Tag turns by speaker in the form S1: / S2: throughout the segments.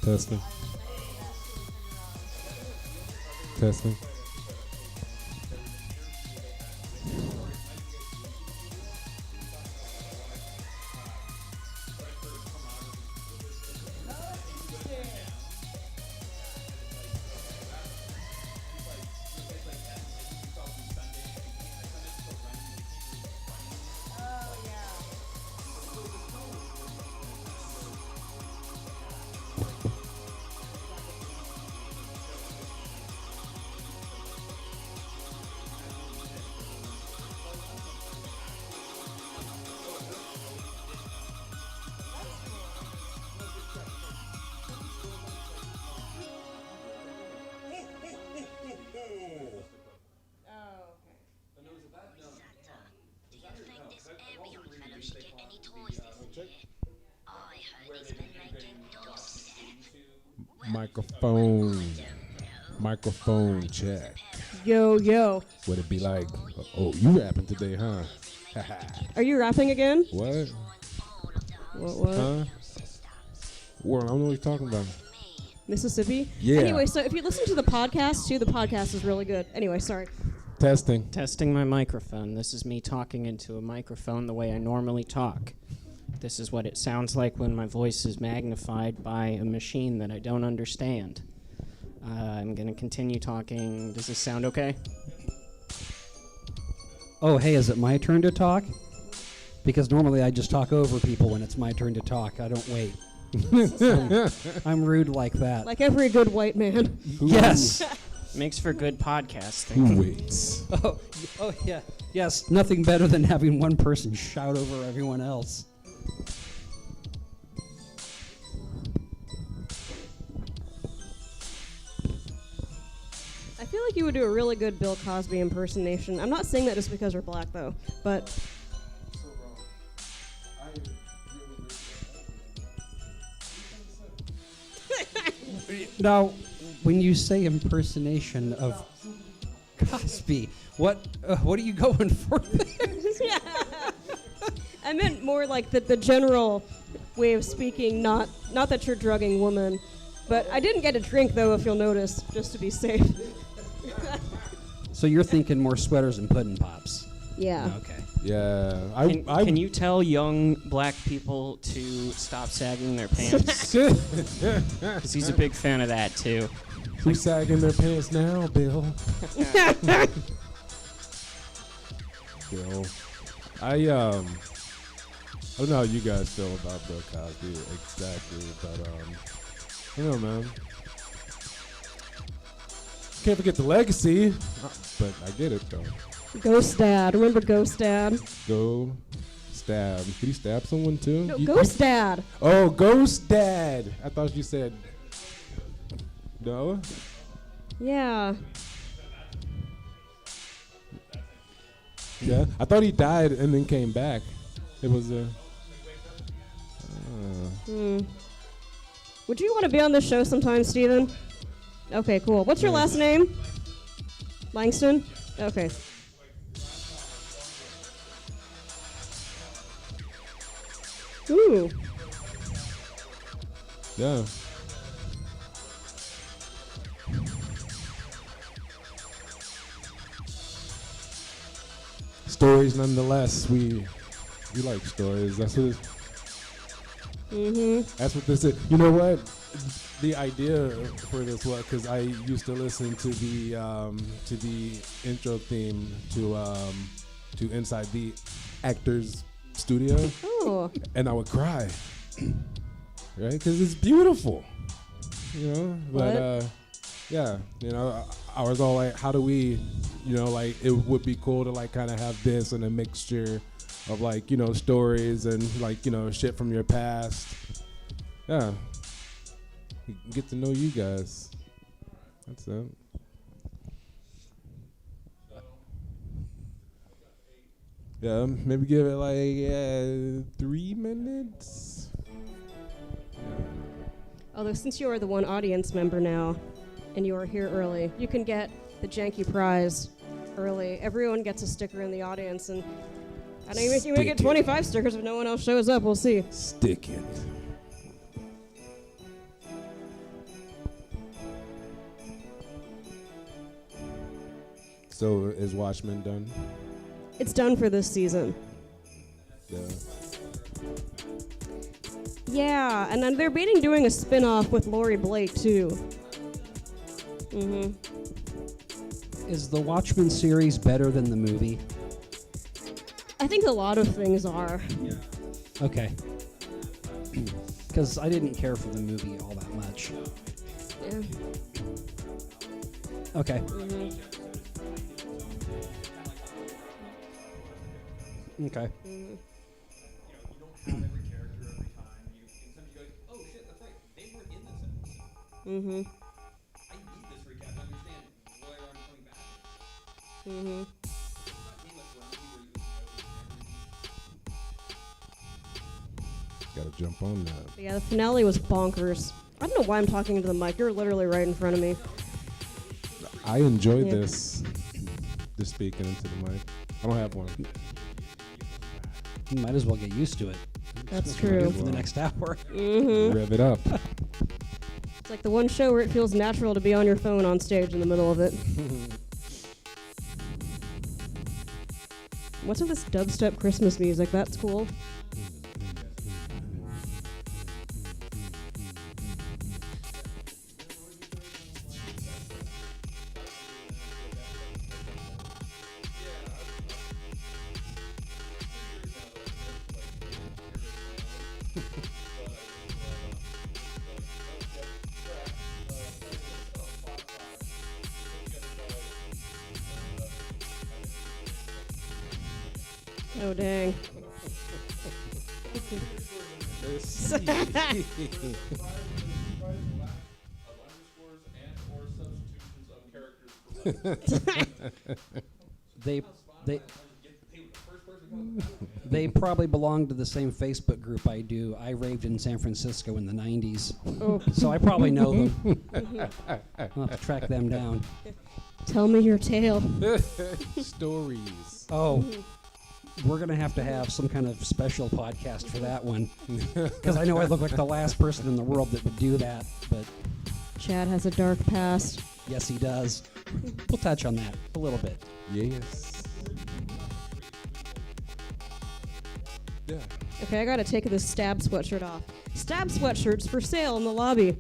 S1: Testing. Testing. Microphone check.
S2: Yo, yo.
S1: Would it be like, oh, you rapping today, huh?
S2: Are you rapping again?
S1: What?
S2: What?
S1: Huh? Well, I don't know what you're talking about.
S2: Mississippi?
S1: Yeah.
S2: Anyway, so if you listen to the podcast, too, the podcast is really good. Anyway, sorry.
S1: Testing.
S3: Testing my microphone. This is me talking into a microphone the way I normally talk. This is what it sounds like when my voice is magnified by a machine that I don't understand. I'm going to continue talking. Does this sound okay?
S4: Oh, hey, is it my turn to talk? Because normally I just talk over people when it's my turn to talk. I don't wait. I'm rude like that.
S2: Like every good white man.
S4: Yes.
S3: Makes for good podcasting.
S1: Who waits?
S4: Oh, yeah. Yes, nothing better than having one person shout over everyone else.
S2: I feel like you would do a really good Bill Cosby impersonation. I'm not saying that just because we're black, though, but...
S4: Now, when you say impersonation of Cosby, what are you going for there?
S2: Yeah. I meant more like the general way of speaking, not that you're drugging women. But I didn't get a drink, though, if you'll notice, just to be safe.
S4: So you're thinking more sweaters and pudding pops.
S2: Yeah.
S4: Okay.
S1: Yeah.
S3: Can you tell young black people to stop sagging their pants? Because he's a big fan of that, too.
S1: Who's sagging their pants now, Bill? Bill. I don't know how you guys feel about Bill Cosby exactly, but I don't know, man. Can't forget the legacy, but I get it though.
S2: Ghost Dad. Remember Ghost Dad?
S1: Go stab. Did he stab someone too?
S2: No, Ghost Dad.
S1: Oh, Ghost Dad. I thought you said no.
S2: Yeah.
S1: Yeah, I thought he died and then came back. It was a.
S2: Would you want to be on this show sometime, Steven? Okay, cool. What's your last name? Langston? Okay. Ooh.
S1: Yeah. Stories, nonetheless. We like stories. That's what. That's what this is. You know what? The idea for this was because I used to listen to the intro theme to Inside the Actors Studio, and I would cry, right? Because it's beautiful, you know. But yeah, you know, I was all like, how do we, you know, like it would be cool to like kind of have this and a mixture of like, you know, stories and like, you know, shit from your past. Yeah. Get to know you guys. That's it. Yeah, maybe give it like 3 minutes.
S2: Although since you are the one audience member now, and you are here early, you can get the janky prize early. Everyone gets a sticker in the audience, and I know you may get 25 stickers if no one else shows up. We'll see.
S1: Stick it. So is Watchmen done?
S2: It's done for this season.
S1: Yeah.
S2: Yeah, and then they're debating doing a spin-off with Laurie Blake, too.
S4: Is the Watchmen series better than the movie?
S2: I think a lot of things are.
S4: Okay. Because I didn't care for the movie all that much.
S2: Yeah.
S4: Okay. Okay.
S2: Mm-hmm.
S1: Gotta jump on that.
S2: Yeah, the finale was bonkers. I don't know why I'm talking into the mic. You're literally right in front of me.
S1: I enjoy this speaking into the mic. I don't have one.
S4: You might as well get used to it.
S2: That's true.
S4: For the next hour.
S1: Rev it up.
S2: It's like the one show where it feels natural to be on your phone on stage in the middle of it. What's with this dubstep Christmas music? That's cool. Oh, dang.
S4: They probably belong to the same Facebook group I do. I raved in San Francisco in the 90s.
S2: Oh.
S4: So I probably know them. I'll have to track them down.
S2: Tell me your tale.
S1: Stories.
S4: Oh, we're going to have some kind of special podcast for that one. Because I know I look like the last person in the world that would do that. But
S2: Chad has a dark past.
S4: yes, he does. We'll touch on that a little bit.
S1: Yes. Yeah.
S2: Okay, I gotta take this Stab sweatshirt off. Stab sweatshirts for sale in the lobby.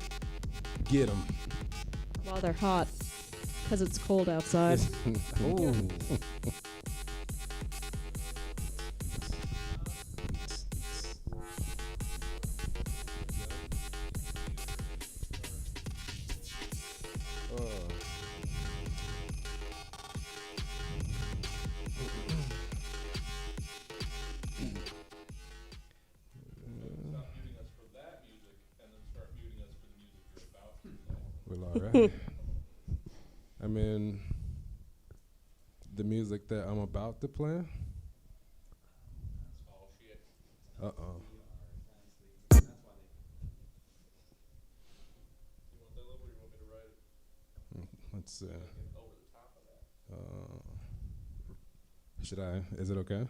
S1: Get them.
S2: While they're hot. Because it's cold outside.
S1: Oh. Well, all right. I mean, the music that I'm about to play. Uh-oh. Let's see. Should I? Is it okay?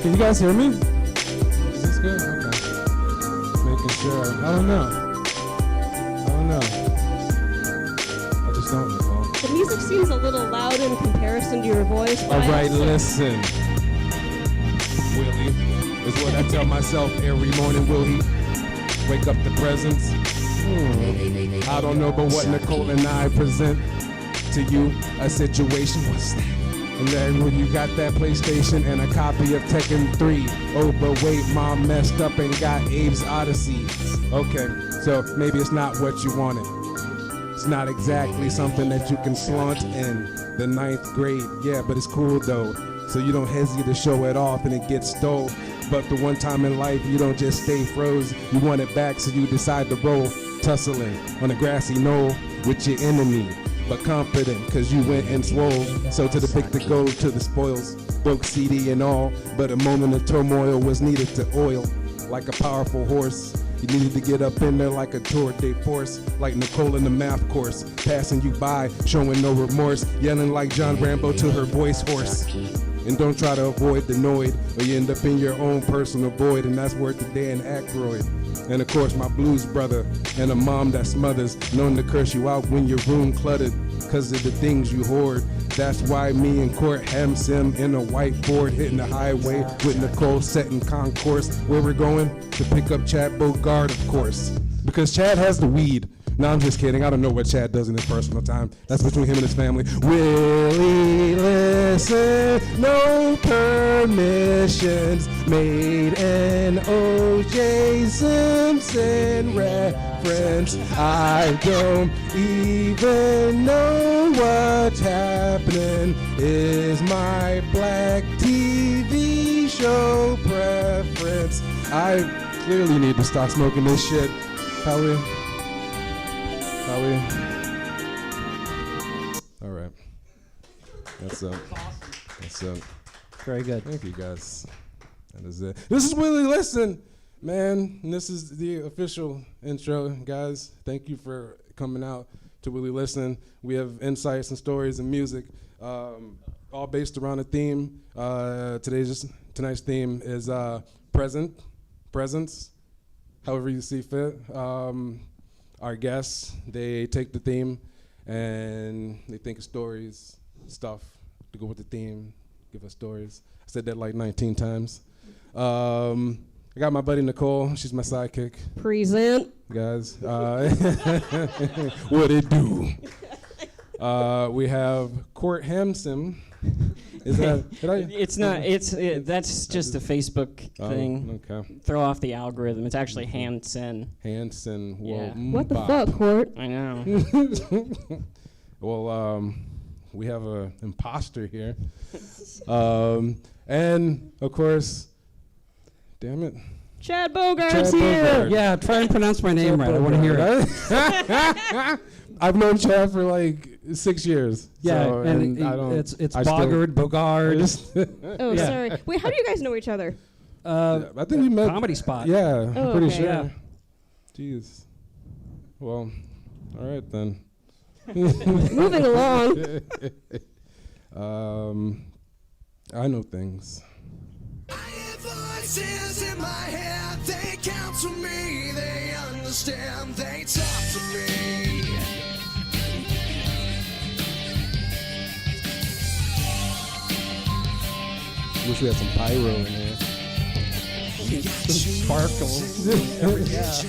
S1: Can you guys hear me? Is this good? Okay. Making sure. I don't know. I just don't know.
S2: The music seems a little loud in comparison to your voice.
S1: All right, listen. Willie is what I tell myself every morning, Willie. Wake up to presents. I don't know, but what Nicole and I present to you, a situation. What's that? And then when you got that PlayStation and a copy of Tekken 3. Oh, but wait, mom messed up and got Abe's Odyssey. Okay, so maybe it's not what you wanted. It's not exactly something that you can flaunt in the 9th grade. Yeah, but it's cool though. So you don't hesitate to show it off and it gets stole. But the one time in life you don't just stay froze. You want it back, so you decide to roll, tussling on a grassy knoll with your enemy. But confident, cause you went and swole. So to the big to go, to the spoils. Broke CD and all, but a moment of turmoil was needed to oil. Like a powerful horse, you needed to get up in there like a tour de force. Like Nicole in the math course, passing you by, showing no remorse. Yelling like John Rambo to her voice hoarse. And don't try to avoid the noid, or you end up in your own personal void, and that's worth the Dan Aykroyd. And of course my blues brother, and a mom that smothers, known to curse you out when your room cluttered, cause of the things you hoard. That's why me and Court Hampson in a whiteboard, hitting the highway with Nicole setting concourse. Where we're going? To pick up Chad Bogart, of course. Because Chad has the weed. No, I'm just kidding. I don't know what Chad does in his personal time. That's between him and his family. Willie Listen, no permissions, made an O.J. Simpson reference. I don't even know what's happening. Is my black TV show preference? I clearly need to stop smoking this shit. Howie. All right. That's
S4: Very good.
S1: Thank you guys. That is it. This is Willie Listen, man. And this is the official intro, guys. Thank you for coming out to Willie Listen. We have insights and stories and music, all based around a theme. Tonight's theme is presence, however you see fit. Our guests, they take the theme and they think of stories, stuff to go with the theme, give us stories. I said that like 19 times. I got my buddy Nicole, she's my sidekick.
S2: Present.
S1: Guys, what it do? We have Court Hampson. Is that, did I?
S3: It's not. That's just a Facebook thing.
S1: Okay.
S3: Throw off the algorithm. It's actually Hansen.
S1: Hanson.
S3: Yeah.
S2: What the fuck, Court?
S3: I know.
S1: Well, we have an imposter here. And, of course, damn it.
S2: Chad Bogart's
S1: Chad
S2: here.
S1: Bogart.
S4: Yeah, try and pronounce my name right. I want to hear it.
S1: I've known Chad for like 6 years.
S4: Yeah,
S1: so,
S4: and
S1: I don't.
S4: it's
S1: I
S4: Bogard, Bogard.
S2: Oh,
S4: Yeah.
S2: sorry. Wait, how do you guys know each other?
S1: I think we met.
S4: Comedy spot.
S1: Yeah,
S2: Oh,
S1: I'm pretty
S2: okay.
S1: sure.
S4: Yeah.
S1: Jeez. Well, all right then.
S2: Moving along.
S1: I know things.
S5: I hear voices in my head, they counsel me, they understand, they talk to me.
S1: Wish we had some pyro in there.
S4: Sparkles. Yeah.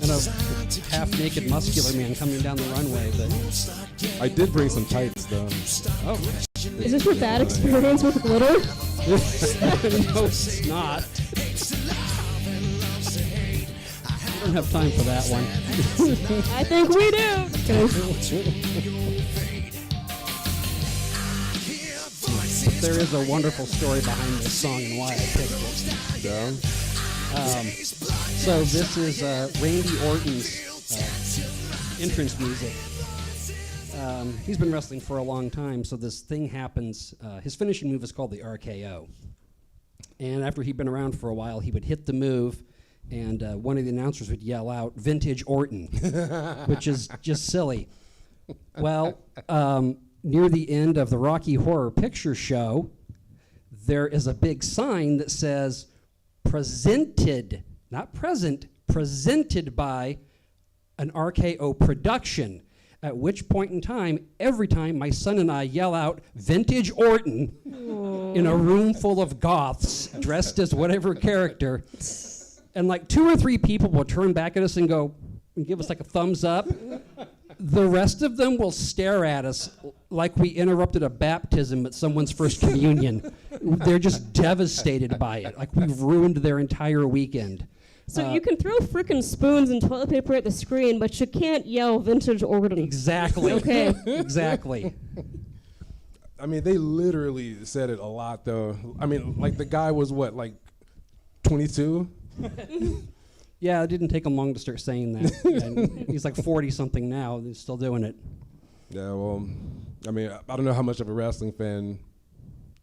S4: And a half-naked muscular man coming down the runway. But
S1: I did bring some tights though.
S4: oh,
S2: Is this your bad experience with glitter?
S4: no, it's not. I don't have time for that one.
S2: I think we do.
S4: But there is a wonderful story behind this song and why I picked it.
S1: Yeah.
S4: So this is Randy Orton's entrance music. He's been wrestling for a long time, so this thing happens. His finishing move is called the RKO. And after he'd been around for a while, he would hit the move, and one of the announcers would yell out, "Vintage Orton," which is just silly. Well, near the end of the Rocky Horror Picture Show, there is a big sign that says, presented, not present, presented by an RKO production. At which point in time, every time my son and I yell out, "Vintage Orton," in a room full of goths dressed as whatever character, and like 2 or 3 people will turn back at us and go, and give us like a thumbs up. The rest of them will stare at us like we interrupted a baptism at someone's first communion. They're just devastated by it, like we've ruined their entire weekend.
S2: So you can throw frickin' spoons and toilet paper at the screen, but you can't yell "Vintage Orton."
S4: Exactly.
S2: Okay.
S4: Exactly.
S1: I mean, they literally said it a lot, though. I mean, like the guy was what, like 22?
S4: Yeah, it didn't take him long to start saying that. And he's like 40-something now, and he's still doing it.
S1: Yeah, well, I mean, I don't know how much of a wrestling fan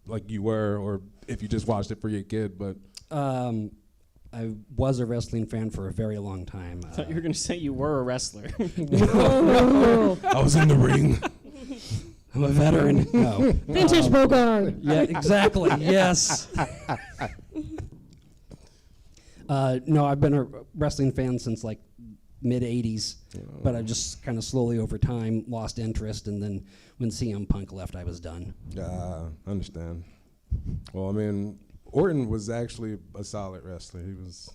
S1: like you were, or if you just watched it for your kid, but
S4: I was a wrestling fan for a very long time.
S3: I thought you were going to say you were a wrestler.
S2: Oh.
S1: I was in the ring.
S4: I'm a veteran. No.
S2: Vintage Bogart.
S4: Yeah, exactly. Yes. No, I've been a wrestling fan since like mid '80s, but I just kind of slowly over time lost interest, and then when CM Punk left, I was done.
S1: I understand. Well, I mean, Orton was actually a solid wrestler. He was.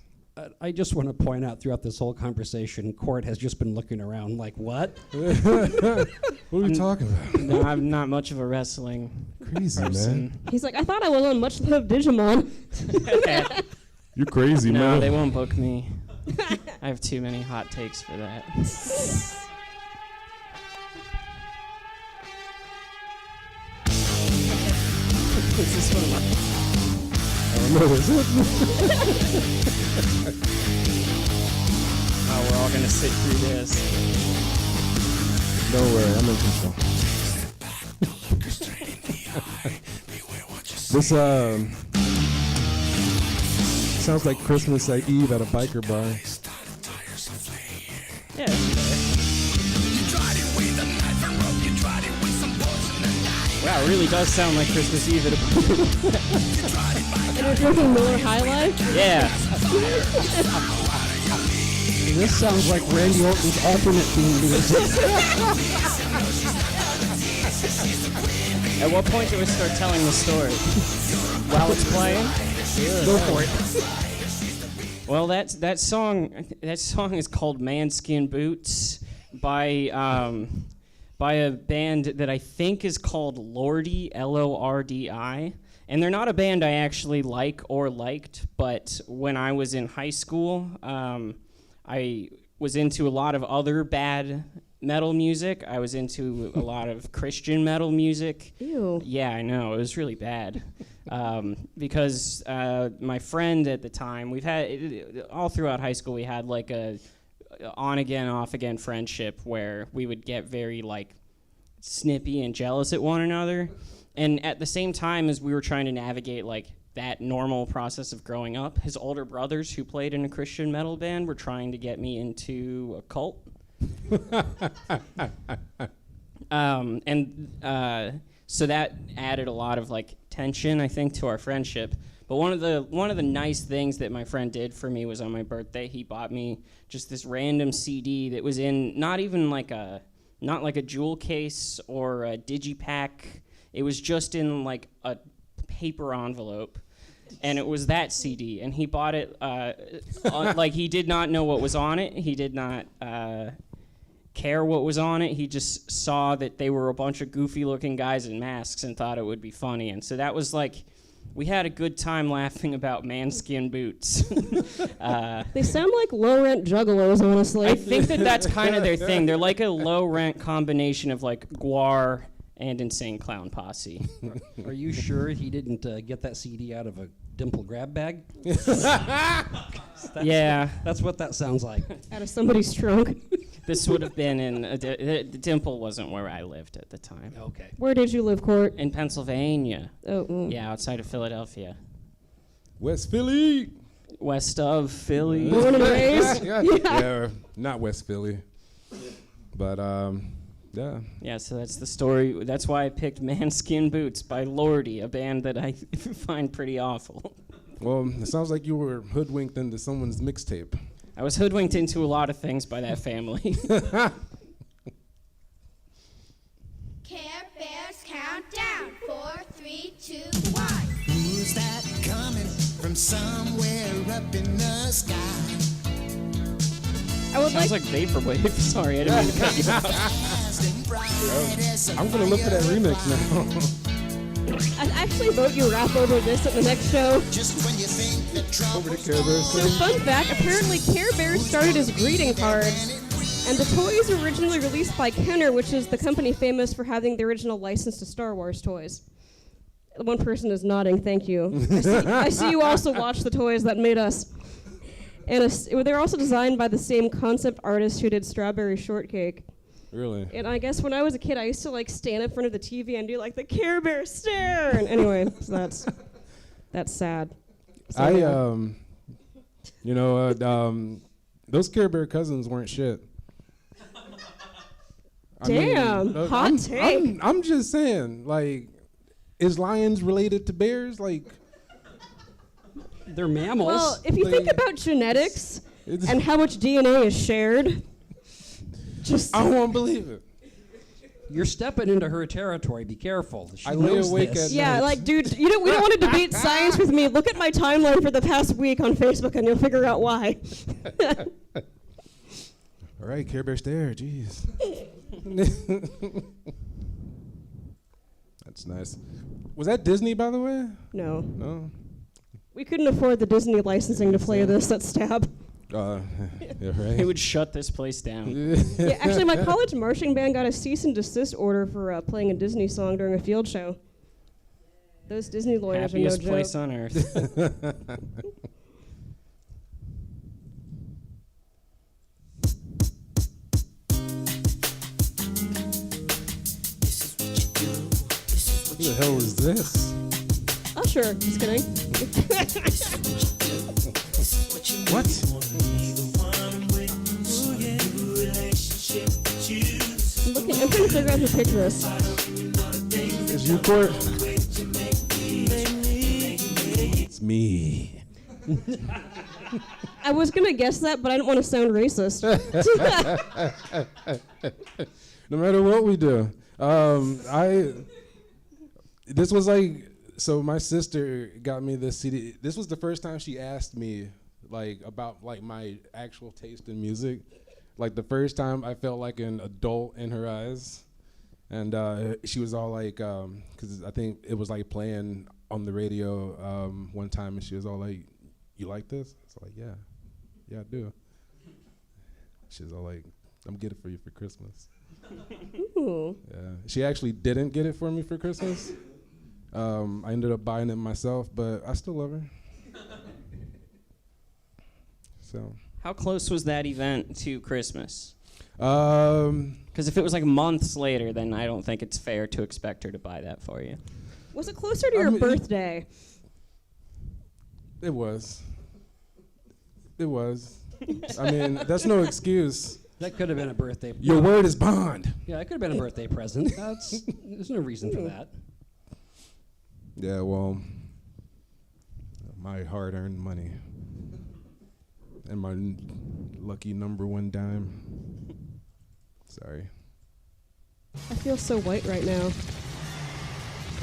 S4: I just want to point out throughout this whole conversation, Court has just been looking around like, what?
S1: What are we talking about?
S3: No, I'm not much of a wrestling
S1: Crazy,
S3: person.
S1: man.
S2: He's like, I thought I was on Much Love Digimon.
S1: You're crazy,
S3: No,
S1: man.
S3: they won't book me. I have too many hot takes for that. This is one of my
S1: I don't know. Is it?
S3: Oh, we're all gonna sit through this.
S1: Don't worry, I'm in control. This sounds like Christmas Eve at a biker bar.
S3: Yeah, it's fair. Wow, it really does sound like Christmas Eve at a
S2: And you're drinking Miller High Life?
S3: Yeah.
S4: This sounds like Randy Orton's alternate theme music.
S3: At what point do we start telling the story? While it's playing?
S4: Go for it.
S3: Well, that song is called "Manskin Boots" by a band that I think is called Lordi, Lordi, and they're not a band I actually like or liked. But when I was in high school, I was into a lot of other bad metal music. I was into a lot of Christian metal music.
S2: Ew.
S3: Yeah, I know. It was really bad. Because my friend at the time, we've had, all throughout high school, we had like a on-again, off-again friendship where we would get very like snippy and jealous at one another. And at the same time as we were trying to navigate like that normal process of growing up, his older brothers who played in a Christian metal band were trying to get me into a cult. So that added a lot of like tension, I think, to our friendship. But one of the nice things that my friend did for me was on my birthday, he bought me just this random CD that was in not like a jewel case or a digipack. It was just in like a paper envelope. And it was that CD, and he bought it like he did not know what was on it. He did not care what was on it. He just saw that they were a bunch of goofy-looking guys in masks and thought it would be funny. And so that was like, we had a good time laughing about manskin boots.
S2: They sound like low-rent juggalos, honestly.
S3: I think that's kind of their thing. They're like a low-rent combination of like Guar and Insane Clown Posse.
S4: Are you sure he didn't get that CD out of a dimple grab bag?
S3: Yeah.
S4: That's what that sounds like.
S2: Out of somebody's trunk.
S3: This would have been in the Dimple wasn't where I lived at the time.
S4: Okay.
S2: Where did you live, Court?
S3: In Pennsylvania.
S2: Oh,
S3: Yeah, outside of Philadelphia.
S1: West Philly.
S3: West of Philly.
S2: Born and raised?
S1: Yeah, not West Philly. But yeah.
S3: Yeah, so that's the story. That's why I picked Manskin Boots by Lordi, a band that I find pretty awful.
S1: Well, it sounds like you were hoodwinked into someone's mixtape.
S3: I was hoodwinked into a lot of things by that family.
S6: Care Bears countdown. 4, 3, 2, 1.
S5: Who's that coming from somewhere up in the sky?
S2: I would
S3: Sounds
S2: like
S3: like Vaporwave. Sorry, I didn't mean to cut you off.
S1: I'm gonna look for that remix now.
S2: I'd actually vote you rap over this at the next show.
S5: Just when you think that
S1: Over
S5: trouble's
S1: to Care Bears.
S2: So fun fact, apparently Care Bears started as greeting cards, and the toys were originally released by Kenner, which is the company famous for having the original license to Star Wars toys. One person is nodding, thank you. I see you also watch the toys that made us. And they're also designed by the same concept artist who did Strawberry Shortcake.
S1: Really?
S2: And I guess when I was a kid, I used to like stand in front of the TV and do like the Care Bear stare. And anyway, so that's sad. So anyway.
S1: Those Care Bear cousins weren't shit.
S2: Damn, hot take.
S1: I'm just saying, like, is lions related to bears? Like,
S4: They're mammals.
S2: Well, if you think about genetics and how much DNA is shared, just
S1: I won't believe it.
S4: You're stepping into her territory. Be careful. She
S1: I lay
S4: knows
S1: awake
S4: this.
S1: at
S2: yeah,
S1: night.
S2: like, dude, we don't want to debate science with me. Look at my timeline for the past week on Facebook, and you'll figure out why.
S1: All right, Care Bear stare. Jeez. That's nice. Was that Disney, by the way?
S2: No,
S1: No.
S2: we couldn't afford the Disney licensing to play this at Stab.
S1: Yeah,
S3: It
S1: right.
S3: would shut this place down.
S2: Yeah, actually, my college marching band got a cease and desist order for playing a Disney song during a field show. Those Disney lawyers
S3: Happiest
S2: are no
S3: place
S2: joke.
S3: on earth.
S1: Who the hell is this?
S2: Usher, just kidding.
S1: What?
S2: I'm trying to figure out who picked this.
S1: Is you Court? It's me.
S2: I was gonna guess that, but I didn't want to sound racist.
S1: No matter what we do. This was like, so my sister got me this CD. This was the first time she asked me, like, about, like, my actual taste in music. Like, the first time I felt like an adult in her eyes. And she was all like, because I think it was, like, playing on the radio one time, and she was all like, you like this? I was like, yeah. Yeah, I do. She was all like, I'm getting it for you for Christmas.
S2: Ooh.
S1: Yeah. She actually didn't get it for me for Christmas. I ended up buying it myself, but I still love her. So.
S3: How close was that event to Christmas?
S1: Um,
S3: Because if it was like months later, then I don't think it's fair to expect her to buy that for you.
S2: Was it closer to your birthday?
S1: It was. It was. I mean, that's no excuse.
S4: That could have been a birthday.
S1: Your word is bond.
S4: Yeah, it could have been a birthday present. There's no reason for that.
S1: Yeah, well, my hard-earned money and my lucky number one dime. Sorry.
S2: I feel so white right now.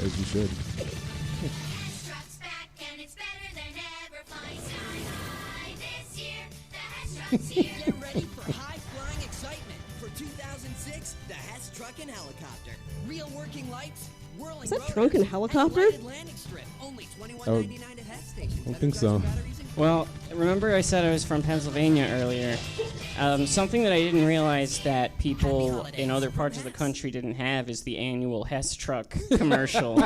S1: As you should.
S6: Truck's back and it's better than ever. Flying sky high this year. The Hess truck's here.
S7: Get ready for high-flying excitement for 2006, the Hess Truck and Helicopter. Real working lights, whirling
S2: Is that
S7: rotors,
S2: trunk and helicopter?
S7: and a lighted landing strip. Only $21.99 at Hess stations.
S1: I don't think so.
S3: Well, remember I said I was from Pennsylvania earlier. Something that I didn't realize that people in other parts of the country didn't have is the annual Hess truck commercial.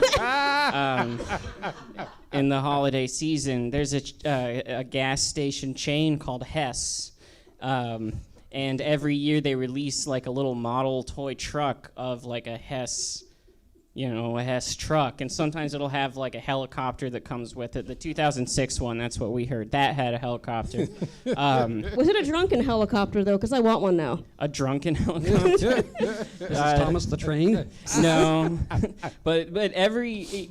S3: In the holiday season, there's a gas station chain called Hess. And every year they release like a little model toy truck of like a Hess, a Hess truck. And sometimes it'll have like a helicopter that comes with it. The 2006 one, that's what we heard. That had a helicopter.
S2: Was it a drunken helicopter, though? Because I want one now.
S3: A drunken helicopter?
S4: Thomas the Train?
S3: No. but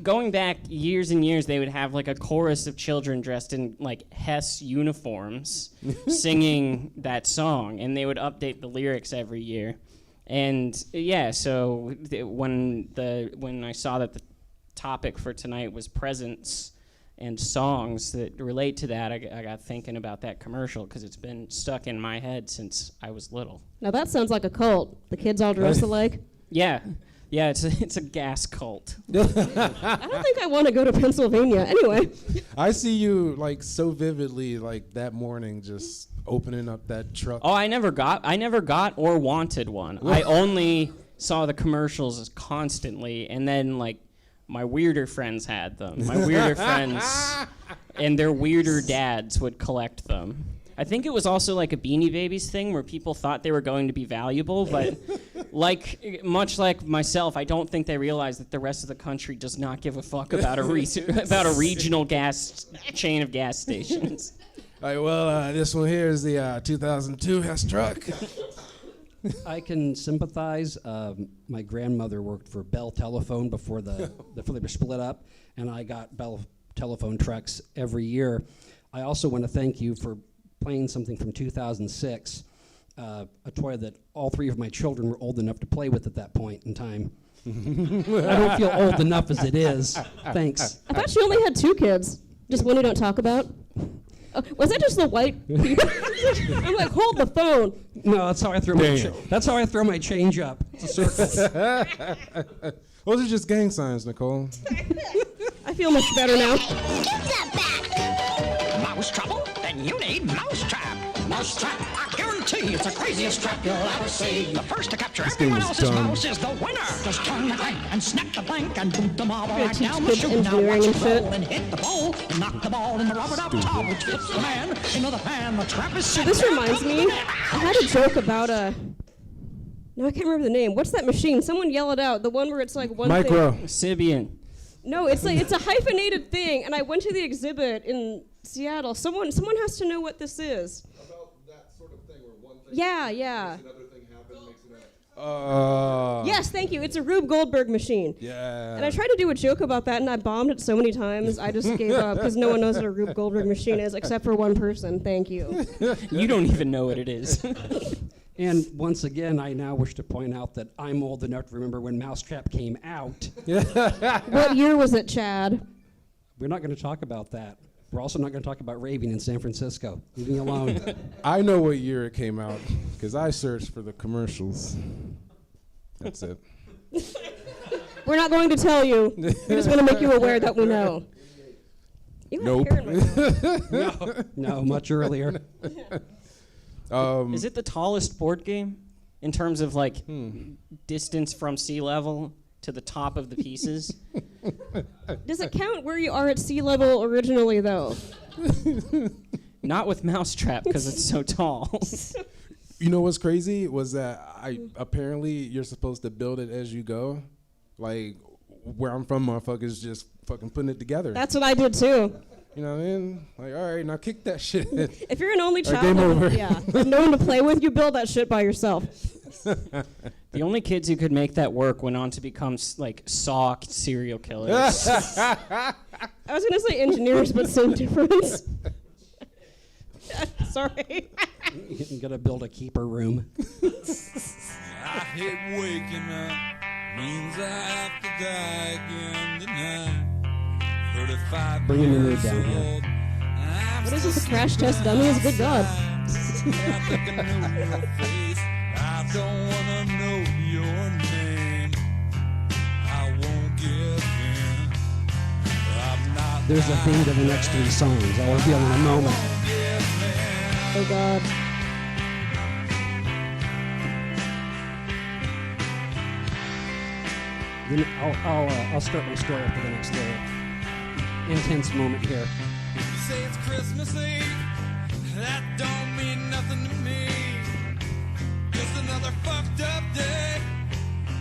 S3: going back years and years, they would have like a chorus of children dressed in like Hess uniforms singing that song, and they would update the lyrics every year. And yeah, so when I saw that the topic for tonight was presents and songs that relate to that, I got thinking about that commercial because it's been stuck in my head since I was little.
S2: Now that sounds like a cult. The kids all dress alike.
S3: Yeah, it's a gas cult.
S2: I don't think I want to go to Pennsylvania. Anyway.
S1: I see you like so vividly, like that morning, just opening up that truck.
S3: Oh, I never got or wanted one. I only saw the commercials constantly, and then like my weirder friends had them. My weirder friends and their weirder dads would collect them. I think it was also like a Beanie Babies thing where people thought they were going to be valuable, but much like myself, I don't think they realized that the rest of the country does not give a fuck about a regional gas chain of gas stations.
S1: All right, well, this one here is the 2002 Hess truck.
S4: I can sympathize. My grandmother worked for Bell Telephone before before they were split up, and I got Bell Telephone trucks every year. I also want to thank you for playing something from 2006, a toy that all three of my children were old enough to play with at that point in time. I don't feel old enough as it is. Thanks.
S2: I thought she only had 2 kids. Just one you don't talk about. Was that just the white people? I'm like, hold the phone.
S4: No, that's how I throw that's how I throw my change up. It's a circle.
S1: Those are just gang signs, Nicole.
S2: I feel much better now.
S6: Give that back!
S8: Mouse trouble? Then you need Mousetrap. Mousetrap, I guarantee it's the craziest trap you'll ever see. The first to capture everyone
S1: game is
S8: else's
S1: dumb.
S8: mouse is the winner. Just turn the crank and snap the blank and boot the marble
S2: Gonna
S8: right
S2: teach
S8: down the
S2: kids
S8: chute. Now
S2: engineering
S8: watch
S2: and
S8: it
S2: shit.
S8: roll and hit the bowl and knock the ball in the rubber duck tub, which fits the man into the pan. The trap is set.
S2: This reminds me, I had a joke about no, I can't remember the name. What's that machine? Someone yell it out. The one where it's like one
S1: Micro.
S2: thing.
S3: Sibian.
S2: No, it's like it's a hyphenated thing, and I went to the exhibit in Seattle. Someone has to know what this is.
S9: About that sort of thing where one thing
S2: Yeah.
S9: makes another thing happen, makes it
S2: Yes, thank you. It's a Rube Goldberg machine.
S1: Yeah.
S2: And I tried to do a joke about that, and I bombed it so many times, I just gave up because no one knows what a Rube Goldberg machine is except for one person. Thank you.
S3: You don't even know what it is.
S4: And once again, I now wish to point out that I'm old enough to remember when Mousetrap came out.
S2: What year was it, Chad?
S4: We're not going to talk about that. We're also not going to talk about raving in San Francisco. Leave me alone.
S1: I know what year it came out because I searched for the commercials. That's it.
S2: We're not going to tell you. We just want to make you aware that we know. You have
S1: Nope.
S2: hair in my mouth.
S4: No, much earlier.
S3: Is it the tallest board game in terms of like distance from sea level to the top of the pieces?
S2: Does it count where you are at sea level originally, though?
S3: Not with Mousetrap because it's so tall.
S1: You know what's crazy was that apparently you're supposed to build it as you go. Like where I'm from, motherfuckers just fucking putting it together.
S2: That's what I did too.
S1: You know what I mean? Like, all right, now kick that shit.
S2: If you're an only child,
S1: game over.
S2: yeah, and no one to play with, you build that shit by yourself.
S3: The only kids who could make that work went on to become like Saw serial killers.
S2: I was gonna say engineers, but same difference. Sorry.
S4: You're going to build a keeper room.
S5: I hate waking up, means I have to die again tonight. 35
S4: Bringing the mood
S5: years
S4: down here.
S5: old, I'm
S2: What is this, a
S5: still
S2: crash test dummies? Good God.
S5: I think I know your face. I don't wanna know your name. I won't give in. I'm not
S4: There's a theme to the next 3 songs. I'll reveal in a moment.
S2: Oh God.
S4: Then I'll start my story after the next intense moment here.
S5: You say it's Christmas Eve. That don't mean nothing to me. Just another fucked up day.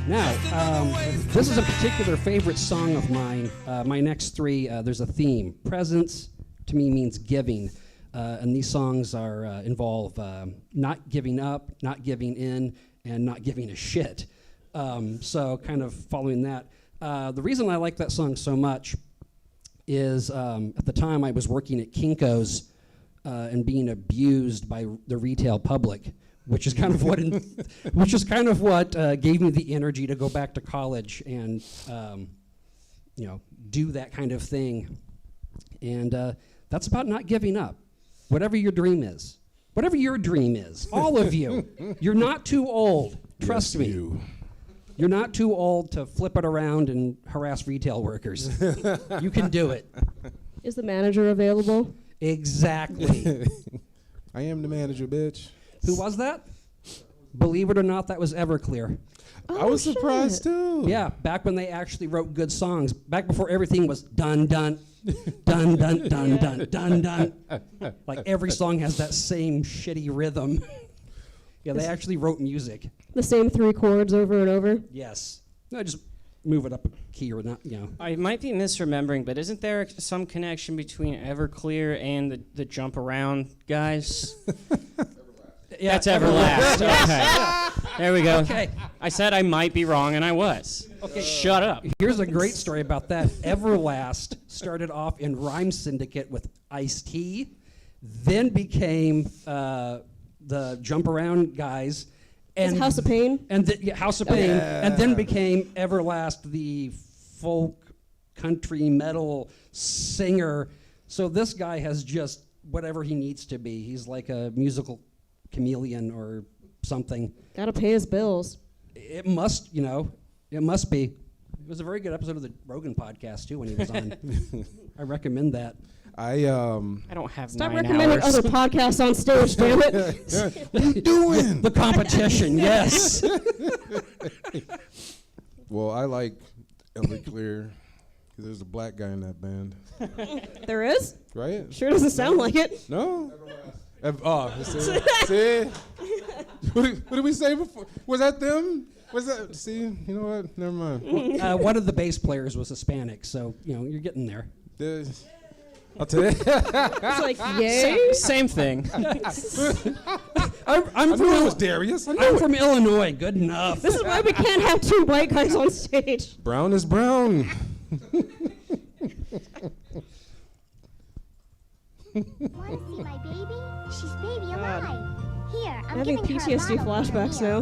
S4: Now, this is a particular favorite song of mine. My next 3, there's a theme. Presents to me means giving, and these songs are involve not giving up, not giving in, and not giving a shit. So kind of following that. The reason I like that song so much is at the time I was working at Kinko's and being abused by the retail public, which is kind of what gave me the energy to go back to college and do that kind of thing. And that's about not giving up. Whatever your dream is, all of you, you're not too old. Trust me. You're not too old to flip it around and harass retail workers. You can do it.
S2: Is the manager available?
S4: Exactly.
S1: I am the manager, bitch.
S4: Who was that? Believe it or not, that was Everclear.
S1: I was surprised
S2: shit.
S1: too.
S4: Yeah, back when they actually wrote good songs. Back before everything was dun dun, dun dun dun dun dun dun. Like every song has that same shitty rhythm. Yeah, they actually wrote music.
S2: The same 3 chords over and over?
S4: Yes. No, just move it up a key or not,
S3: I might be misremembering, but isn't there some connection between Everclear and the jump around guys?
S4: Yeah,
S3: That's Everlast. Okay. There we go.
S4: Okay.
S3: I said I might be wrong, and I was.
S4: Okay.
S3: Shut up.
S4: Here's a great story about that. Everlast started off in Rhyme Syndicate with Ice-T, then became the Jump Around guys.
S2: It's House of Pain.
S4: And House of Pain. And then became Everlast, the folk country metal singer. So this guy has just whatever he needs to be. He's like a musical chameleon or something.
S2: Gotta pay his bills.
S4: It must, it must be. It was a very good episode of the Rogan podcast too when he was on. I recommend that.
S3: I don't have
S2: Stop
S3: 9
S2: recommending
S3: hours.
S2: other podcasts on stage, damn it.
S1: What are you doing?
S4: The competition, yes.
S1: Well, I like Everclear because there's a black guy in that band,
S2: There is?
S1: right?
S2: Sure doesn't sound like it.
S1: No? See? What did we say before? Was that them? Was that? See? You know what? Never mind.
S4: One of the bass players was Hispanic, so you're getting there.
S1: There's- I'll tell you.
S2: It's like, yay.
S3: Same thing.
S4: I'm
S1: I
S4: from,
S1: knew it was Darius. I knew
S4: I'm
S1: it.
S4: from Illinois. Good enough.
S2: This is why we can't have two white guys on stage.
S1: Brown is brown.
S6: Want to see my baby? She's baby alive. Here, I'm
S2: Having
S6: giving her a
S2: PTSD
S6: bottle of
S2: flashbacks
S6: beer.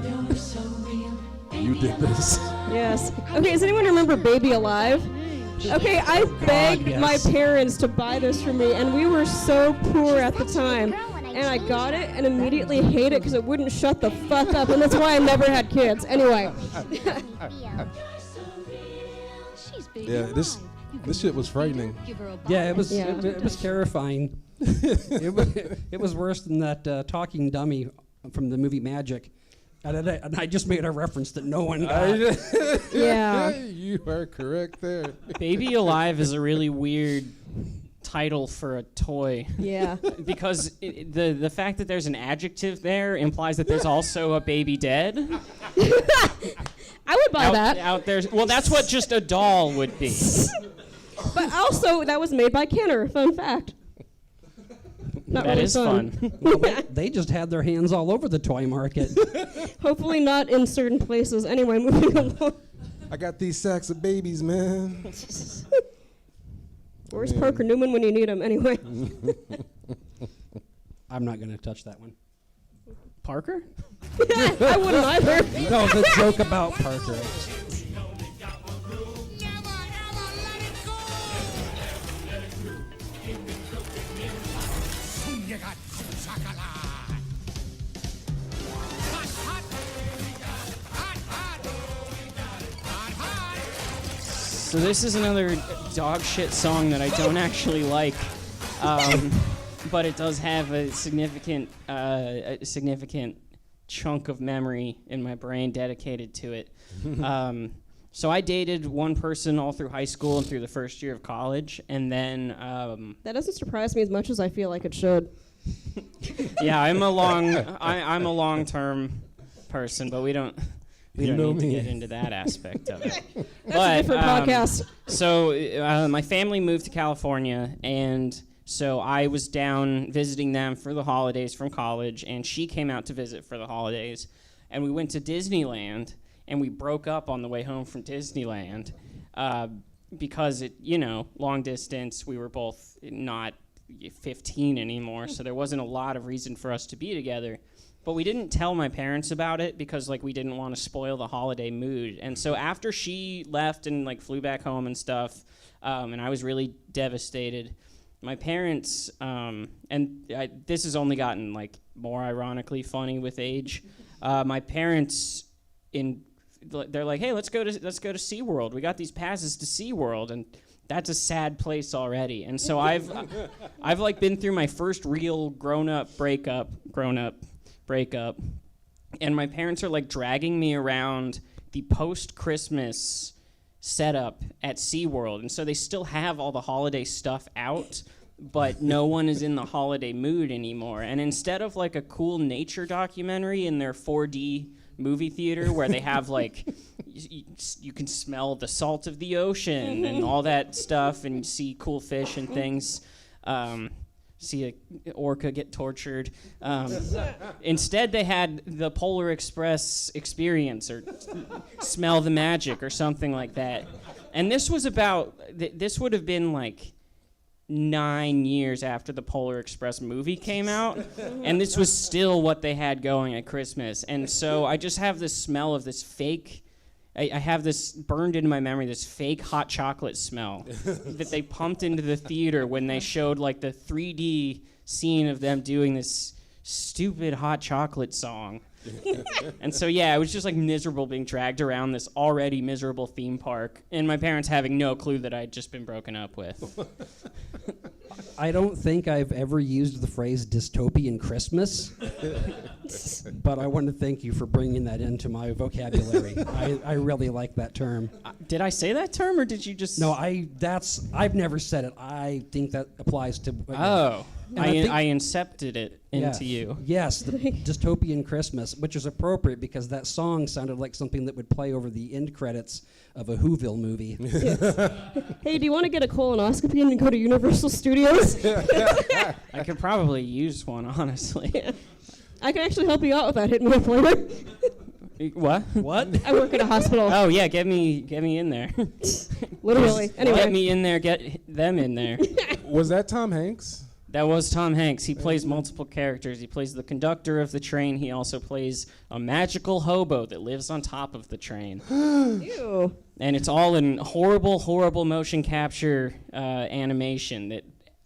S2: now.
S1: You did this.
S2: Yes. Okay, does anyone remember Baby Alive? Okay, I begged
S4: yes.
S2: my parents to buy this for me, and we were so poor at the time. And I got it and immediately hated it because it wouldn't shut the fuck up, and that's why I never had kids. Anyway.
S1: Yeah, this shit was frightening.
S4: Yeah, it was
S2: Yeah.
S4: It was terrifying. it was worse than that talking dummy from the movie Magic. And I just made a reference that no one got.
S2: Yeah.
S1: You are correct there.
S3: Baby Alive is a really weird title for a toy.
S2: Yeah.
S3: Because the fact that there's an adjective there implies that there's also a baby dead.
S2: I would buy that.
S3: Out there. Well, that's what just a doll would be.
S2: But also, that was made by Kenner. Fun fact. Not
S3: That
S2: really
S3: is fun.
S4: They just had their hands all over the toy market.
S2: Hopefully not in certain places. Anyway, moving along.
S1: I got these sacks of babies, man.
S2: Where's Parker Newman when you need him? Anyway.
S4: I'm not going to touch that one.
S3: Parker?
S2: I wouldn't either.
S4: No, the joke about Parker.
S3: So this is another dog shit song that I don't actually like, but it does have a significant chunk of memory in my brain dedicated to it. So I dated one person all through high school and through the first year of college, and then
S2: That doesn't surprise me as much as I feel like it should.
S3: yeah, I'm a long-term person, but we don't need to get into that aspect of it.
S2: That's a different podcast.
S3: So my family moved to California, and so I was down visiting them for the holidays from college, and she came out to visit for the holidays, and we went to Disneyland, and we broke up on the way home from Disneyland because long distance, we were both not 15 anymore, so there wasn't a lot of reason for us to be together. But we didn't tell my parents about it because we didn't want to spoil the holiday mood. And so after she left and flew back home and stuff, and I was really devastated, my parents, this has only gotten more ironically funny with age. My parents, they're like, hey, let's go to SeaWorld. We got these passes to SeaWorld, and that's a sad place already. And so I've been through my first real grown-up breakup, and my parents are dragging me around the post-Christmas setup at SeaWorld. And so they still have all the holiday stuff out, but no one is in the holiday mood anymore. And instead of a cool nature documentary in their 4D movie theater where they have you can smell the salt of the ocean and all that stuff and see cool fish and things, see a orca get tortured. Instead, they had the Polar Express experience or smell the magic or something like that. And this was about, this would have been like 9 years after the Polar Express movie came out, and this was still what they had going at Christmas. And so I just have this smell of this fake, I have this burned into my memory, this fake hot chocolate smell that they pumped into the theater when they showed like the 3D scene of them doing this stupid hot chocolate song. And so yeah, I was just like miserable being dragged around this already miserable theme park, and my parents having no clue that I had just been broken up with.
S4: I don't think I've ever used the phrase dystopian Christmas, but I want to thank you for bringing that into my vocabulary. I really like that term.
S3: Did I say that term, or did you just...
S4: No, I've never said it. I think that applies to...
S3: Oh.
S4: And
S3: I incepted it into you.
S4: Yes, the dystopian Christmas, which is appropriate because that song sounded like something that would play over the end credits of a Whoville movie.
S2: Hey, do you want to get a colonoscopy and go to Universal Studios?
S3: I could probably use one, honestly.
S2: Yeah. I can actually help you out with that. Hit me up later.
S3: What?
S4: What?
S2: I work at a hospital.
S3: Oh yeah, get me in there.
S2: Literally. Anyway.
S3: Get me in there. Get them in there.
S1: Was that Tom Hanks?
S3: That was Tom Hanks. He plays multiple characters. He plays the conductor of the train. He also plays a magical hobo that lives on top of the train.
S2: Ew.
S3: And it's all in horrible, horrible motion capture animation that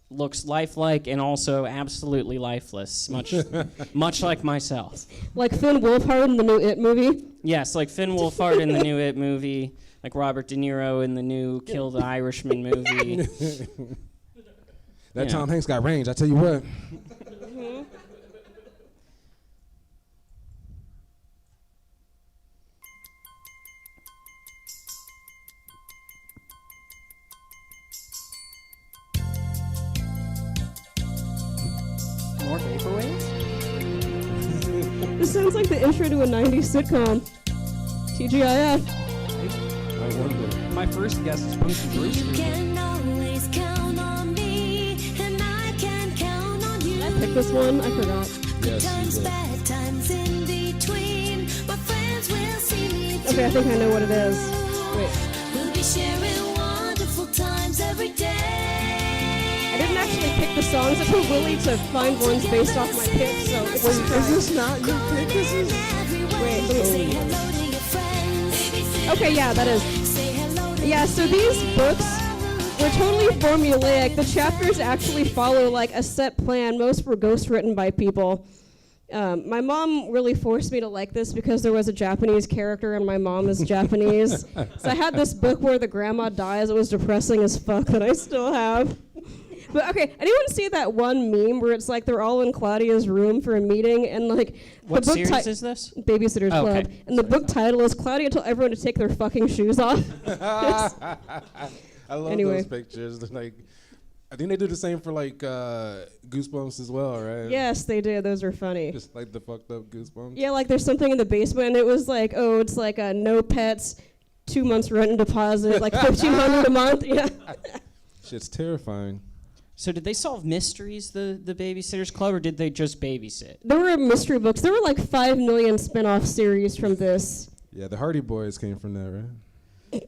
S3: looks lifelike and also absolutely lifeless, much like myself.
S2: Like Finn Wolfhard in the new It movie?
S3: Yes, like Finn Wolfhard in the new It movie, like Robert De Niro in the new Kill the Irishman movie.
S1: That Tom Hanks got range, I tell you what.
S3: More vaporwaves?
S2: This sounds like the intro to a 90s sitcom. TGIF.
S1: I wonder.
S4: My first guess is Punky Brewster.
S6: always count on me, and I can count on you.
S2: Did I pick this one? I forgot.
S1: Yes,
S6: Times,
S1: you did.
S6: bad times in between. My friends will see me
S2: Okay, I think I know what it is. Wait.
S6: We'll be sharing wonderful times every day.
S2: I didn't actually pick the songs. I told Willie to find ones based off my pick, so it was
S1: Is this not your pick? This is...
S2: Wait,
S6: Say hello to your friends.
S2: okay, yeah, that is.
S6: Say hello to
S2: Yeah, so these books were totally formulaic. The chapters actually follow like a set plan. Most were ghostwritten by people. My mom really forced me to like this because there was a Japanese character and my mom is Japanese. So I had this book where the grandma dies. It was depressing as fuck that I still have. But okay, anyone see that one meme where it's like they're all in Claudia's room for a meeting and like
S3: What
S2: the book
S3: series is this?
S2: Babysitter's
S3: Oh,
S2: Club.
S3: okay.
S2: And the book title is Claudia told everyone to take their fucking shoes off.
S1: I love
S2: Anyway.
S1: those pictures. They're like, I think they do the same for like Goosebumps as well, right?
S2: Yes, they did. Those are funny.
S1: Just like the fucked up Goosebumps.
S2: Yeah, like there's something in the basement, and it was like, oh, it's like no pets, 2 months rent and deposit, like $1,500 a month. Yeah.
S1: Shit's terrifying.
S3: So did they solve mysteries, the Babysitter's Club, or did they just babysit?
S2: There were mystery books. There were like 5 million spin-off series from this.
S1: Yeah, the Hardy Boys came from that, right?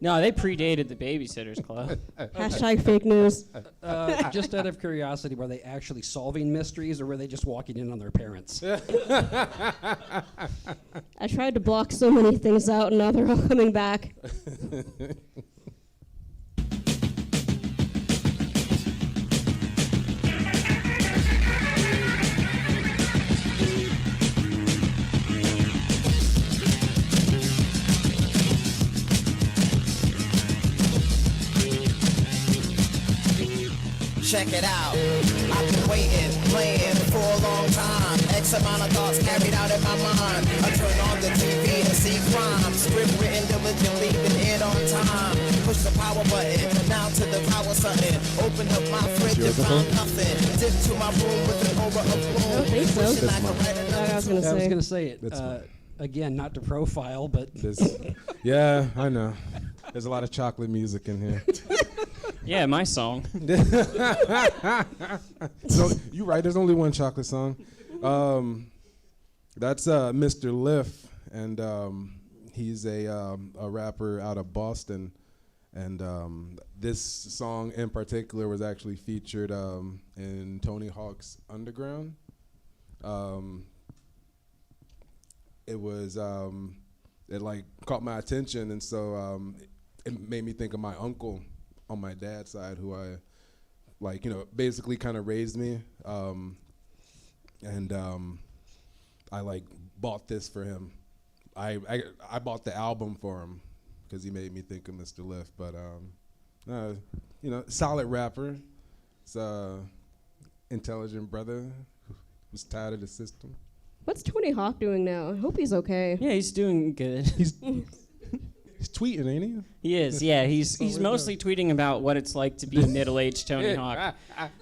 S3: No, they predated the Babysitter's Club.
S2: Hashtag fake news.
S4: Just out of curiosity, were they actually solving mysteries or were they just walking in on their parents?
S2: I tried to block so many things out, and now they're all coming back.
S10: Check it out. I've been waiting, playing for a long time. X amount of thoughts carried out in my mind. I turn on the TV and see crime. Script written diligently, been in on time. Push the power button, now to the power something. Open up my fridge and found nothing. Dip to my room with an aura of gloom.
S2: I don't think so.
S10: Wishing I
S1: That's
S10: could write
S2: I
S10: another
S2: was gonna
S4: I was
S2: say.
S4: going to say it.
S1: That's fine.
S4: Again, not to profile, but
S1: This, yeah, I know. There's a lot of chocolate music in here.
S3: Yeah, my song.
S1: So you're right. There's only one chocolate song. That's Mr. Liff, and he's a rapper out of Boston. And this song in particular was actually featured in Tony Hawk's Underground. It was it like caught my attention, and so it made me think of my uncle on my dad's side, who I basically kind of raised me, and I bought this for him. I bought the album for him because he made me think of Mr. Liff. But solid rapper. It's intelligent brother who's tired of the system.
S2: What's Tony Hawk doing now? I hope he's okay.
S3: Yeah, he's doing good.
S1: He's tweeting, ain't he?
S3: He is, yeah. He's mostly tweeting about what it's like to be a middle-aged Tony Hawk.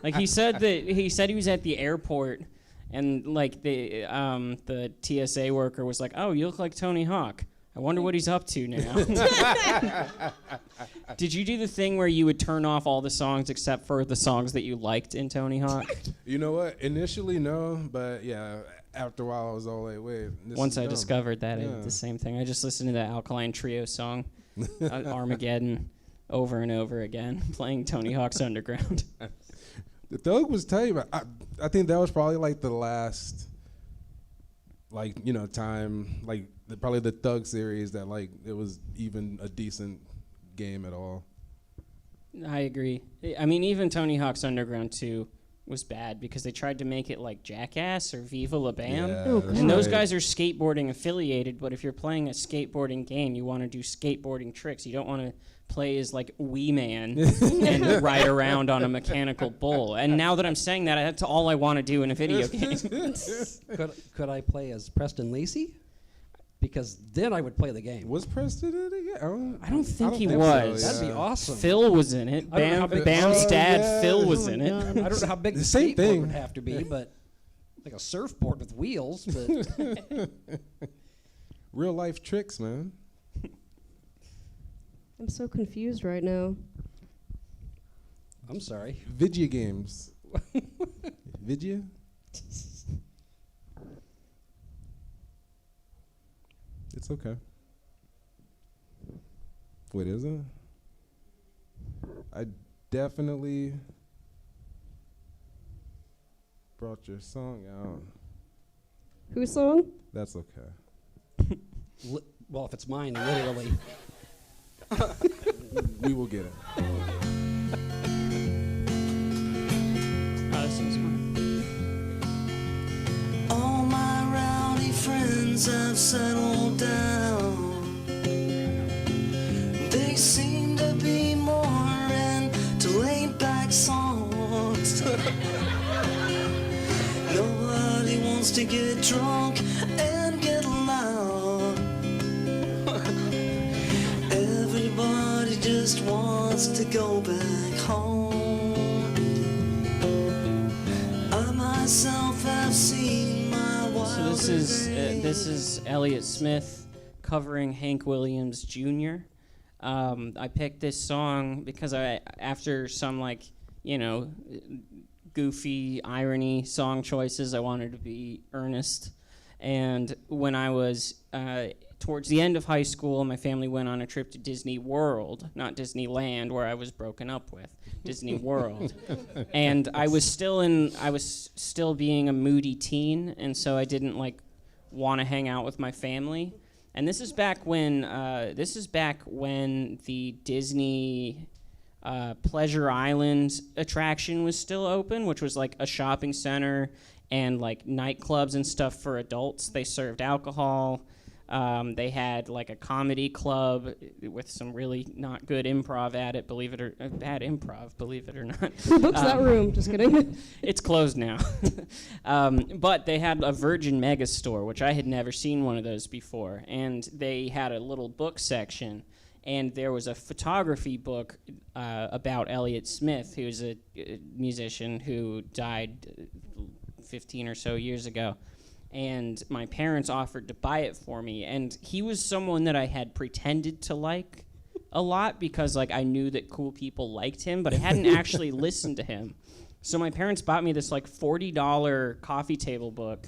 S3: Like he said he was at the airport, and the TSA worker was like, "Oh, you look like Tony Hawk. I wonder what he's up to now." Did you do the thing where you would turn off all the songs except for the songs that you liked in Tony Hawk?
S1: You know what? Initially, no, but yeah. After a while, I was all like, wait.
S3: Once I discovered that, I did the same thing. I just listened to that Alkaline Trio song, Armageddon, over and over again, playing Tony Hawk's Underground.
S1: The Thug was tight, but I think that was probably the last, time, probably the Thug series that it was even a decent game at all.
S3: I agree. I mean, even Tony Hawk's Underground 2 was bad because they tried to make it like Jackass or Viva La Bam.
S1: Yeah,
S3: and those guys are skateboarding affiliated, but if you're playing a skateboarding game, you want to do skateboarding tricks. You don't want to play as Wee Man and ride around on a mechanical bull. And now that I'm saying that, that's all I want to do in a video game.
S4: Could I play as Preston Lacey? Because then I would play the game.
S1: Was Preston in it again?
S3: I don't think he was.
S1: So, yeah.
S4: That'd be awesome.
S3: Phil was in it. Bam's dad, Phil, was in it.
S4: I don't know how big the
S1: same
S4: skateboard
S1: thing
S4: would have to be, but like a surfboard with wheels. But
S1: real life tricks, man.
S2: I'm so confused right now.
S4: I'm sorry.
S1: Video games. Video? It's okay. Wait, is it? I definitely brought your song out.
S2: Whose song?
S1: That's okay.
S4: Well, if it's mine, literally.
S1: We will get it.
S3: This one's fine.
S5: All my rowdy friends have settled down. They seem to be more into laid-back songs. Nobody wants to get drunk and get loud. Everybody just wants to go back home. I myself have seen my wild.
S3: So this is Elliott Smith covering Hank Williams Jr. I picked this song because after some goofy irony song choices, I wanted to be earnest. And when I was towards the end of high school, my family went on a trip to Disney World, not Disneyland, where I was broken up with. Disney World. And I was still being a moody teen, and so I didn't want to hang out with my family. And this is back when the Disney Pleasure Island attraction was still open, which was a shopping center and nightclubs and stuff for adults. They served alcohol. They had a comedy club with some really not good improv at it, bad improv, believe it or not.
S2: Who books that room? Just kidding.
S3: It's closed now. But they had a Virgin Mega store, which I had never seen one of those before. And they had a little book section. And there was a photography book about Elliott Smith, who's a musician who died 15 or so years ago. And my parents offered to buy it for me. And he was someone that I had pretended to like a lot because like I knew that cool people liked him, but I hadn't actually listened to him. So my parents bought me this like $40 coffee table book,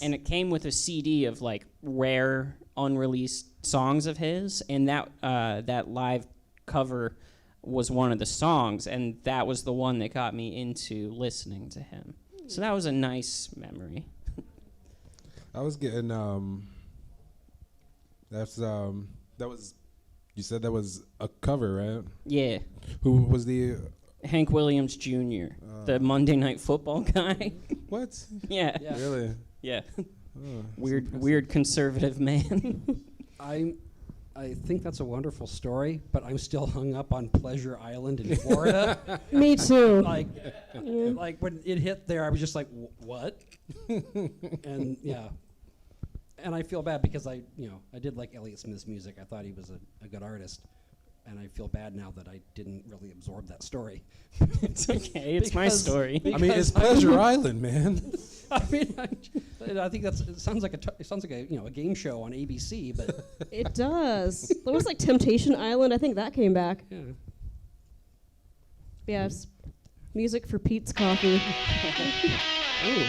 S3: and it came with a CD of like rare unreleased songs of his, and that live cover was one of the songs, and that was the one that got me into listening to him. So that was a nice memory.
S1: I was getting that was, you said that was a cover, right?
S3: Yeah.
S1: Who was the
S3: Hank Williams Jr., the Monday Night Football guy.
S1: what?
S3: Yeah.
S1: Really?
S3: Yeah.
S1: Oh,
S3: Weird conservative man.
S4: I think that's a wonderful story, but I'm still hung up on Pleasure Island in Florida.
S2: Me too.
S4: like when it hit there, I was just like, what? And yeah. And I feel bad because I did like Elliott Smith's music. I thought he was a good artist. And I feel bad now that I didn't really absorb that story.
S3: It's okay. It's my story.
S1: I mean, it's Pleasure Island, man.
S4: I mean, I think it sounds like a game show on ABC, but
S2: It does. There was like Temptation Island. I think that came back.
S4: yeah.
S2: Yes. Music for Pete's Coffee.
S4: Ooh.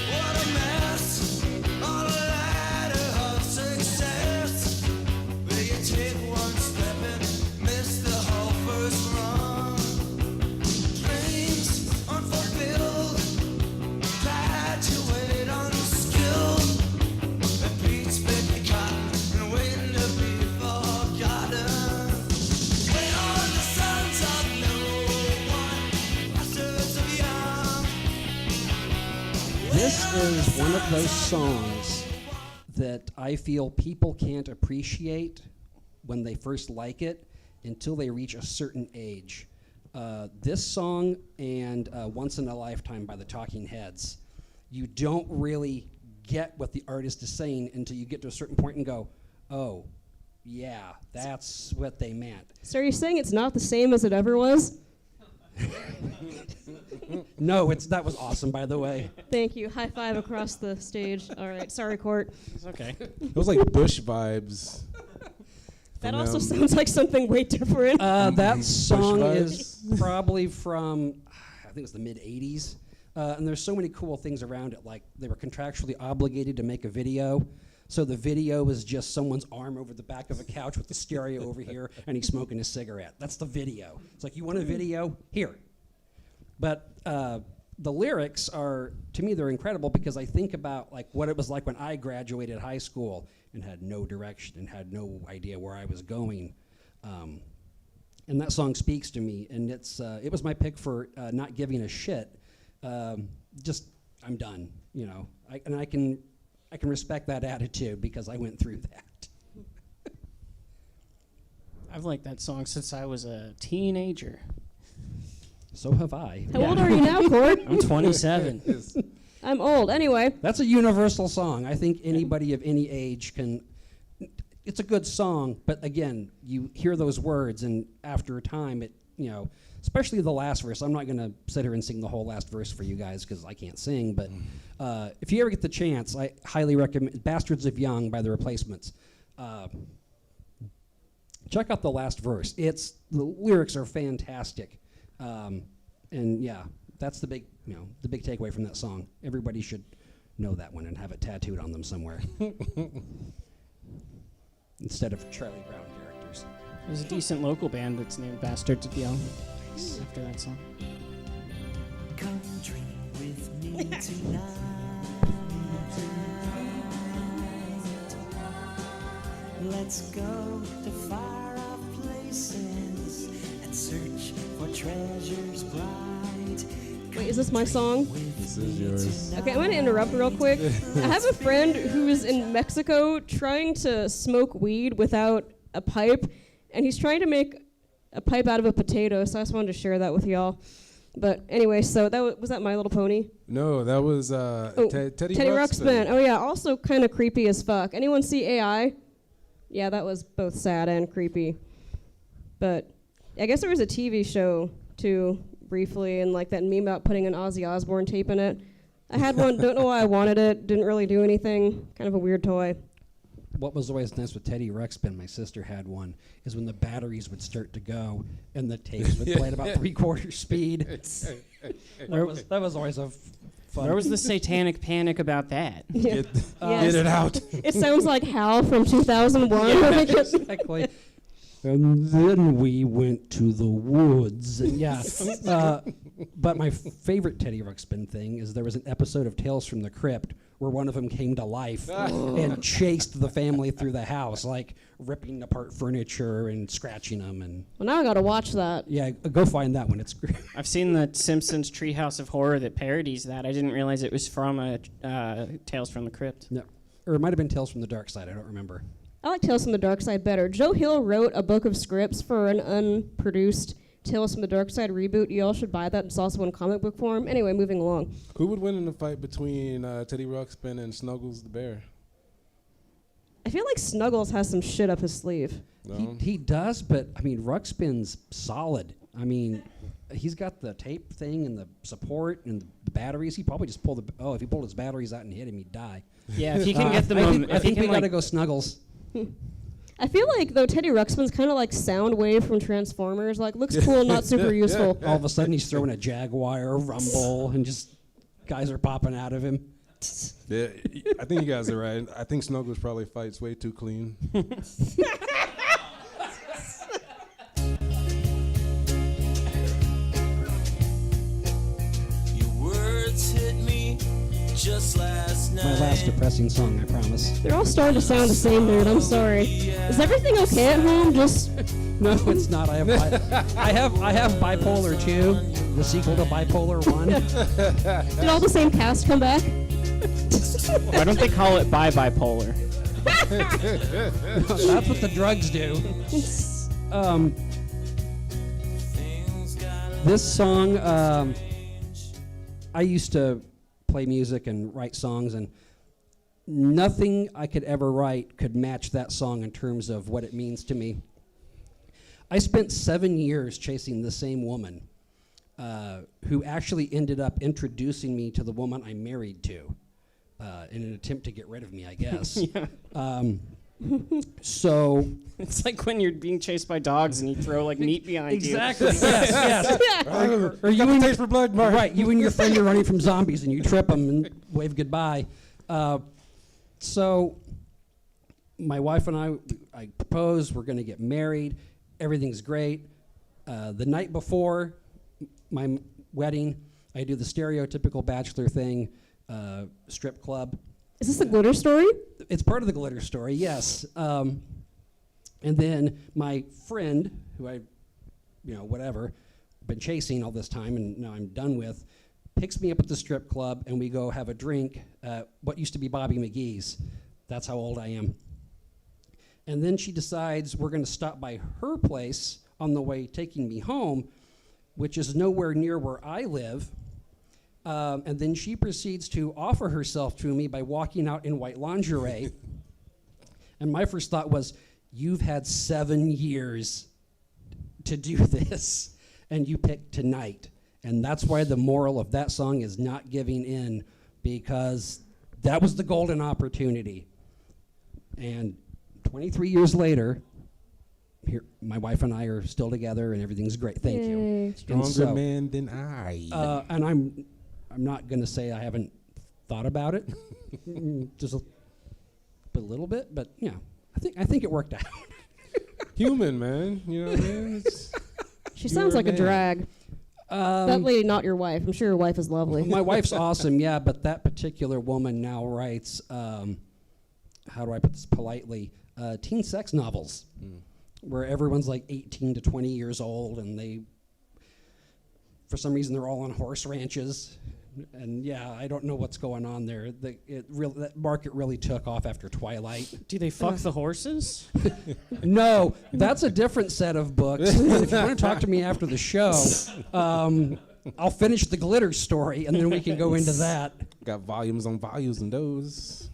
S5: What a mess on a ladder of success. Where you take one step and miss the whole first run. Dreams unfulfilled, graduated unskilled. And Pete's been cotton and waiting to be forgotten. Wait on the sons of no one, bastards of young.
S4: This is one of those songs that I feel people can't appreciate when they first like it until they reach a certain age. This song and Once in a Lifetime by the Talking Heads, you don't really get what the artist is saying until you get to a certain point and go, oh, yeah, that's what they meant.
S2: So are you saying it's not the same as it ever was?
S4: No, that was awesome, by the way.
S2: Thank you. High five across the stage. All right. Sorry, Court.
S3: It's okay.
S1: It was like Bush vibes.
S2: That
S1: from
S2: also
S1: them.
S2: sounds like something way different.
S4: That song
S1: vibes.
S4: is probably from, I think it was the mid-'80s. And there's so many cool things around it. Like, they were contractually obligated to make a video. So the video was just someone's arm over the back of a couch with the stereo over here, and he's smoking a cigarette. That's the video. It's like, you want a video? Here. But the lyrics are, to me, they're incredible because I think about like what it was like when I graduated high school and had no direction and had no idea where I was going. And that song speaks to me, and it was my pick for not giving a shit. Just, I'm done, you know. I can respect that attitude because I went through that.
S3: I've liked that song since I was a teenager.
S4: So have I.
S2: How old are you now, Court?
S3: I'm 27.
S2: I'm old. Anyway,
S4: That's a universal song. I think anybody of any age can. It's a good song, but again, you hear those words, and after a time, especially the last verse. I'm not going to sit here and sing the whole last verse for you guys because I can't sing, but if you ever get the chance, I highly recommend Bastards of Young by The Replacements. Check out the last verse. The lyrics are fantastic. And yeah, that's the big takeaway from that song. Everybody should know that one and have it tattooed on them somewhere. Instead of Charlie Brown characters.
S3: There's a decent local band that's named Bastards of Young after that song.
S5: Come dream with me tonight. Let's go to far off places and search for treasures bright.
S2: wait, is this my song?
S1: This is yours.
S2: Okay, I'm going to interrupt real quick. I have a friend who is in Mexico trying to smoke weed without a pipe, and he's trying to make a pipe out of a potato, so I just wanted to share that with y'all. But anyway, so was that My Little Pony?
S1: No, that was Teddy Ruxpin.
S2: Oh yeah, also kind of creepy as fuck. Anyone see AI? Yeah, that was both sad and creepy. But I guess there was a TV show too briefly, and like that meme about putting an Ozzy Osbourne tape in it. I had one, don't know why I wanted it, didn't really do anything, kind of a weird toy.
S4: What was always nice with Teddy Ruxpin, my sister had one, is when the batteries would start to go and the tapes would play at about 3/4 speed. That was always a fun.
S3: Where was the satanic panic about that?
S2: Yeah.
S1: Get it out.
S2: It sounds like Hal from 2001.
S4: Exactly. And then we went to the woods. Yeah. But my favorite Teddy Ruxpin thing is there was an episode of Tales from the Crypt where one of them came to life and chased the family through the house, like ripping apart furniture and scratching them. And
S2: Well, now I gotta watch that.
S4: yeah, go find that one. It's great.
S3: I've seen the Simpsons Treehouse of Horror that parodies that. I didn't realize it was from Tales from the Crypt.
S4: No. Or it might have been Tales from the Dark Side. I don't remember.
S2: I like Tales from the Dark Side better. Joe Hill wrote a book of scripts for an unproduced Tales from the Dark Side reboot. You all should buy that. It's also in comic book form. Anyway, moving along.
S1: Who would win in a fight between Teddy Ruxpin and Snuggles the bear?
S2: I feel like Snuggles has some shit up his sleeve.
S1: No?
S4: He does, but I mean, Ruxpin's solid. I mean, he's got the tape thing and the support and the batteries. He probably just pulled if he pulled his batteries out and hit him, he'd die.
S3: Yeah, if he can get them.
S4: I think we gotta go Snuggles.
S2: I feel like, though, Teddy Ruxpin's kind of like Soundwave from Transformers. Like, looks cool, not super useful.
S4: All of a sudden, he's throwing a Jaguar, Rumble, and just guys are popping out of him.
S1: Yeah, I think you guys are right. I think Snuggles probably fights way too clean.
S5: Your words hit me just last night.
S4: My last depressing song, I promise.
S2: They're all starting to sound the same, dude. I'm sorry. Is everything okay at home? Just
S4: No, it's not. I have Bipolar 2, the sequel to Bipolar 1.
S2: did all the same cast come back?
S3: Why don't they call it bipolar?
S4: That's what the drugs do. This song, I used to play music and write songs, and nothing I could ever write could match that song in terms of what it means to me. I spent 7 years chasing the same woman who actually ended up introducing me to the woman I married to in an attempt to get rid of me, I guess. So
S3: It's like when you're being chased by dogs and you throw like meat behind
S4: exactly, yes. Or you and
S1: taste for blood, Mark.
S4: right, you and your friend are running from zombies and you trip them and wave goodbye. So my wife and I proposed. We're going to get married. Everything's great. The night before my wedding, I do the stereotypical bachelor thing, strip club.
S2: Is this a glitter story?
S4: It's part of the glitter story, yes. And then my friend, who I, whatever, been chasing all this time and now I'm done with, picks me up at the strip club and we go have a drink at what used to be Bobby McGee's. That's how old I am. And then she decides we're going to stop by her place on the way taking me home, which is nowhere near where I live. And then she proceeds to offer herself to me by walking out in white lingerie. And my first thought was, you've had 7 years to do this, and you picked tonight. And that's why the moral of that song is not giving in, because that was the golden opportunity. And 23 years later, here, my wife and I are still together, and everything's great. Thank you.
S1: Stronger man than I.
S4: And I'm not going to say I haven't thought about it, just a little bit, but yeah, I think it worked out.
S1: Human, man. You know what I mean?
S2: She sounds like a drag. That lady, not your wife. I'm sure your wife is lovely.
S4: My wife's awesome, yeah, but that particular woman now writes, how do I put this politely, teen sex novels, where everyone's like 18 to 20 years old, and they, for some reason, they're all on horse ranches. And yeah, I don't know what's going on there. That market really took off after Twilight.
S3: Do they fuck the horses?
S4: No, that's a different set of books. If you want to talk to me after the show, I'll finish the glitter story, and then we can go into that.
S1: Got volumes on volumes and those.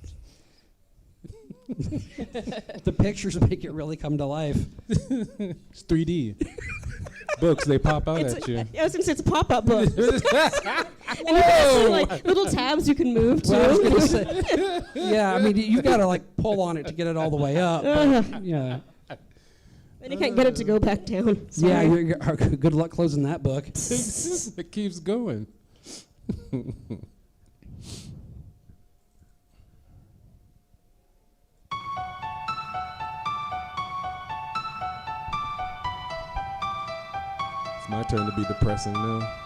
S4: The pictures make it really come to life.
S1: It's 3D. Books, they pop out at you.
S2: I was gonna say it's a pop-up book. And you can see like little tabs you can move to.
S4: Well, I was gonna say, yeah, I mean, you got to like pull on it to get it all the way up. Yeah.
S2: And you can't get it to go back down.
S4: Yeah,
S2: Sorry.
S4: good luck closing that book.
S1: It keeps going. It's my turn to be depressing now.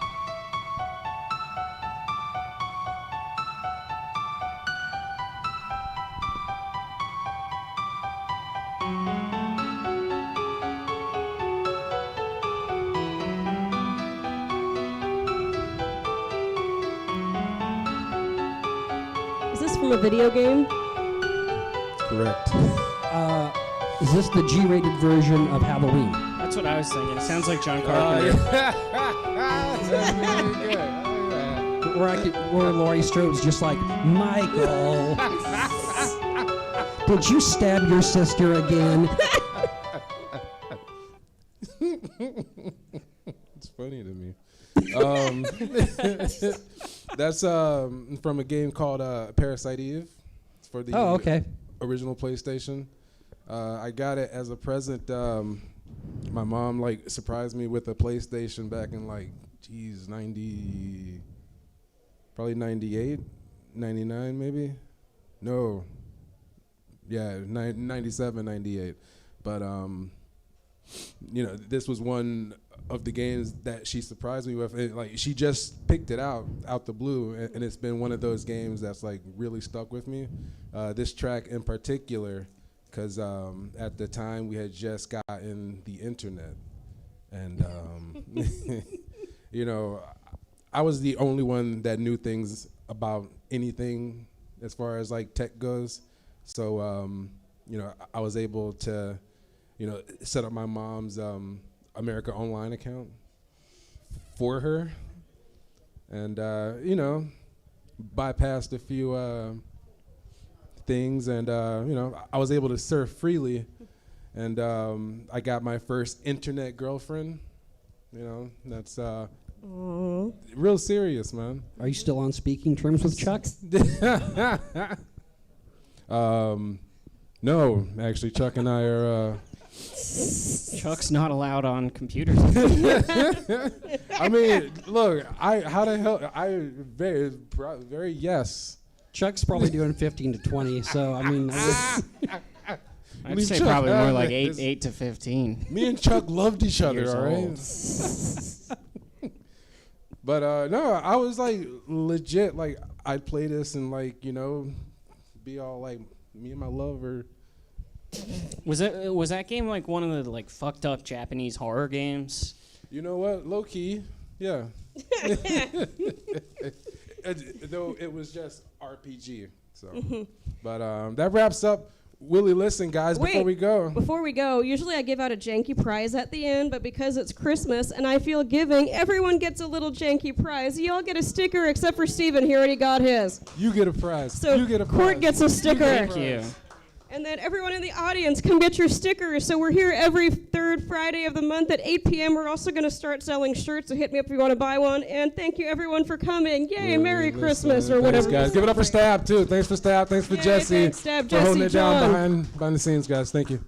S2: Is this from a video game?
S1: Correct.
S4: Is this the G-rated version of Halloween?
S3: That's what I was thinking. It sounds like John Carpenter.
S4: Where Laurie Strode's just like, Michael, did you stab your sister again?
S1: It's funny to me. That's from a game called Parasite Eve. It's for the original PlayStation. I got it as a present. My mom like surprised me with a PlayStation back in like, geez, 90, probably 98, 99 maybe. No. Yeah, 97, 98. But you know, this was one of the games that she surprised me with. Like she just picked it out the blue, and it's been one of those games that's like really stuck with me. This track in particular, because at the time we had just gotten the internet, and you know, I was the only one that knew things about anything as far as like tech goes. So you know, I was able to, you know, set up my mom's America Online account for her, and you know, bypassed a few things, and you know, I was able to surf freely, and I got my first internet girlfriend. You know, that's real serious, man.
S4: Are you still on speaking terms with Chuck?
S1: No, actually, Chuck and I are.
S3: Chuck's not allowed on computers.
S1: I mean, look, how the hell? I very yes.
S4: Chuck's probably doing 15 to 20, so I mean,
S3: I'd say Chuck, probably more like 8 to 15.
S1: Me and Chuck loved each other, all right? But no, I was like legit, like I'd play this and like, you know, be all like me and my lover.
S3: Was that game like one of the like fucked up Japanese horror games?
S1: You know what? Low key, yeah. Though it was just RPG. So, but that wraps up Willie Listen, guys.
S2: Wait,
S1: Before we go,
S2: usually I give out a janky prize at the end, but because it's Christmas and I feel giving, everyone gets a little janky prize. You all get a sticker except for Steven. He already got his.
S1: You get a prize.
S2: So
S1: you get a prize.
S2: Court gets a sticker.
S3: Thank you.
S2: And then everyone in the audience, come get your stickers. So we're here every third Friday of the month at 8 p.m. We're also going to start selling shirts, so hit me up if you want to buy one. And thank you, everyone, for coming. Yay, Merry Christmas, or whatever.
S1: Thanks, guys. Give it up for Stab, too. Thanks for Stab. Thanks for
S2: Yay,
S1: Jesse.
S2: thanks, Stab.
S1: For holding
S2: Jesse,
S1: it down
S2: John.
S1: behind the scenes, guys. Thank you.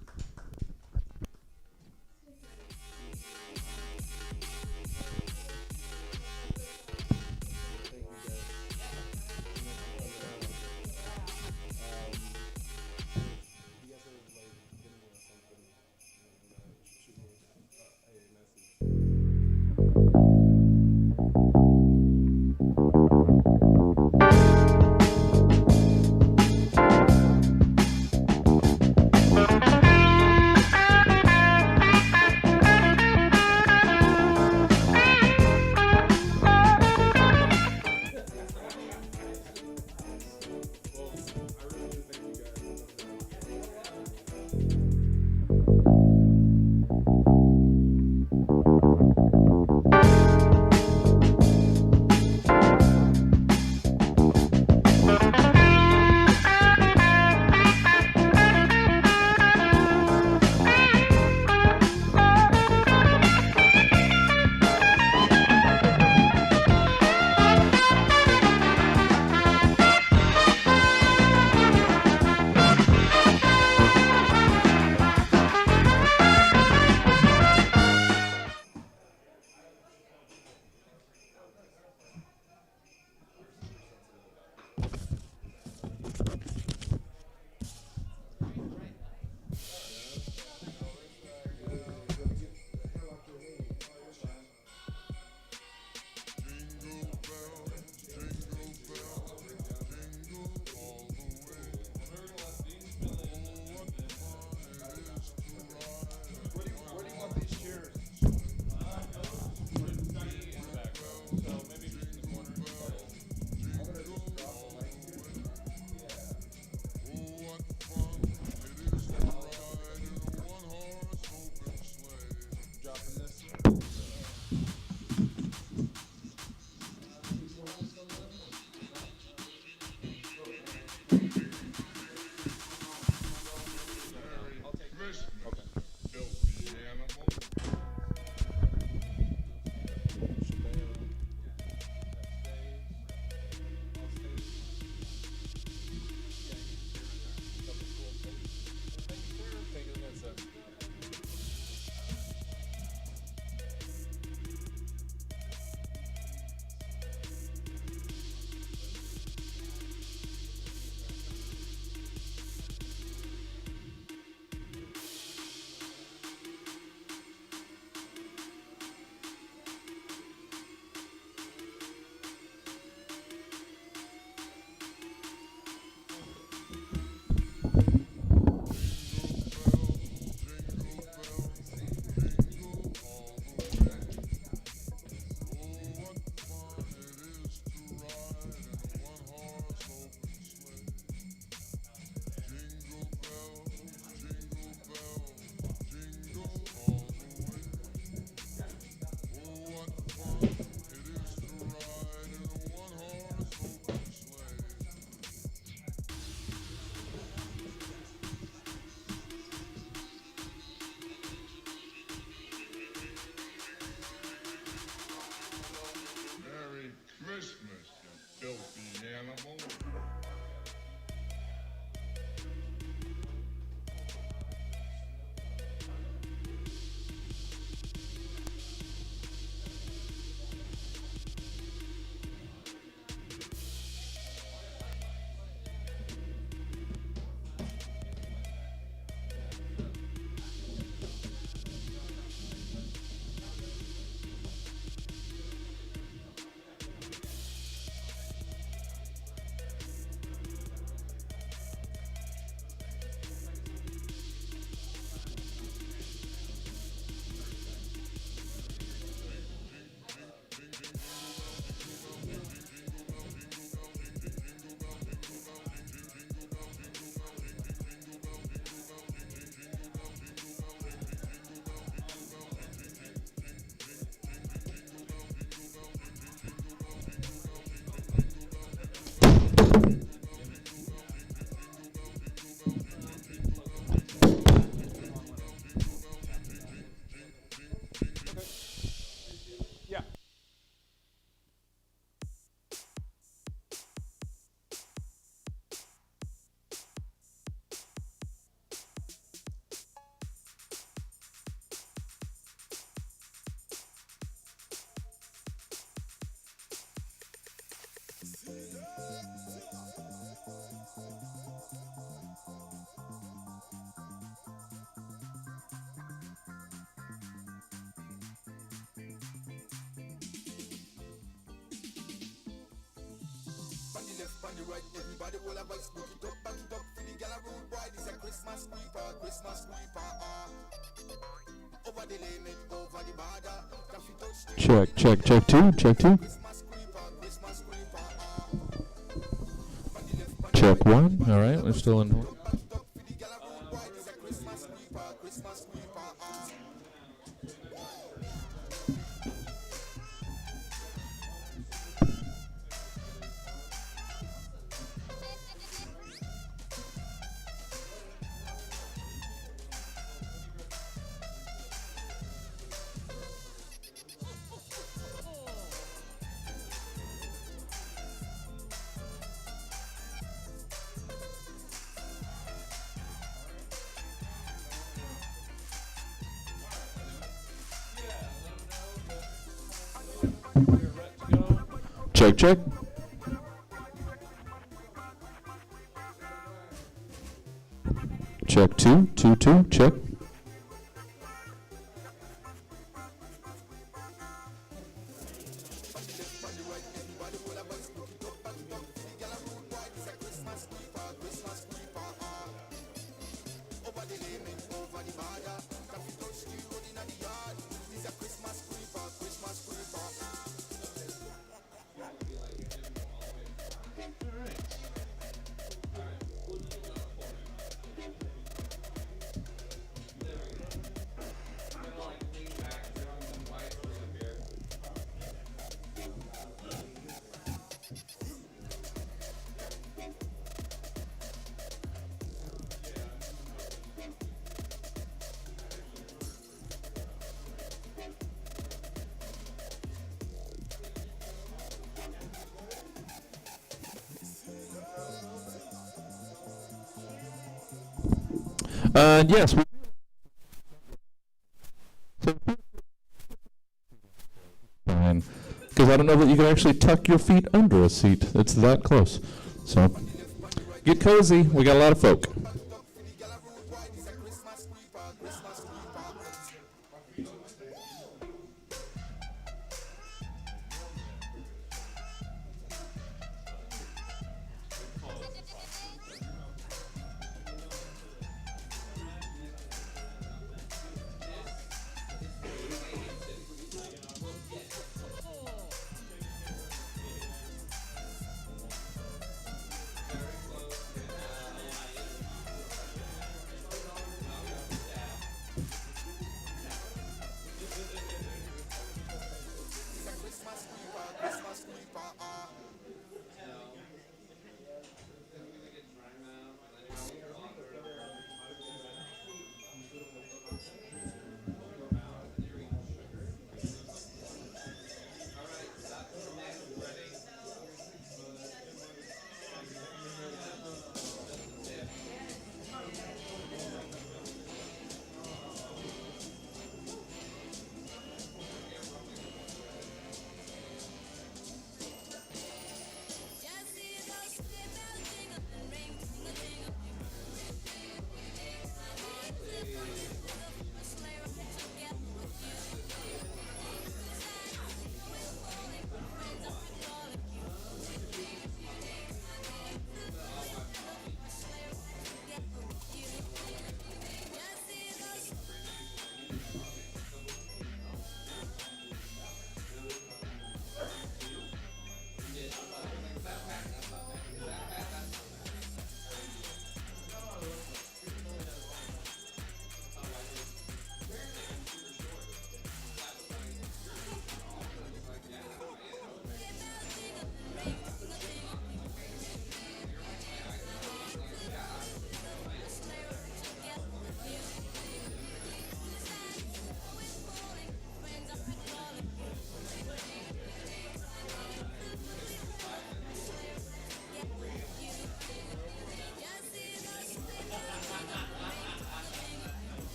S9: filthy animal.
S10: On the right, everybody will have a smoke it up, back it up. For the gal a rude boy, this a Christmas sweeper, Christmas sweeper. Over the limit, over the border. Coffee touch the
S11: Check, check, check two, check two.
S10: Christmas sweeper, Christmas sweeper.
S11: Check one. All right, we're still in.
S10: For the gal a rude boy, this a Christmas sweeper, Christmas sweeper.
S11: Check, check. Check two, two, two, check. Yes. Fine. Because I don't know that you can actually tuck your feet under a seat. It's that close. So, get cozy. We got a lot of folk.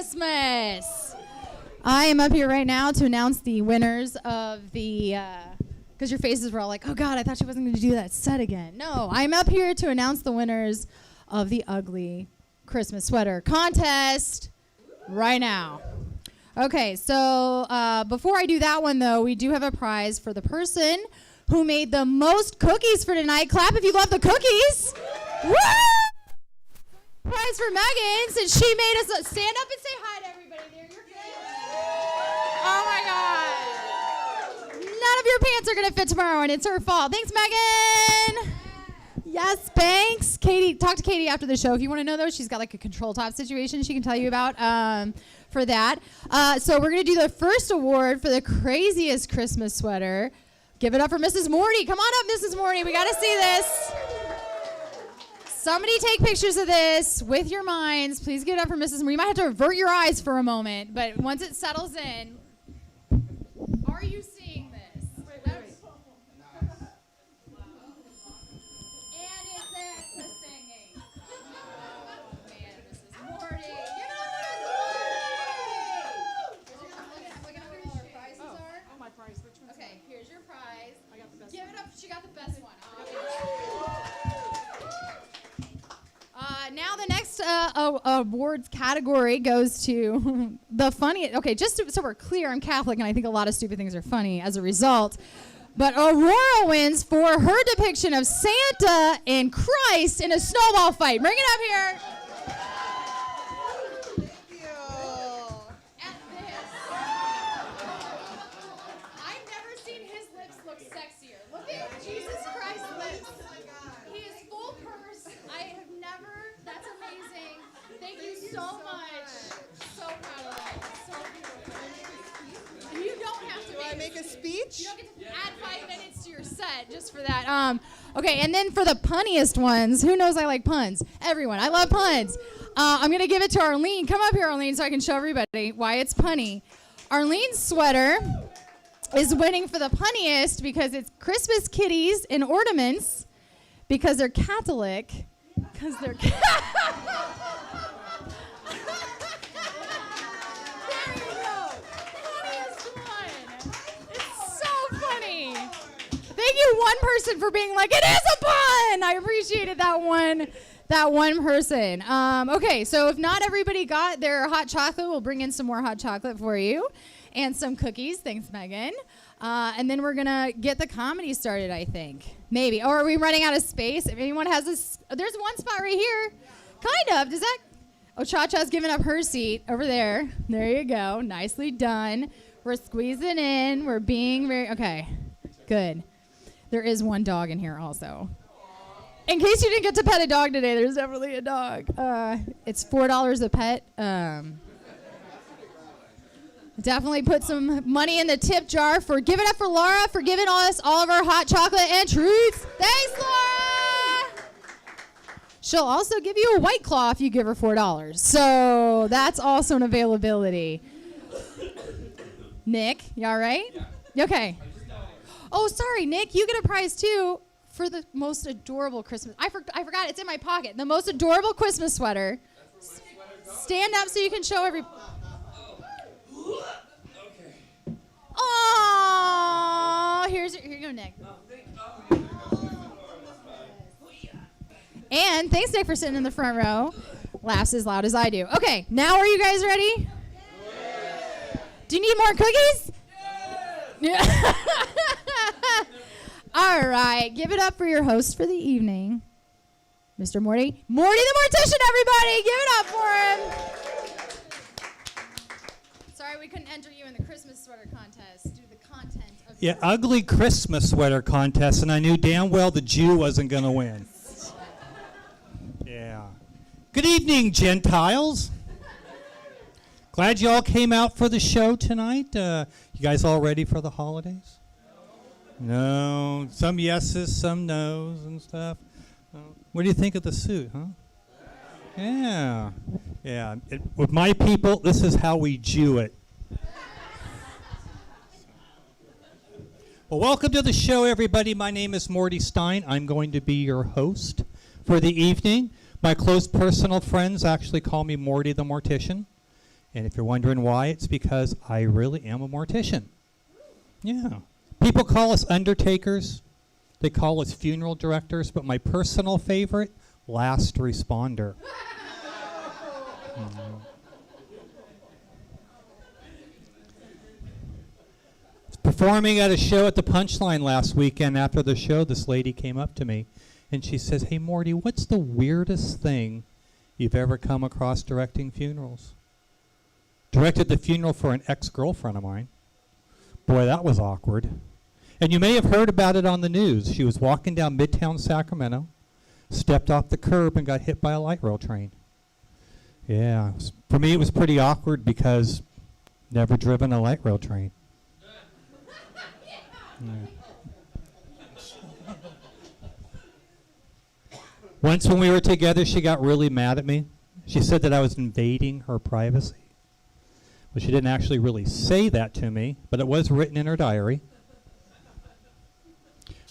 S12: Christmas. I am up here right now to announce the winners of the, because your faces were all like, oh God, I thought she wasn't going to do that set again. No, I'm up here to announce the winners of the ugly Christmas sweater contest right now. Okay, so before I do that one, though, we do have a prize for the person who made the most cookies for tonight. Clap if you love the cookies. Woo! Prize for Megan, since she made us stand up and say hi to everybody there. You're good. Oh my God. None of your pants are going to fit tomorrow, and it's her fault. Thanks, Megan. Yes, thanks. Katie, talk to Katie after the show. If you want to know, though, she's got like a control top situation she can tell you about for that. So we're going to do the first award for the craziest Christmas sweater. Give it up for Mrs. Morty. Come on up, Mrs. Morty. We got to see this. Somebody take pictures of this with your minds. Please give it up for Mrs. Morty. You might have to avert your eyes for a moment, but once it settles in, are you seeing this? Wait. And it's the singing. Oh, man, Mrs. Morty. Give it up for Mrs. Morty. Look at where all our prizes are.
S13: Oh, my prize. Which one's
S12: Okay, here's your prize.
S13: I got the best
S12: Give
S13: one.
S12: it up. She got the best one. Now the next awards category goes to the funny. Okay, just so we're clear, I'm Catholic, and I think a lot of stupid things are funny as a result. But Aurora wins for her depiction of Santa and Christ in a snowball fight. Bring it up here. I've never seen his lips look sexier. Look at Jesus Christ's lips. He is full purse. I have never. That's amazing. Thank you so much. So proud of that. So beautiful. You don't have to.
S14: Do I make a speech?
S12: You don't get to add 5 minutes to your set just for that. Okay, and then for the punniest ones, who knows I like puns? Everyone. I love puns. I'm going to give it to Arlene. Come up here, Arlene, so I can show everybody why it's punny. Arlene's sweater is winning for the punniest because it's Christmas kitties and ornaments because they're Catholic. Because they're There you go. Funniest one. It's so funny. Thank you, one person, for being like, it is a pun. I appreciated that one person. Okay, so if not everybody got their hot chocolate, we'll bring in some more hot chocolate for you and some cookies. Thanks, Megan. And then we're going to get the comedy started, I think. Maybe. Or are we running out of space? If anyone has this, there's one spot right here. Kind of. Does that? Oh, Cha-Cha's giving up her seat over there. There you go. Nicely done. We're squeezing in. We're being very, okay. Good. There is one dog in here also. In case you didn't get to pet a dog today, there's definitely a dog. It's $4 a pet. Definitely put some money in the tip jar for give it up for Laura for giving us all of our hot chocolate and treats. Thanks, Laura. She'll also give you a White Claw if you give her $4. So that's also an availability. Nick, you all right? Yeah. Okay. Oh, sorry, Nick. You get a prize too for the most adorable Christmas. I forgot. It's in my pocket. The most adorable Christmas sweater. Stand up so you can show every. Oh, here you go, Nick. And thanks, Nick, for sitting in the front row. Laughs as loud as I do. Okay, now are you guys ready? Do you need more cookies? Yeah. All right, give it up for your host for the evening, Mr. Morty. Morty the Mortician, everybody. Give it up for him. Sorry we couldn't enter you in the Christmas sweater contest due to the content of
S15: Yeah, ugly Christmas sweater contest, and I knew damn well the Jew wasn't going to win. Yeah. Good evening, Gentiles. Glad you all came out for the show tonight. You guys all ready for the holidays? No. Some yeses, some nos and stuff. What do you think of the suit, huh? Yeah. Yeah. With my people, this is how we Jew it. Well, welcome to the show, everybody. My name is Morty Stein. I'm going to be your host for the evening. My close personal friends actually call me Morty the Mortician. And if you're wondering why, it's because I really am a mortician. Yeah. People call us undertakers. They call us funeral directors, but my personal favorite, last responder. Performing at a show at the Punchline last weekend. After the show, this lady came up to me and she says, "Hey Morty, what's the weirdest thing you've ever come across directing funerals?" Directed the funeral for an ex-girlfriend of mine. Boy, that was awkward. And you may have heard about it on the news. She was walking down Midtown Sacramento, stepped off the curb and got hit by a light rail train. Yeah, for me it was pretty awkward because never driven a light rail train. Yeah. Once when we were together, she got really mad at me. She said that I was invading her privacy. Well, she didn't actually really say that to me, but it was written in her diary.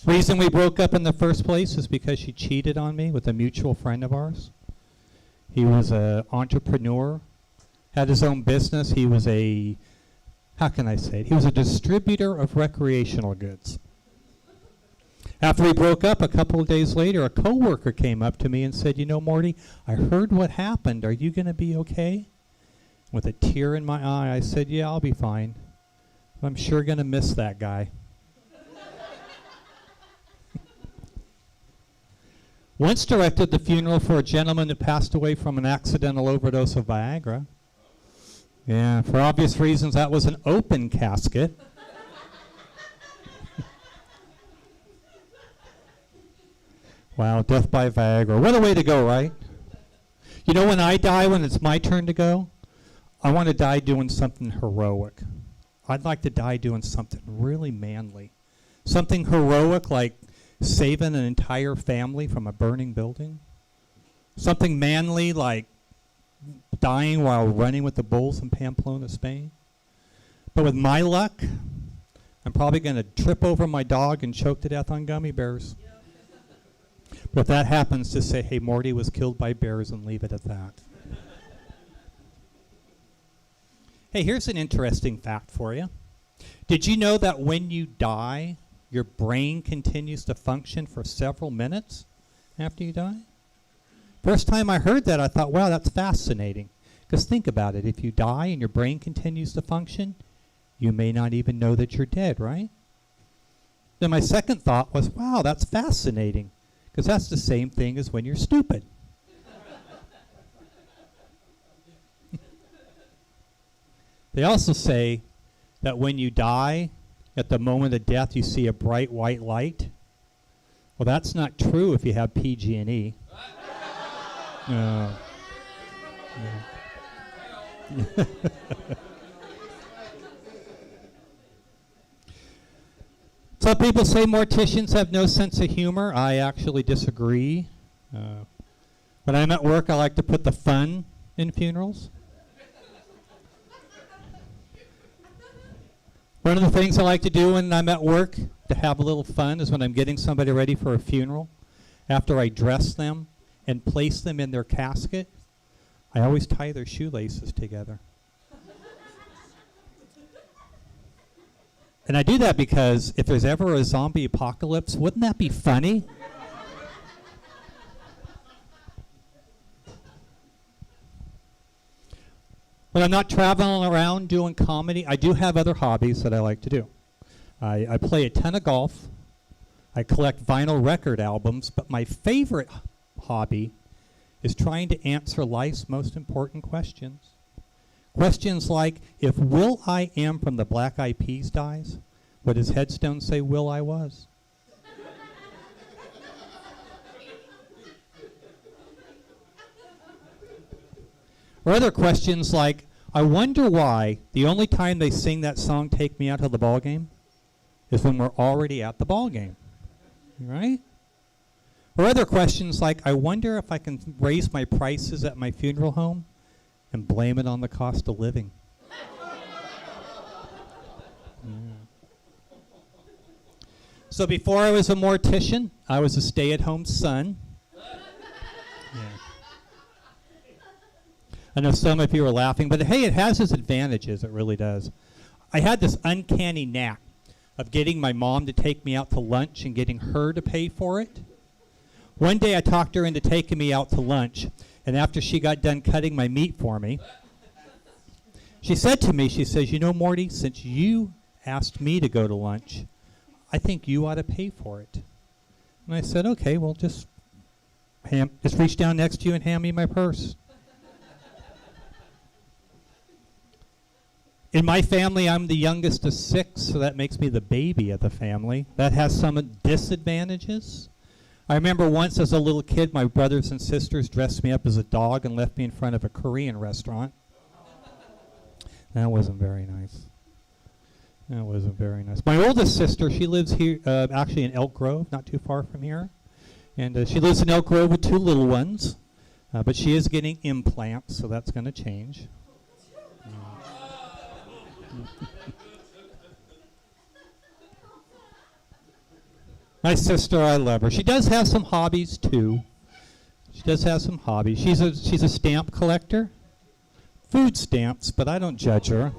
S15: Reason we broke up in the first place is because she cheated on me with a mutual friend of ours. He was an entrepreneur, had his own business. He was a, how can I say it? He was a distributor of recreational goods. After we broke up, a couple of days later, a coworker came up to me and said, "You know, Morty, I heard what happened. Are you going to be okay?" With a tear in my eye, I said, "Yeah, I'll be fine. I'm sure going to miss that guy." Once directed the funeral for a gentleman that passed away from an accidental overdose of Viagra. Yeah, for obvious reasons, that was an open casket. Wow, death by Viagra. What a way to go, right? You know, when I die, when it's my turn to go, I want to die doing something heroic. I'd like to die doing something really manly. Something heroic like saving an entire family from a burning building. Something manly like dying while running with the bulls in Pamplona, Spain. But with my luck, I'm probably going to trip over my dog and choke to death on gummy bears. But if that happens, just say, "Hey, Morty was killed by bears," and leave it at that. Hey, here's an interesting fact for you. Did you know that when you die, your brain continues to function for several minutes after you die? First time I heard that, I thought, wow, that's fascinating. Because think about it. If you die and your brain continues to function, you may not even know that you're dead, right? Then my second thought was, wow, that's fascinating. Because that's the same thing as when you're stupid. They also say that when you die, at the moment of death, you see a bright white light. Well, that's not true if you have PG&E. Some people say morticians have no sense of humor. I actually disagree. When I'm at work, I like to put the fun in funerals. One of the things I like to do when I'm at work to have a little fun is when I'm getting somebody ready for a funeral. After I dress them and place them in their casket, I always tie their shoelaces together. And I do that because if there's ever a zombie apocalypse, wouldn't that be funny? When I'm not traveling around doing comedy, I do have other hobbies that I like to do. I play a ton of golf. I collect vinyl record albums, but my favorite hobby is trying to answer life's most important questions. Questions like, if Will I Am from the Black Eyed Peas dies, would his headstone say Will I Was? Or other questions like, I wonder why the only time they sing that song, Take Me Out to the Ball Game, is when we're already at the ball game, right? Or other questions like, I wonder if I can raise my prices at my funeral home and blame it on the cost of living. So before I was a mortician, I was a stay-at-home son. I know some of you are laughing, but hey, it has its advantages. It really does. I had this uncanny knack of getting my mom to take me out to lunch and getting her to pay for it. One day I talked her into taking me out to lunch, and after she got done cutting my meat for me, she said to me, she says, you know, Morty, since you asked me to go to lunch, I think you ought to pay for it. And I said, okay, well, just reach down next to you and hand me my purse. In my family, I'm the youngest of 6, so that makes me the baby of the family. That has some disadvantages. I remember once as a little kid, my brothers and sisters dressed me up as a dog and left me in front of a Korean restaurant. That wasn't very nice. That wasn't very nice. My oldest sister, she lives here, actually in Elk Grove, not too far from here. And she lives in Elk Grove with 2 little ones. But she is getting implants, so that's going to change. My sister, I love her. She does have some hobbies too. She does have some hobbies. She's a stamp collector. Food stamps, but I don't judge her.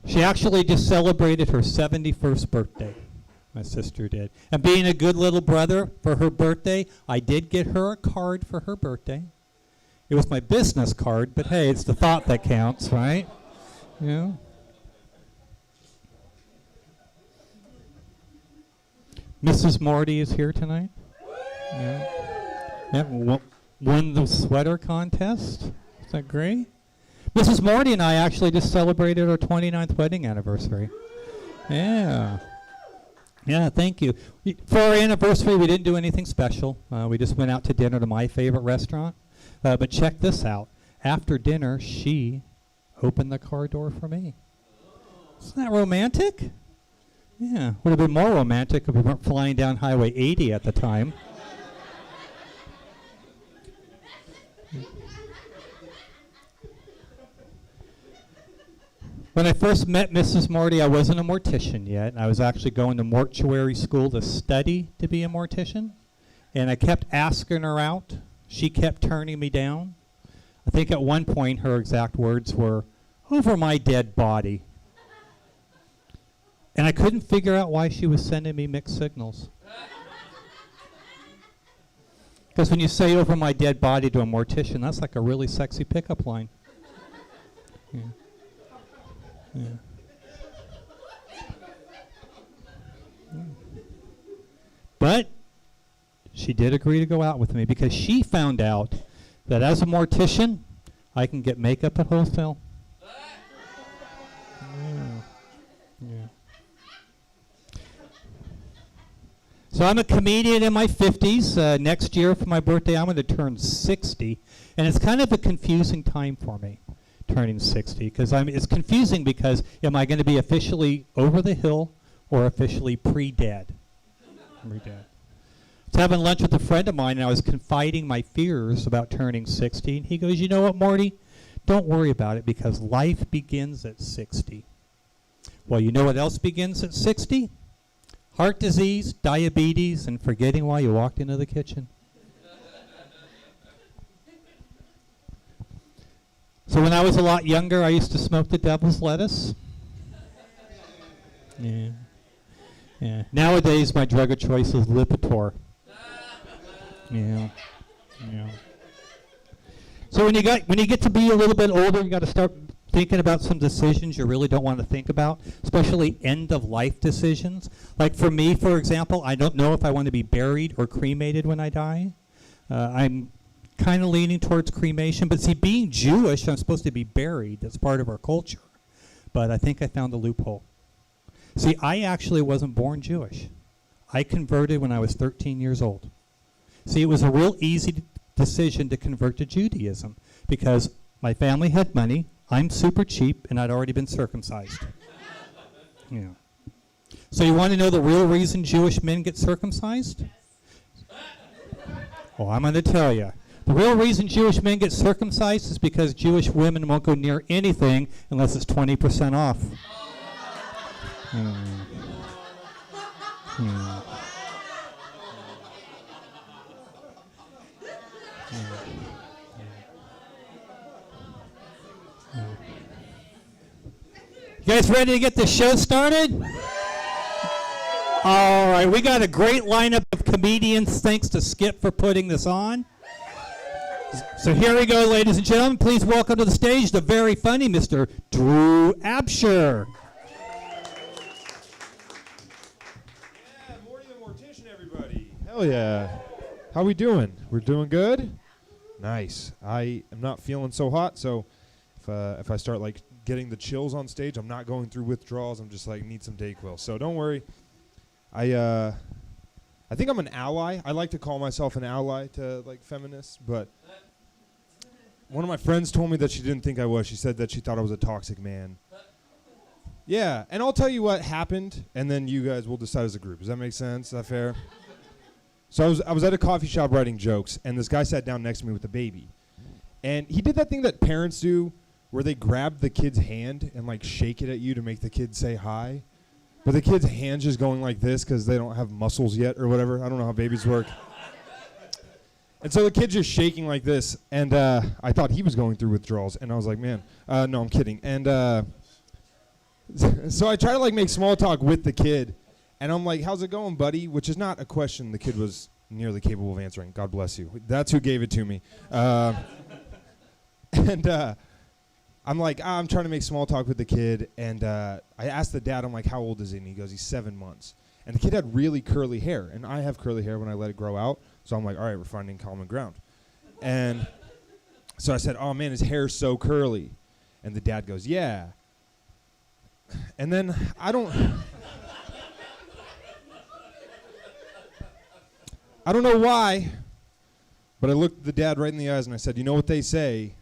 S15: She actually just celebrated her 71st birthday. My sister did. And being a good little brother for her birthday, I did get her a card for her birthday. It was my business card, but hey, it's the thought that counts, right? Yeah. Mrs. Morty is here tonight. Yeah. Yeah, won the sweater contest. Is that great? Mrs. Morty and I actually just celebrated our 29th wedding anniversary. Yeah. Yeah, thank you. For our anniversary, we didn't do anything special. We just went out to dinner to my favorite restaurant. But check this out. After dinner, she opened the car door for me. Isn't that romantic? Yeah, would have been more romantic if we weren't flying down Highway 80 at the time. When I first met Mrs. Morty, I wasn't a mortician yet. I was actually going to mortuary school to study to be a mortician. And I kept asking her out. She kept turning me down. I think at one point her exact words were, "Over my dead body." And I couldn't figure out why she was sending me mixed signals. Because when you say "over my dead body" to a mortician, that's like a really sexy pickup line. Yeah. Yeah. But she did agree to go out with me because she found out that as a mortician, I can get makeup at wholesale. Yeah. Yeah. So I'm a comedian in my 50s. Next year for my birthday, I'm going to turn 60. And it's kind of a confusing time for me, turning 60. Because it's confusing because am I going to be officially over the hill or officially pre-dead? Pre-dead. I was having lunch with a friend of mine, and I was confiding my fears about turning 60. And he goes, "You know what, Morty? Don't worry about it because life begins at 60. Well, you know what else begins at 60? Heart disease, diabetes, and forgetting why you walked into the kitchen. So when I was a lot younger, I used to smoke the devil's lettuce. Yeah. Yeah. Nowadays, my drug of choice is Lipitor. Yeah. Yeah. So when you get to be a little bit older, you got to start thinking about some decisions you really don't want to think about, especially end-of-life decisions. Like for me, for example, I don't know if I want to be buried or cremated when I die. I'm kind of leaning towards cremation, but see, being Jewish, I'm supposed to be buried. That's part of our culture. But I think I found a loophole. See, I actually wasn't born Jewish. I converted when I was 13 years old. See, it was a real easy decision to convert to Judaism because my family had money, I'm super cheap, and I'd already been circumcised. Yeah. So you want to know the real reason Jewish men get circumcised? Oh, I'm going to tell you. The real reason Jewish men get circumcised is because Jewish women won't go near anything unless it's 20% off. You guys ready to get the show started? All right, we got a great lineup of comedians. Thanks to Skip for putting this on. So here we go, ladies and gentlemen. Please welcome to the stage the very funny Mr. Drew Absher.
S13: Yeah, Morty the Mortician, everybody. Hell yeah. How we doing? We're doing good? Nice. I am not feeling so hot, so if I start like getting the chills on stage, I'm not going through withdrawals. I'm just like need some Dayquil. So don't worry. I think I'm an ally. I like to call myself an ally to like feminists, but one of my friends told me that she didn't think I was. She said that she thought I was a toxic man. Yeah, and I'll tell you what happened, and then you guys will decide as a group. Does that make sense? Is that fair? So I was at a coffee shop writing jokes, and this guy sat down next to me with a baby. And he did that thing that parents do where they grab the kid's hand and like shake it at you to make the kid say hi. But the kid's hand's just going like this because they don't have muscles yet or whatever. I don't know how babies work. And so the kid's just shaking like this. And I thought he was going through withdrawals. And I was like, man, no, I'm kidding. And so I try to like make small talk with the kid. And I'm like, how's it going, buddy? Which is not a question the kid was nearly capable of answering. God bless you. That's who gave it to me. I'm like, I'm trying to make small talk with the kid, and I asked the dad, I'm like, how old is he? And he goes, he's 7 months. And the kid had really curly hair, and I have curly hair when I let it grow out, so I'm like, all right, we're finding common ground. And so I said, oh, man, his hair's so curly. And the dad goes, yeah. And then I don't know why, but I looked the dad right in the eyes, and I said, you know what they say?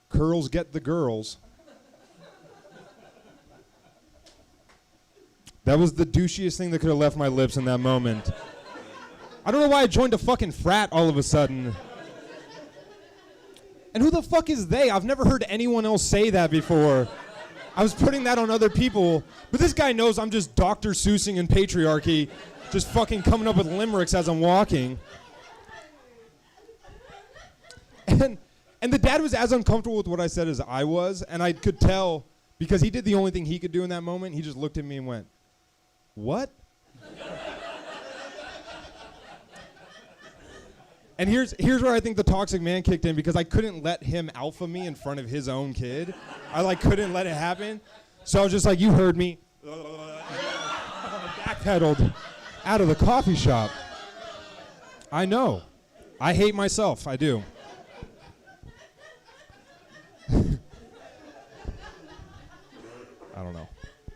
S13: Curls get the girls. That was the douchiest thing that could have left my lips in that moment. I don't know why I joined a fucking frat all of a sudden. And who the fuck is they? I've never heard anyone else say that before. I was putting that on other people, but this guy knows I'm just Dr. Seussing and patriarchy, just fucking coming up with limericks as I'm walking. And the dad was as uncomfortable with what I said as I was, and I could tell because he did the only thing he could do in that moment. He just looked at me and went, what? And here's where I think the toxic man kicked in, because I couldn't let him alpha me in front of his own kid. I like couldn't let it happen. So I was just like, you heard me. Backpedaled out of the coffee shop. I know. I hate myself. I do. I don't know.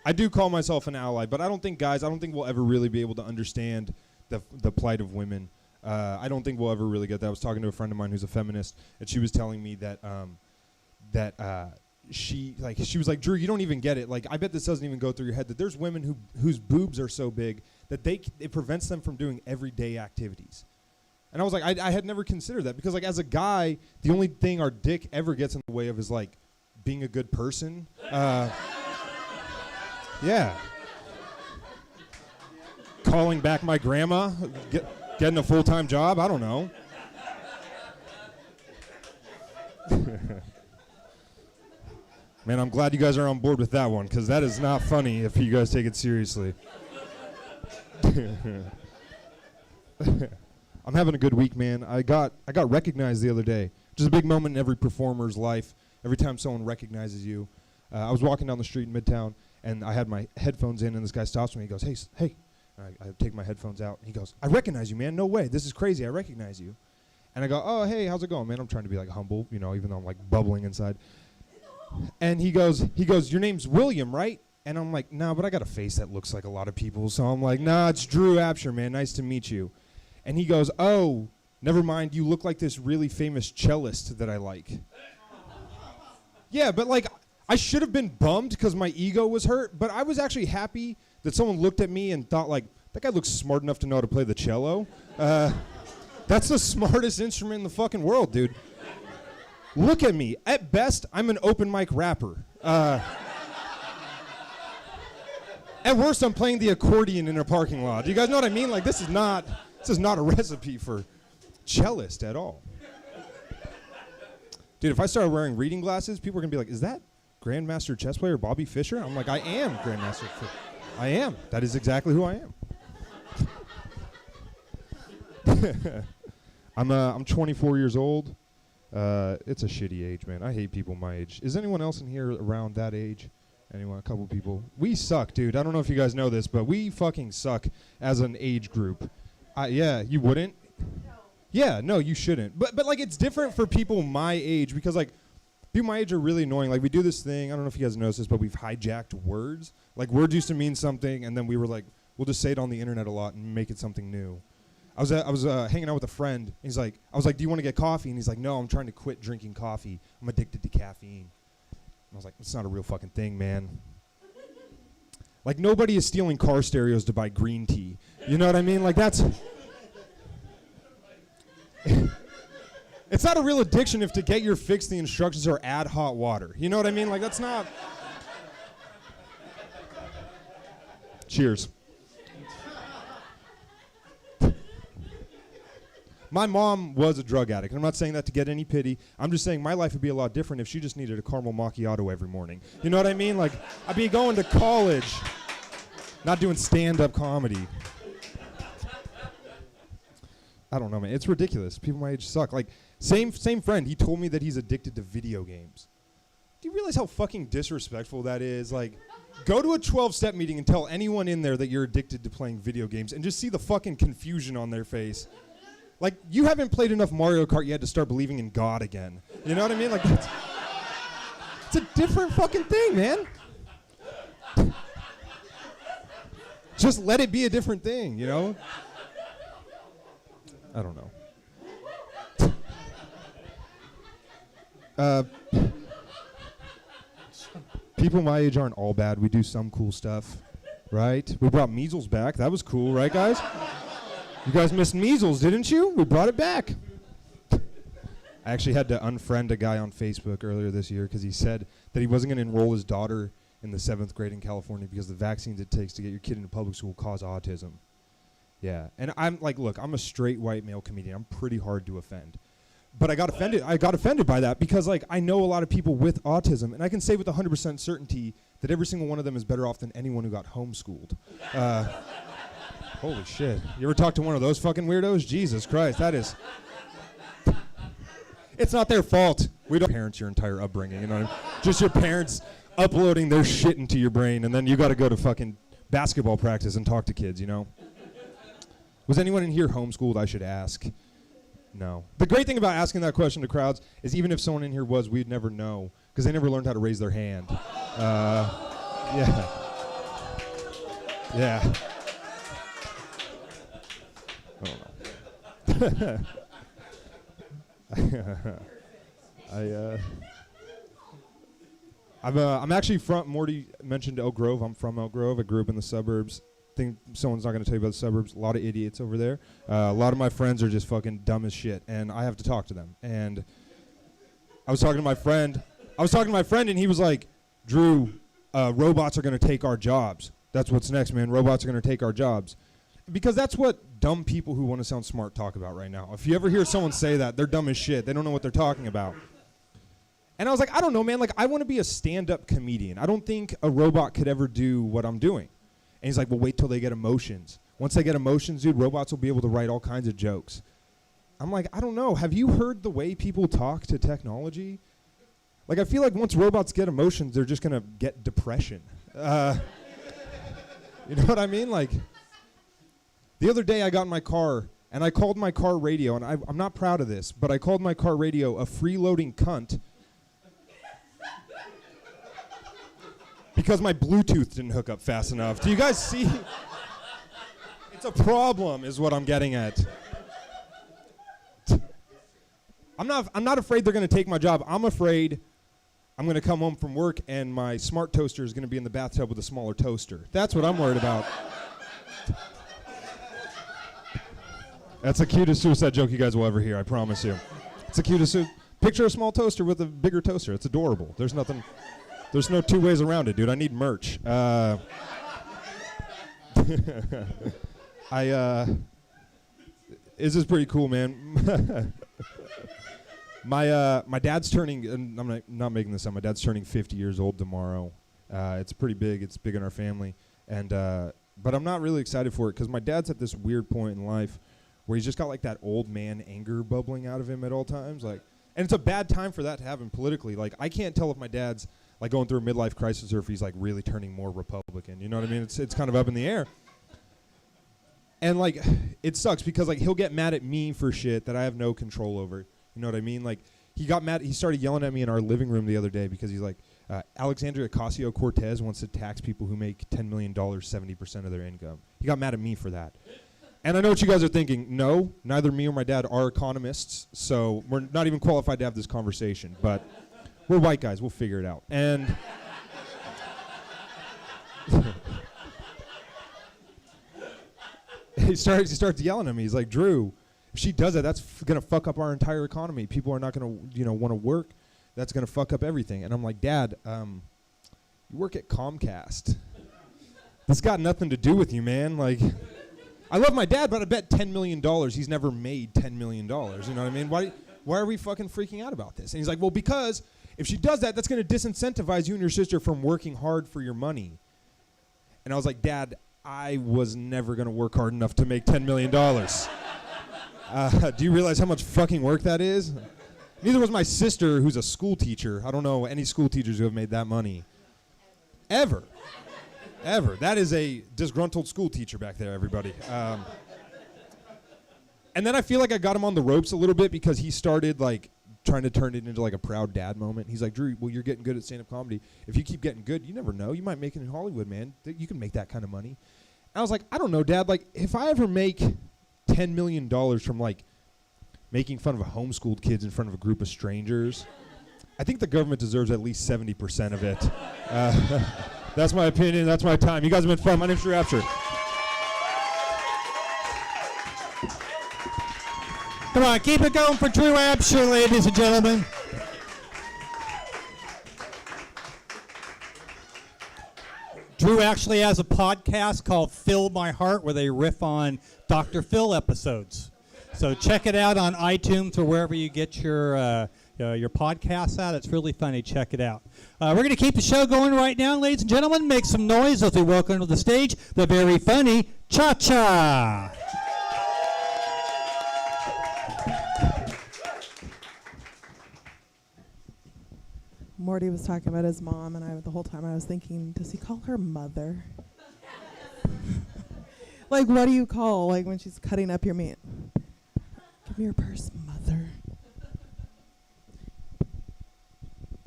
S13: I do call myself an ally, but I don't think we'll ever really be able to understand the plight of women. I don't think we'll ever really get that. I was talking to a friend of mine who's a feminist, and she was telling me that she was like, Drew, you don't even get it. Like, I bet this doesn't even go through your head that there's women whose boobs are so big that it prevents them from doing everyday activities. And I was like, I had never considered that, because like as a guy, the only thing our dick ever gets in the way of is like being a good person. Yeah. Calling back my grandma, getting a full-time job, I don't know. Man, I'm glad you guys are on board with that one, because that is not funny if you guys take it seriously. I'm having a good week, man. I got recognized the other day. Just a big moment in every performer's life. Every time someone recognizes you. I was walking down the street in Midtown, and I had my headphones in, and this guy stops me. He goes, hey. And I take my headphones out, and he goes, I recognize you, man. No way. This is crazy. I recognize you. And I go, oh, hey, how's it going, man? I'm trying to be like humble, even though I'm like bubbling inside. And he goes, your name's William, right? And I'm like, nah, but I got a face that looks like a lot of people. So I'm like, nah, it's Drew Absher, man. Nice to meet you. And he goes, oh, never mind. You look like this really famous cellist that I like. Yeah, but like, I should have been bummed because my ego was hurt, but I was actually happy that someone looked at me and thought, like, that guy looks smart enough to know how to play the cello. That's the smartest instrument in the fucking world, dude. Look at me. At best, I'm an open mic rapper. At worst, I'm playing the accordion in a parking lot. Do you guys know what I mean? Like, this is not a recipe for cellist at all. Dude, if I started wearing reading glasses, people are going to be like, is that Grandmaster chess player Bobby Fischer? I'm like, I am Grandmaster Fischer. I am. That is exactly who I am. I'm 24 years old. It's a shitty age, man. I hate people my age. Is anyone else in here around that age? Anyone? A couple people. We suck, dude. I don't know if you guys know this, but we fucking suck as an age group. Yeah, you wouldn't? Yeah, no, you shouldn't. But like, it's different for people my age because, like, people my age are really annoying. Like, we do this thing. I don't know if you guys noticed this, but we've hijacked words. Like, words used to mean something, and then we were like, we'll just say it on the internet a lot and make it something new. I was hanging out with a friend. And he's like, I was like, do you want to get coffee? And he's like, no, I'm trying to quit drinking coffee. I'm addicted to caffeine. And I was like, it's not a real fucking thing, man. Like, nobody is stealing car stereos to buy green tea. You know what I mean? Like, that's... It's not a real addiction if to get your fix the instructions are add hot water. You know what I mean? Like, that's not... Cheers. My mom was a drug addict. I'm not saying that to get any pity. I'm just saying my life would be a lot different if she just needed a caramel macchiato every morning. You know what I mean? Like, I'd be going to college, not doing stand-up comedy. I don't know, man. It's ridiculous. People my age suck. Like, same friend, he told me that he's addicted to video games. Do you realize how fucking disrespectful that is? Like, go to a 12-step meeting and tell anyone in there that you're addicted to playing video games and just see the fucking confusion on their face. Like, you haven't played enough Mario Kart yet to start believing in God again. You know what I mean? Like, it's a different fucking thing, man. Just let it be a different thing, you know? I don't know. People my age aren't all bad. We do some cool stuff, right? We brought measles back. That was cool, right, guys? You guys missed measles, didn't you? We brought it back. I actually had to unfriend a guy on Facebook earlier this year because he said that he wasn't going to enroll his daughter in the 7th grade in California because the vaccines it takes to get your kid into public school cause autism. Yeah, and I'm like, look, I'm a straight white male comedian. I'm pretty hard to offend. But I got offended. I got offended by that because, like, I know a lot of people with autism, and I can say with 100% certainty that every single one of them is better off than anyone who got homeschooled. Holy shit. You ever talk to one of those fucking weirdos? Jesus Christ, that is... It's not their fault. We don't parents your entire upbringing, you know what I mean? Just your parents uploading their shit into your brain, and then you got to go to fucking basketball practice and talk to kids, you know? Was anyone in here homeschooled, I should ask? No. The great thing about asking that question to crowds is even if someone in here was, we'd never know, because they never learned how to raise their hand. Yeah. Yeah. I don't know. I'm actually from, Morty mentioned Elk Grove. I'm from Elk Grove. I grew up in the suburbs. Think someone's not going to tell you about the suburbs. A lot of idiots over there. A lot of my friends are just fucking dumb as shit, and I have to talk to them. And I was talking to my friend. And he was like, Drew, robots are going to take our jobs. That's what's next, man. Robots are going to take our jobs. Because that's what dumb people who want to sound smart talk about right now. If you ever hear someone say that, they're dumb as shit. They don't know what they're talking about. And I was like, I don't know, man. Like, I want to be a stand-up comedian. I don't think a robot could ever do what I'm doing. And he's like, well, wait till they get emotions. Once they get emotions, dude, robots will be able to write all kinds of jokes. I'm like, I don't know. Have you heard the way people talk to technology? Like, I feel like once robots get emotions, they're just going to get depression. You know what I mean? Like, the other day I got in my car, and I called my car radio, and I'm not proud of this, but I called my car radio a freeloading cunt because my Bluetooth didn't hook up fast enough. Do you guys see? It's a problem is what I'm getting at. I'm not afraid they're going to take my job. I'm afraid I'm going to come home from work and my smart toaster is going to be in the bathtub with a smaller toaster. That's what I'm worried about. That's the cutest suicide joke you guys will ever hear, I promise you. It's the cutest. Picture a small toaster with a bigger toaster. It's adorable. There's no two ways around it, dude. I need merch. This is pretty cool, man. My dad's turning, and I'm not making this up, my dad's turning 50 years old tomorrow. It's pretty big. It's big in our family. And but I'm not really excited for it because my dad's at this weird point in life where he's just got like that old man anger bubbling out of him at all times. Like, and it's a bad time for that to happen politically. Like, I can't tell if my dad's like going through a midlife crisis or if he's like really turning more Republican. You know what I mean? It's kind of up in the air. And like, it sucks because like he'll get mad at me for shit that I have no control over. You know what I mean? Like, he got mad. He started yelling at me in our living room the other day because he's like, Alexandria Ocasio-Cortez wants to tax people who make $10 million 70% of their income. He got mad at me for that. And I know what you guys are thinking. No, neither me or my dad are economists, so we're not even qualified to have this conversation. But we're white guys. We'll figure it out. And he starts yelling at me. He's like, Drew, if she does that, that's going to fuck up our entire economy. People are not going to, want to work. That's going to fuck up everything. And I'm like, Dad, you work at Comcast. This got nothing to do with you, man. Like, I love my dad, but I bet $10 million he's never made $10 million. You know what I mean? Why are we fucking freaking out about this? And he's like, well, because if she does that, that's going to disincentivize you and your sister from working hard for your money. And I was like, Dad, I was never going to work hard enough to make $10 million. Do you realize how much fucking work that is? Neither was my sister, who's a school teacher. I don't know any school teachers who have made that money. Ever. That is a disgruntled school teacher back there, everybody. And then I feel like I got him on the ropes a little bit because he started like trying to turn it into like a proud dad moment. He's like, Drew, well, you're getting good at stand-up comedy. If you keep getting good, you never know. You might make it in Hollywood, man. You can make that kind of money. And I was like, I don't know, Dad. Like, if I ever make $10 million from like making fun of homeschooled kids in front of a group of strangers, I think the government deserves at least 70% of it. That's my opinion. That's my time. You guys have been fun. My name's Drew Apsher.
S15: Come on, keep it going for Drew Apsher, ladies and gentlemen. Drew actually has a podcast called Fill My Heart where they riff on Dr. Phil episodes. So check it out on iTunes or wherever you get your podcasts at. It's really funny. Check it out. We're going to keep the show going right now, ladies and gentlemen. Make some noise as we welcome to the stage the very funny Cha-Cha.
S14: Morty was talking about his mom, and the whole time I was thinking, does he call her mother? Like, what do you call, like, when she's cutting up your meat? Give me your purse, mother.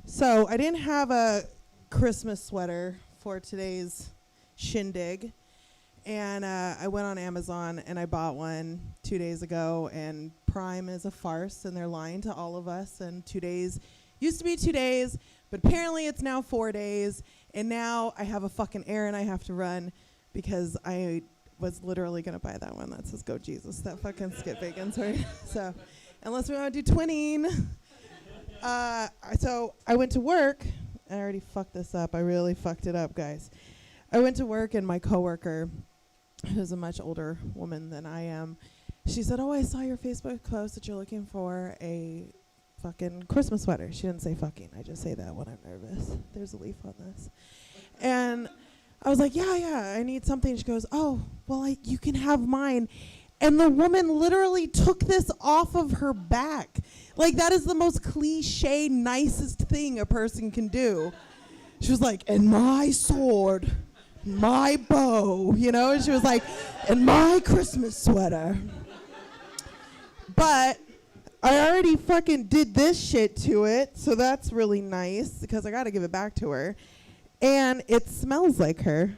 S14: So I didn't have a Christmas sweater for today's shindig, and I went on Amazon and I bought one 2 days ago, and Prime is a farce, and they're lying to all of us, and 2 days used to be 2 days, but apparently it's now 4 days, and now I have a fucking errand I have to run because I was literally going to buy that one that says Go Jesus, that fucking Skip Bacon, sorry. So, unless we want to do twinning. So I went to work. I already fucked this up. I really fucked it up, guys. I went to work, and my coworker, who's a much older woman than I am, she said, oh, I saw your Facebook post that you're looking for a fucking Christmas sweater. She didn't say fucking. I just say that when I'm nervous. There's a leaf on this. And I was like, yeah, I need something. She goes, oh, well, you can have mine. And the woman literally took this off of her back. Like, that is the most cliche, nicest thing a person can do. She was like, and my sword, my bow, and she was like, and my Christmas sweater. But I already fucking did this shit to it, so that's really nice because I got to give it back to her. And it smells like her.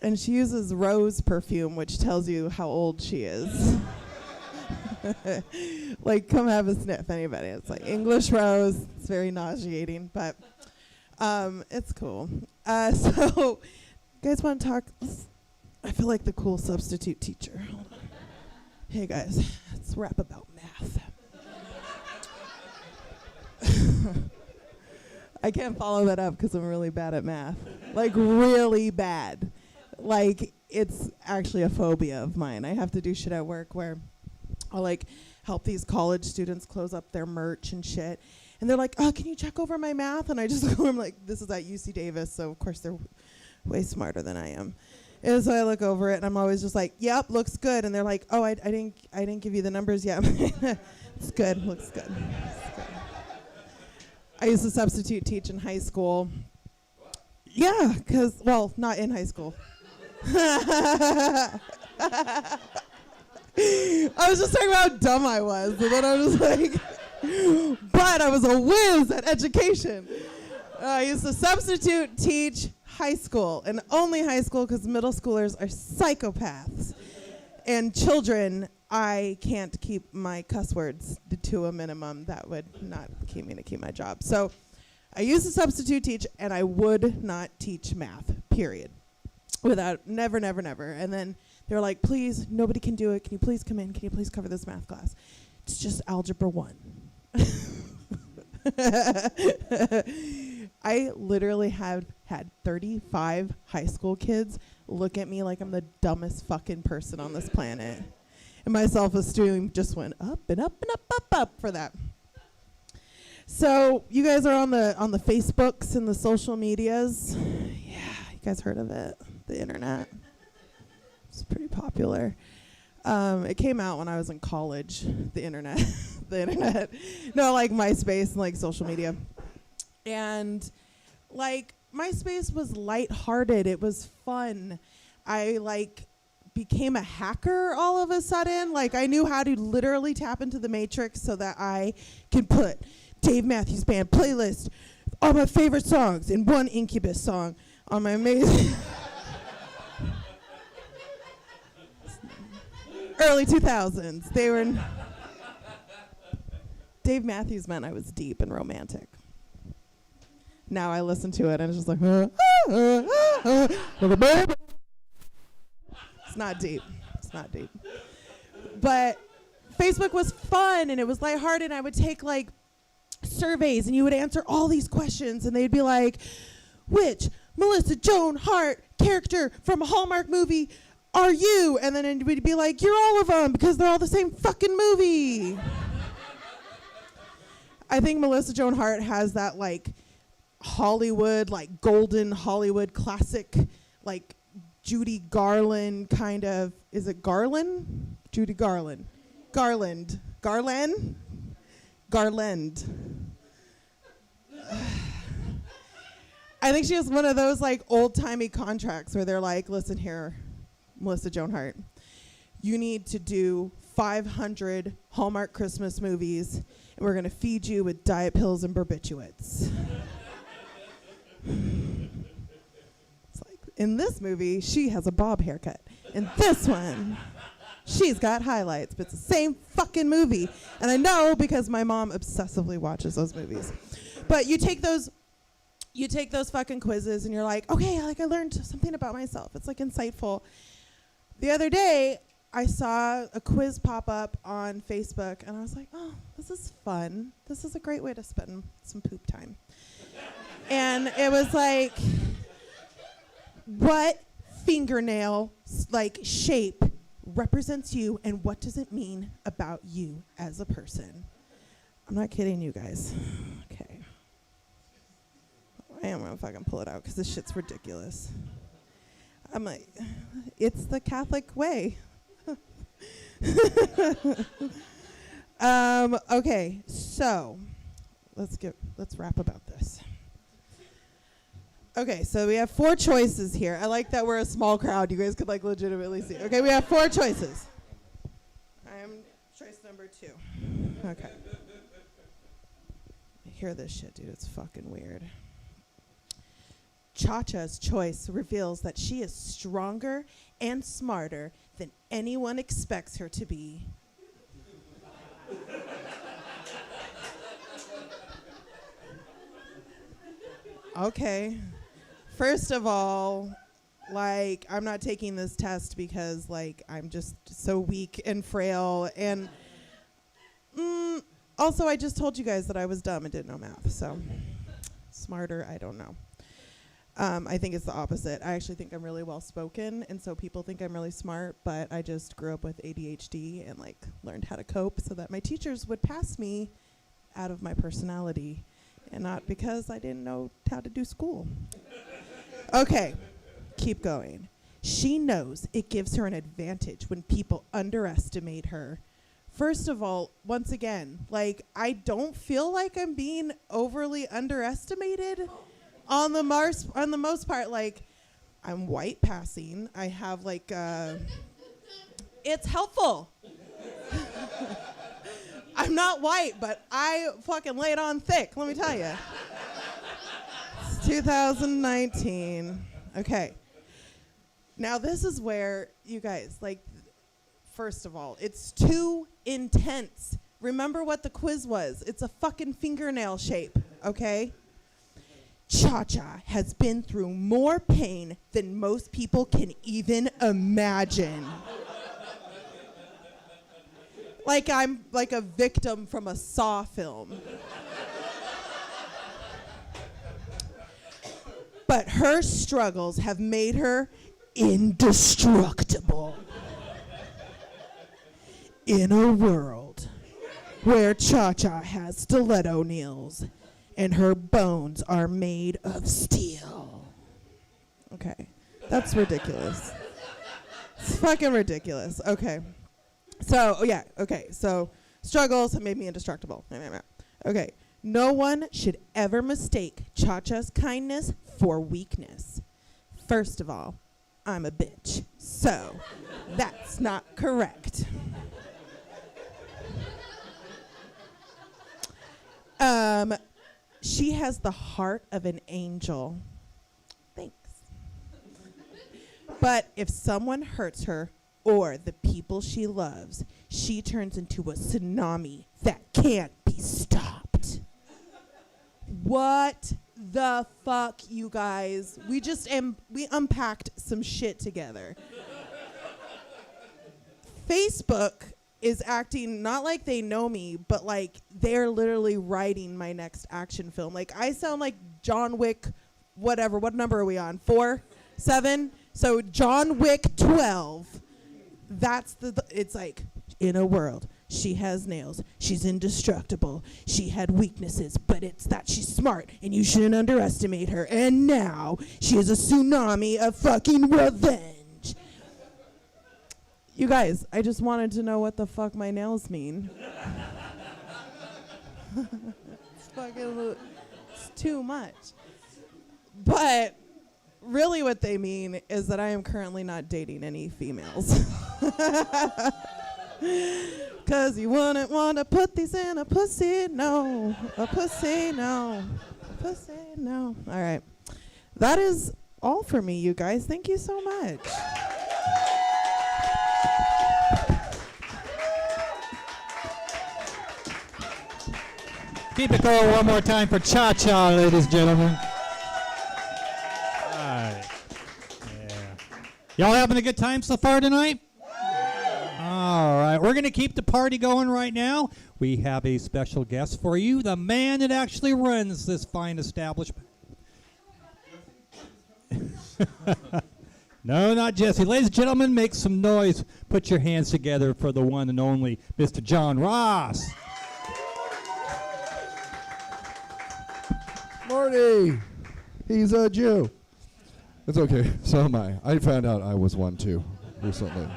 S14: And she uses rose perfume, which tells you how old she is. Like, come have a sniff, anybody. It's like English rose. It's very nauseating, but it's cool. So, you guys want to talk? I feel like the cool substitute teacher. Hold on. Hey, guys, let's rap about math. I can't follow that up because I'm really bad at math. Like, really bad. Like, it's actually a phobia of mine. I have to do shit at work where I'll like help these college students close up their merch and shit. And they're like, oh, can you check over my math? And I just look over, I'm like, this is at UC Davis, so of course they're way smarter than I am. And so I look over it, and I'm always just like, yep, looks good. And they're like, oh, I didn't give you the numbers yet. It's good, looks good. It's good. I used to substitute teach in high school. Yeah, because, well, not in high school. I was just talking about how dumb I was, and then I was like, but I was a whiz at education. I used to substitute teach high school, and only high school because middle schoolers are psychopaths. And children, I can't keep my cuss words to a minimum. That would not keep me to keep my job. So I used to substitute teach, and I would not teach math, period. Never. And then they're like, please, nobody can do it. Can you please come in? Can you please cover this math class? It's just algebra 1. I literally have had 35 high school kids look at me like I'm the dumbest fucking person on this planet. And my self-esteem just went up and up and up for that. So you guys are on the Facebooks and the social medias. Yeah, you guys heard of it? The internet. It's pretty popular. It came out when I was in college, the internet. The internet. No, like MySpace and like social media. And like MySpace was lighthearted. It was fun. I like became a hacker all of a sudden. Like I knew how to literally tap into the matrix so that I could put Dave Matthews Band playlist, all my favorite songs in one Incubus song on my amazing early 2000s. They were Dave Matthews meant I was deep and romantic. Now I listen to it and it's just like it's not deep. It's not deep. But Facebook was fun and it was lighthearted. I would take like surveys and you would answer all these questions and they'd be like, which Melissa Joan Hart character from a Hallmark movie are you? And then it would be like, you're all of them because they're all the same fucking movie. I think Melissa Joan Hart has that like Hollywood, like golden Hollywood classic, like Judy Garland kind of, is it Garland? Judy Garland. Garland. Garland? Garland. I think she has one of those like old-timey contracts where they're like, listen here, Melissa Joan Hart, you need to do 500 Hallmark Christmas movies and we're going to feed you with diet pills and barbiturates. It's like, in this movie, she has a bob haircut. In this one, she's got highlights, but it's the same fucking movie. And I know because my mom obsessively watches those movies. But you take those fucking quizzes and you're like, okay, like I learned something about myself. It's like insightful. The other day, I saw a quiz pop up on Facebook and I was like, oh, this is fun. This is a great way to spend some poop time. And it was like, what fingernail like shape represents you and what does it mean about you as a person? I'm not kidding you guys. Okay. I am gonna fucking pull it out because this shit's ridiculous. I'm like, it's the Catholic way. Okay, so let's rap about this. Okay, so we have 4 choices here. I like that we're a small crowd. You guys could like legitimately see. Okay, we have 4 choices. I am choice number 2. Okay. Hear this shit, dude. It's fucking weird. Cha-Cha's choice reveals that she is stronger and smarter than anyone expects her to be. Okay. First of all, like, I'm not taking this test because, like, I'm just so weak and frail. And also, I just told you guys that I was dumb and didn't know math. So, smarter, I don't know. I think it's the opposite. I actually think I'm really well spoken, and so people think I'm really smart, but I just grew up with ADHD and like learned how to cope so that my teachers would pass me out of my personality and not because I didn't know how to do school. Okay, keep going. She knows it gives her an advantage when people underestimate her. First of all, once again, like, I don't feel like I'm being overly underestimated on the most part. Like, I'm white passing. I have like it's helpful. I'm not white, but I fucking lay it on thick, let me tell you. It's 2019. Okay. Now this is where you guys, like, first of all, it's too intense. Remember what the quiz was. It's a fucking fingernail shape, okay? Cha-Cha has been through more pain than most people can even imagine. Like I'm like a victim from a Saw film. But her struggles have made her indestructible. In a world where Cha-Cha has stiletto nails and her bones are made of steel. Okay, that's ridiculous. It's fucking ridiculous. Okay. So, yeah, okay. So, struggles have made me indestructible. Okay. No one should ever mistake Cha-Cha's kindness for weakness. First of all, I'm a bitch. So, that's not correct. She has the heart of an angel. Thanks. But if someone hurts her or the people she loves, she turns into a tsunami that can't be stopped. What the fuck, you guys? We just we unpacked some shit together. Facebook is acting not like they know me, but like they're literally writing my next action film. Like, I sound like John Wick, whatever. What number are we on? 4? 7? So John Wick 12. That's it's like, in a world, she has nails. She's indestructible. She had weaknesses, but it's that she's smart, and you shouldn't underestimate her. And now she is a tsunami of fucking revenge. You guys, I just wanted to know what the fuck my nails mean. It's too much. But really what they mean is that I am currently not dating any females. Cause you wouldn't want to put these in a pussy, no. A pussy, no. A pussy, no. All right. That is all for me, you guys. Thank you so much.
S15: Keep it going one more time for Cha-Cha, ladies and gentlemen. All right. Yeah. Y'all having a good time so far tonight? All right. We're going to keep the party going right now. We have a special guest for you, the man that actually runs this fine establishment. No, not Jesse. Ladies and gentlemen, make some noise. Put your hands together for the one and only Mr. John Ross.
S9: Morty! He's a Jew. It's okay. So am I. I found out I was one too recently.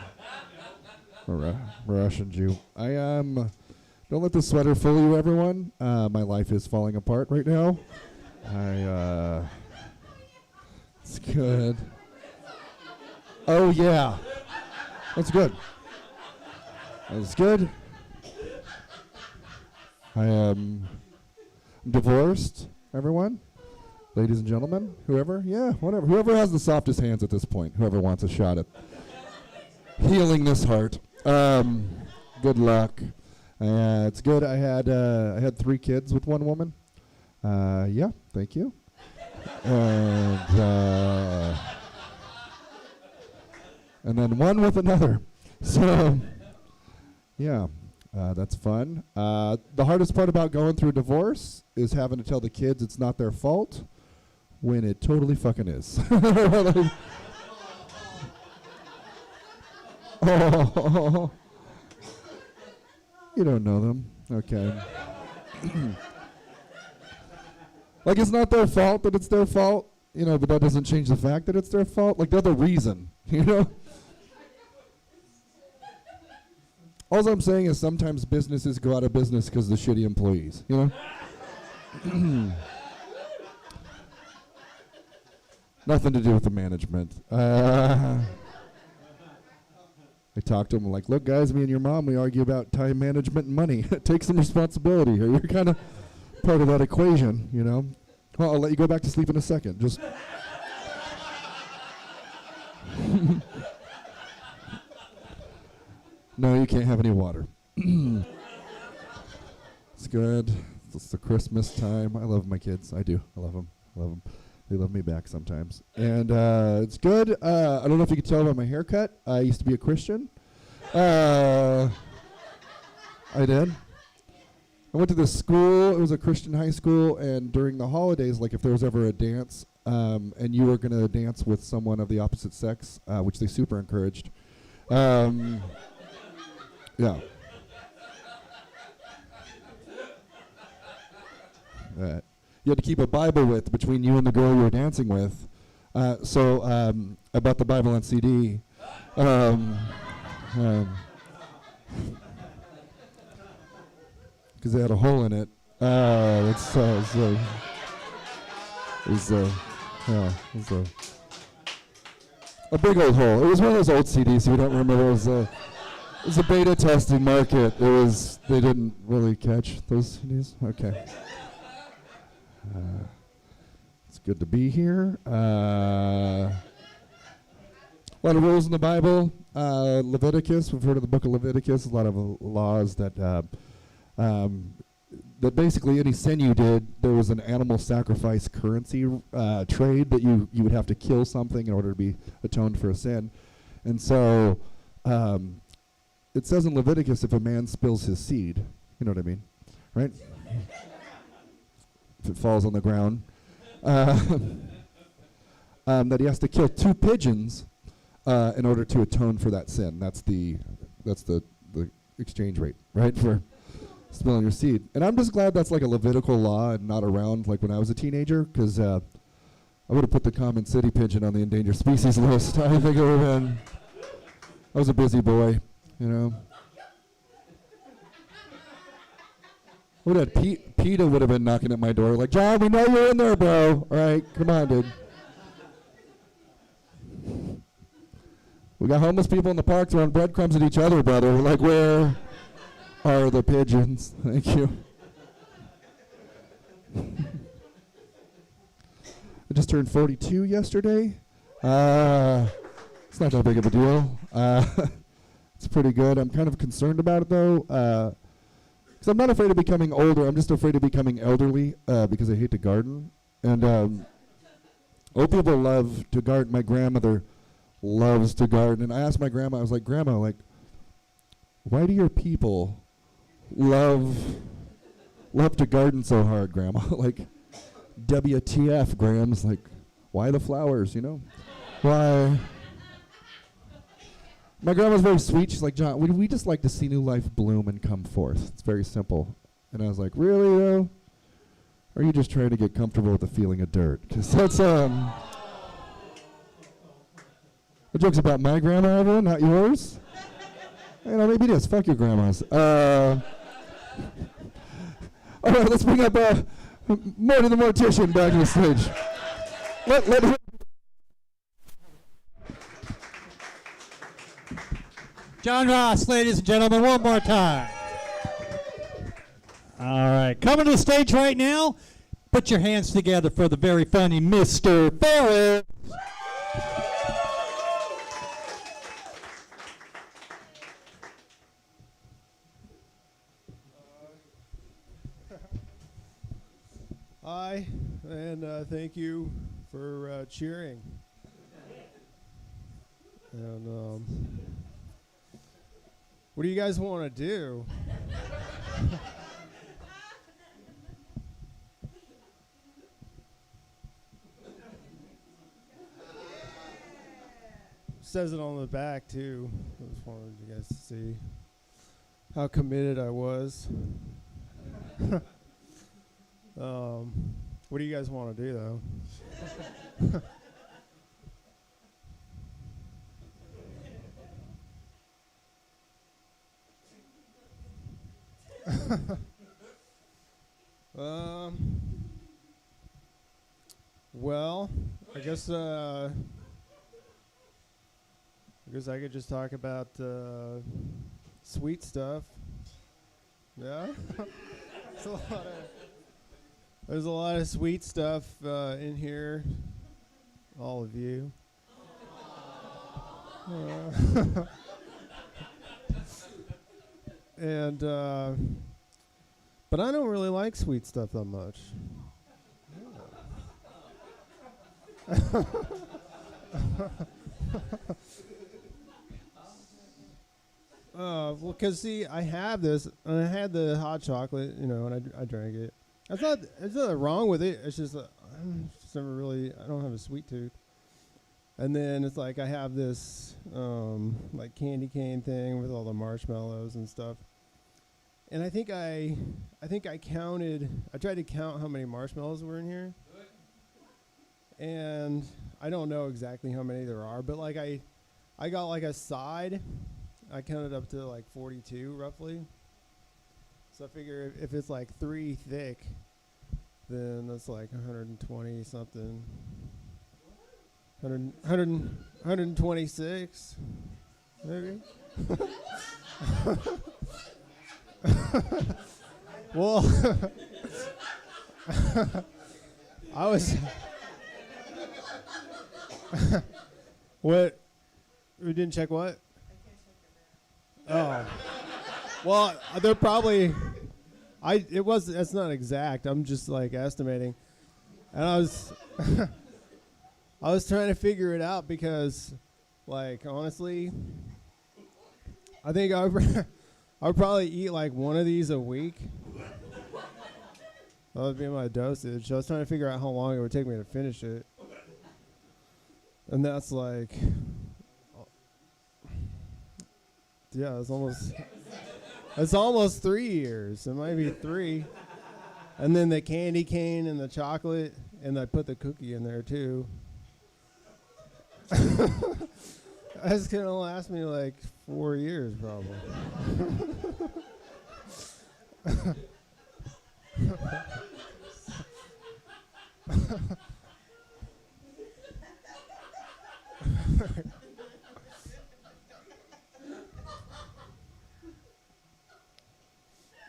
S9: A Russian Jew. I am. Don't let the sweater fool you, everyone. My life is falling apart right now. It's good. Oh yeah, that's good. That's good. I am divorced. Everyone, ladies and gentlemen, whoever, yeah, whatever, whoever has the softest hands at this point, whoever wants a shot at healing this heart. Good luck. It's good. I had 3 kids with one woman. Yeah, thank you. And then one with another. So, yeah. That's fun. The hardest part about going through a divorce is having to tell the kids it's not their fault when it totally fucking is. Oh, you don't know them. Okay. Like, it's not their fault that it's their fault, you know, but that doesn't change the fact that it's their fault. Like, they're the reason, you know? All I'm saying is sometimes businesses go out of business because of the shitty employees, you know? Nothing to do with the management. I talked to him like, look, guys, me and your mom, we argue about time management and money. Take some responsibility here. You're kind of part of that equation, you know? Well, I'll let you go back to sleep in a second. Just... No, you can't have any water. It's good. It's the Christmas time. I love my kids. I do. I love them. I love them. They love me back sometimes. And it's good. I don't know if you can tell by my haircut. I used to be a Christian. I did. I went to this school. It was a Christian high school. And during the holidays, like if there was ever a dance and you were going to dance with someone of the opposite sex, which they super encouraged, yeah. You had to keep a Bible width between you and the girl you were dancing with. So I bought the Bible on CD. Because they had a hole in it. It was a big old hole. It was one of those old CDs, so we don't remember. It was a beta testing market. They didn't really catch those CDs. Okay. It's good to be here. A lot of rules in the Bible. Leviticus, we've heard of the book of Leviticus. A lot of laws that basically any sin you did, there was an animal sacrifice currency trade that you would have to kill something in order to be atoned for a sin. And so it says in Leviticus, if a man spills his seed, you know what I mean, right? If it falls on the ground, that he has to kill 2 pigeons in order to atone for that sin. That's the exchange rate, right, for spilling your seed. And I'm just glad that's like a Levitical law and not around like when I was a teenager, because I would have put the common city pigeon on the endangered species list. I think it would have been. I was a busy boy, you know. Would have PETA would have been knocking at my door like, John, we know you're in there, bro. All right, come on, dude. We got homeless people in the park throwing breadcrumbs at each other, brother. We're like, where are the pigeons? Thank you. I just turned 42 yesterday. It's not that big of a deal. It's pretty good. I'm kind of concerned about it, though. Because I'm not afraid of becoming older. I'm just afraid of becoming elderly because I hate to garden. And old people love to garden. My grandmother loves to garden. And I asked my grandma, I was like, Grandma, like, why do your people love to garden so hard, Grandma? Like, WTF, Grams? Like, why the flowers, you know? Why? My grandma's very sweet. She's like, John, we just like to see new life bloom and come forth. It's very simple. And I was like, really, though? Or are you just trying to get comfortable with the feeling of dirt? Because that's, the joke's about my grandma, everyone, not yours. You know, maybe it is. Fuck your grandmas. All right, let's bring up Marty the Mortician back on the stage. Let him.
S15: John Ross, ladies and gentlemen, one more time. All right, coming to the stage right now. Put your hands together for the very funny Mr. Ferris.
S16: Hi, and thank you for cheering. And what do you guys want to do? says it on the back too. I just wanted you guys to see how committed I was. What do you guys want to do though? Well, I guess I could just talk about sweet stuff. Yeah, there's a lot of sweet stuff in here. All of you. And but I don't really like sweet stuff that much. Well, because see, I have this, and I had the hot chocolate, and I drank it. It's not wrong with it. It's just I'm just never really. I don't have a sweet tooth. And then it's like I have this like candy cane thing with all the marshmallows and stuff. And I think I counted. I tried to count how many marshmallows were in here. And I don't know exactly how many there are, but like I got like a side. I counted up to like 42 roughly. So I figure if it's like 3 thick, then that's like 120 something. 126 maybe. Well, I was what? We didn't check what? Oh, well, they're probably. That's not exact. I'm just like estimating, and I was trying to figure it out because, like, honestly, I think I would probably eat like one of these a week. That would be my dosage. I was trying to figure out how long it would take me to finish it, and that's like. Yeah, it's almost 3 years. It might be 3. And then the candy cane and the chocolate, and I put the cookie in there too. That's gonna last me like 4 years probably.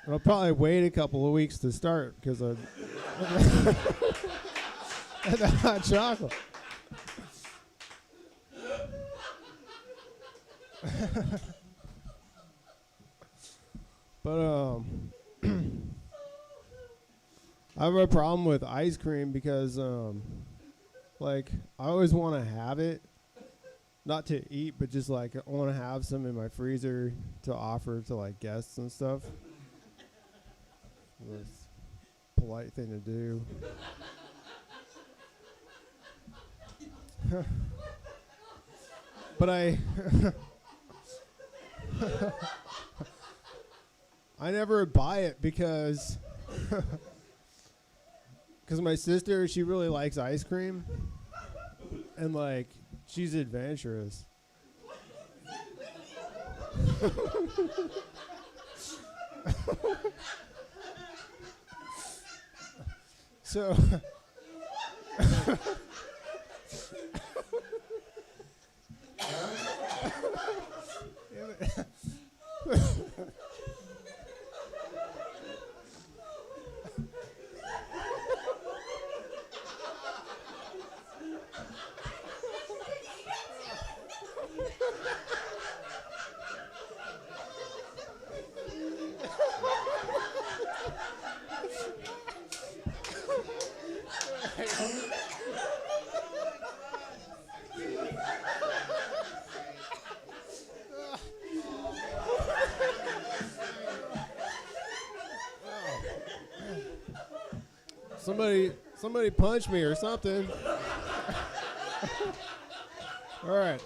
S16: I'll probably wait a couple of weeks to start because I had the hot chocolate. But I have a problem with ice cream because like I always want to have it, not to eat, but just like I want to have some in my freezer to offer to like guests and stuff. It's a polite thing to do. But I never buy it because my sister, she really likes ice cream, and like she's adventurous. So Somebody punch me or something. All right.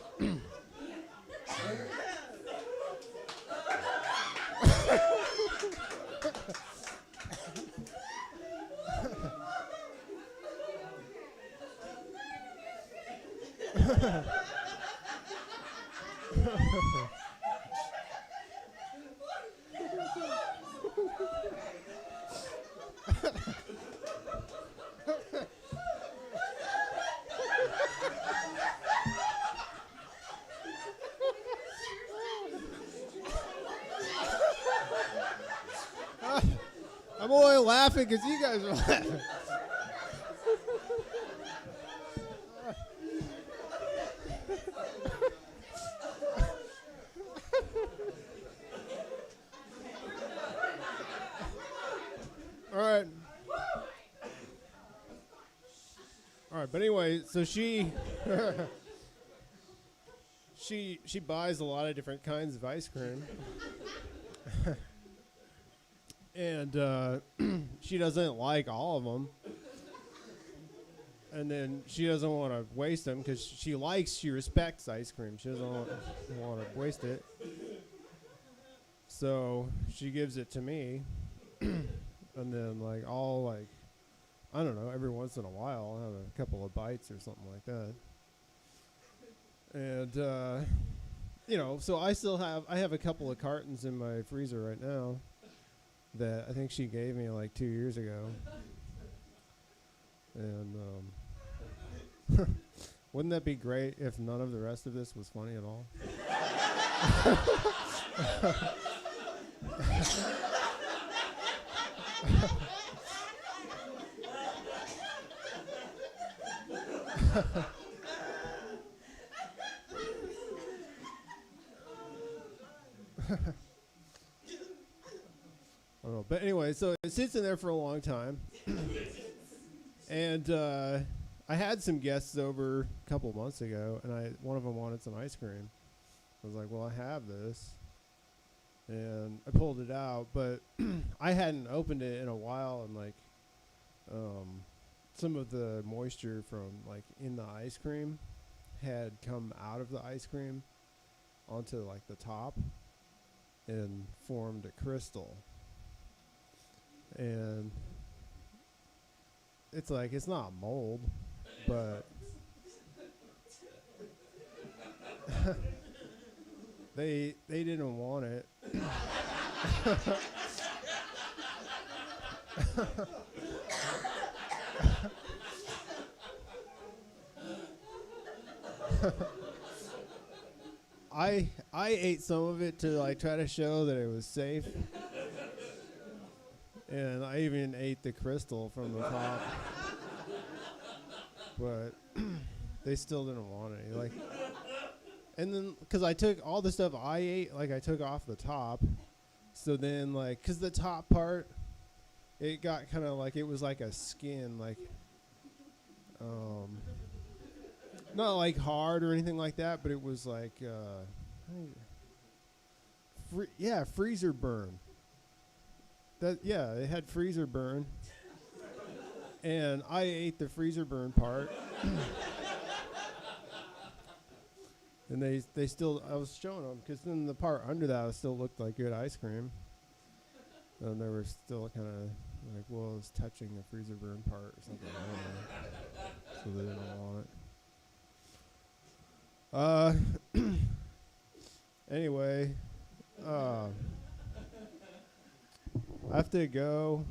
S16: I'm only laughing because you guys are laughing. All right. All right, but anyway, so she she buys a lot of different kinds of ice cream. And she doesn't like all of them. And then she doesn't want to waste them because she respects ice cream. She doesn't want to waste it. So she gives it to me. And then, I don't know, every once in a while, I'll have a couple of bites or something like that. And, so I have a couple of cartons in my freezer right now that I think she gave me 2 years ago. And wouldn't that be great if none of the rest of this was funny at all? I don't know. But anyway, so it sits in there for a long time. And I had some guests over a couple of months ago, and one of them wanted some ice cream. I was like, well, I have this. And I pulled it out, but I hadn't opened it in a while, and some of the moisture from in the ice cream had come out of the ice cream onto the top and formed a crystal. And it's not mold, but they didn't want it. I ate some of it to try to show that it was safe. And I even ate the crystal from the top. But they still didn't want any. And then, because I took all the stuff I ate, I took off the top. So then, because the top part, it got kind of it was like a skin, not hard or anything like that, but it was freezer burn. It had freezer burn. And I ate the freezer burn part. And they still, I was showing them, because then the part under that still looked like good ice cream. And they were still kind of it was touching the freezer burn part or something. I don't know. So they didn't want it. Anyway, I have to go.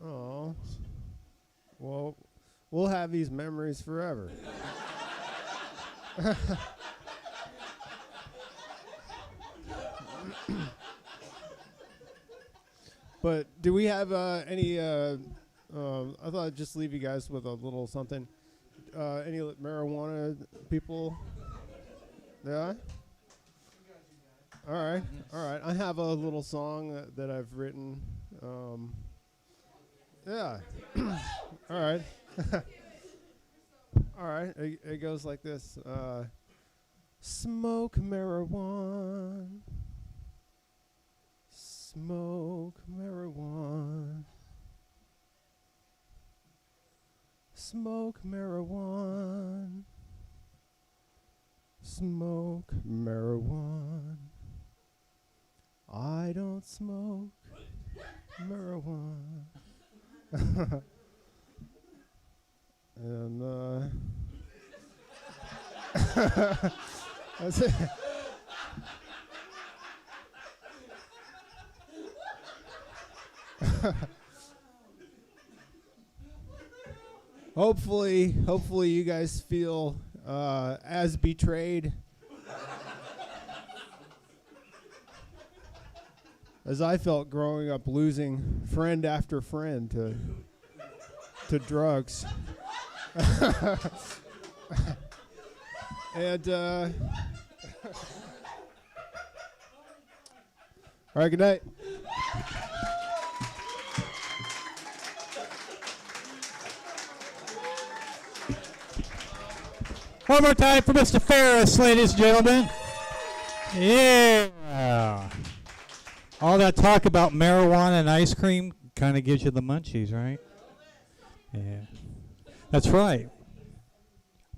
S16: Oh, well, we'll have these memories forever. But do we have any? I thought I'd just leave you guys with a little something. Any marijuana people? Yeah. All right. I have a little song that I've written. Yeah. All right. All right. It goes like this. Smoke marijuana. Smoke marijuana. Smoke marijuana. smoke marijuana. I don't smoke marijuana. And that's it. Hopefully you guys feel as betrayed as I felt growing up, losing friend after friend to drugs. And all right, good night.
S15: One more time for Mr. Ferris, ladies and gentlemen. Yeah. All that talk about marijuana and ice cream kind of gives you the munchies, right? Yeah. That's right.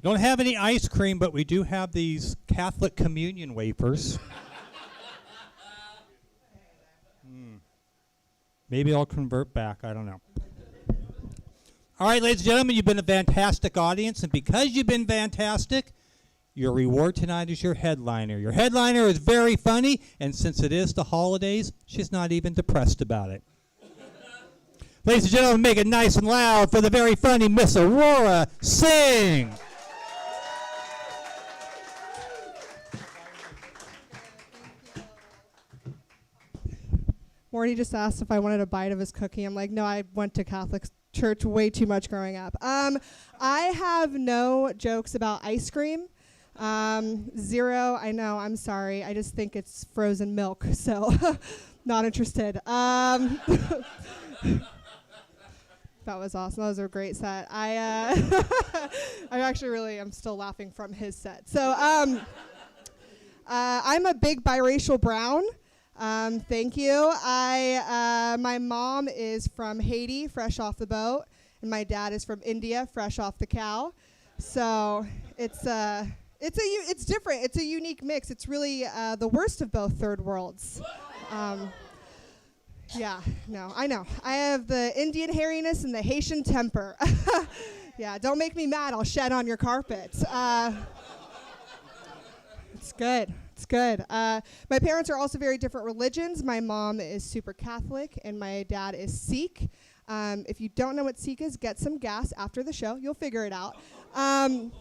S15: Don't have any ice cream, but we do have these Catholic communion wafers. Maybe I'll convert back. I don't know. All right, ladies and gentlemen, you've been a fantastic audience, and because you've been fantastic, your reward tonight is your headliner. Your headliner is very funny, and since it is the holidays, she's not even depressed about it. Ladies and gentlemen, make it nice and loud for the very funny Miss Aurora Singh.
S17: Morty just asked if I wanted a bite of his cookie. I'm like, no, I went to Catholic church way too much growing up. I have no jokes about ice cream. Zero. I know. I'm sorry. I just think it's frozen milk, so not interested. That was awesome. That was a great set. I'm still laughing from his set. So I'm a big biracial brown. Thank you. My mom is from Haiti, fresh off the boat, and my dad is from India, fresh off the cow. So it's different. It's a unique mix. It's really the worst of both third worlds. Yeah, no, I know. I have the Indian hairiness and the Haitian temper. Yeah, don't make me mad. I'll shed on your carpet. It's good. It's good. My parents are also very different religions. My mom is super Catholic, and my dad is Sikh. If you don't know what Sikh is, get some gas after the show. You'll figure it out. And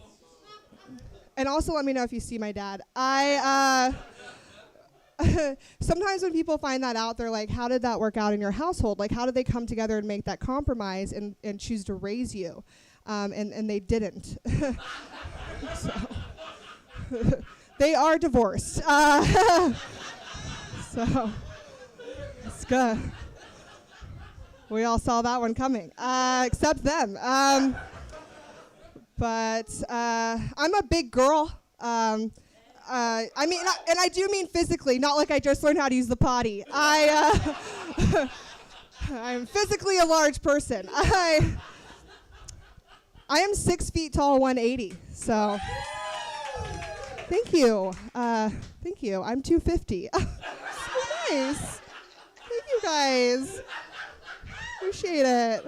S17: also let me know if you see my dad. Sometimes when people find that out, they're like, how did that work out in your household? Like, how did they come together and make that compromise and choose to raise you? And they didn't. So they are divorced. So it's good. We all saw that one coming, except them. But I'm a big girl. I mean, and I do mean physically, not like I just learned how to use the potty. I'm physically a large person. I am 6 feet tall, 180. So. Thank you. Thank you. I'm 250. So nice. Thank you guys. Appreciate it.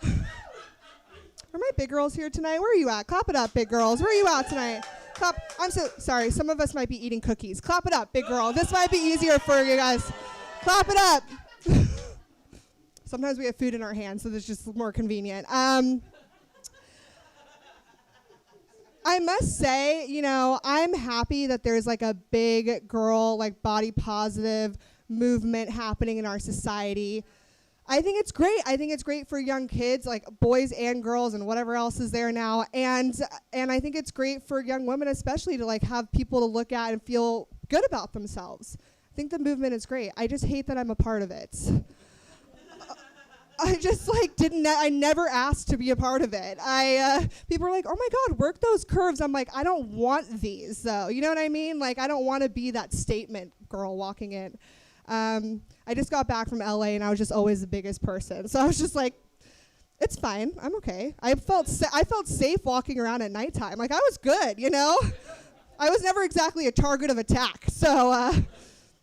S17: Are my big girls here tonight? Where are you at? Clap it up, big girls. Where are you at tonight? Clap. I'm so sorry. Some of us might be eating cookies. Clap it up, big girl. This might be easier for you guys. Clap it up. Sometimes we have food in our hands, so it's just more convenient. I must say, I'm happy that there's like a big girl, like body positive movement happening in our society. I think it's great. I think it's great for young kids, like boys and girls and whatever else is there now. And I think it's great for young women especially to like have people to look at and feel good about themselves. I think the movement is great. I just hate that I'm a part of it. I just I never asked to be a part of it. People are like, oh my God, work those curves. I'm like, I don't want these though. You know what I mean? Like, I don't want to be that statement girl walking in. I just got back from LA and I was just always the biggest person. So I was just like, It's fine. I'm okay. I felt safe walking around at nighttime. Like, I was good, you know? I was never exactly a target of attack. So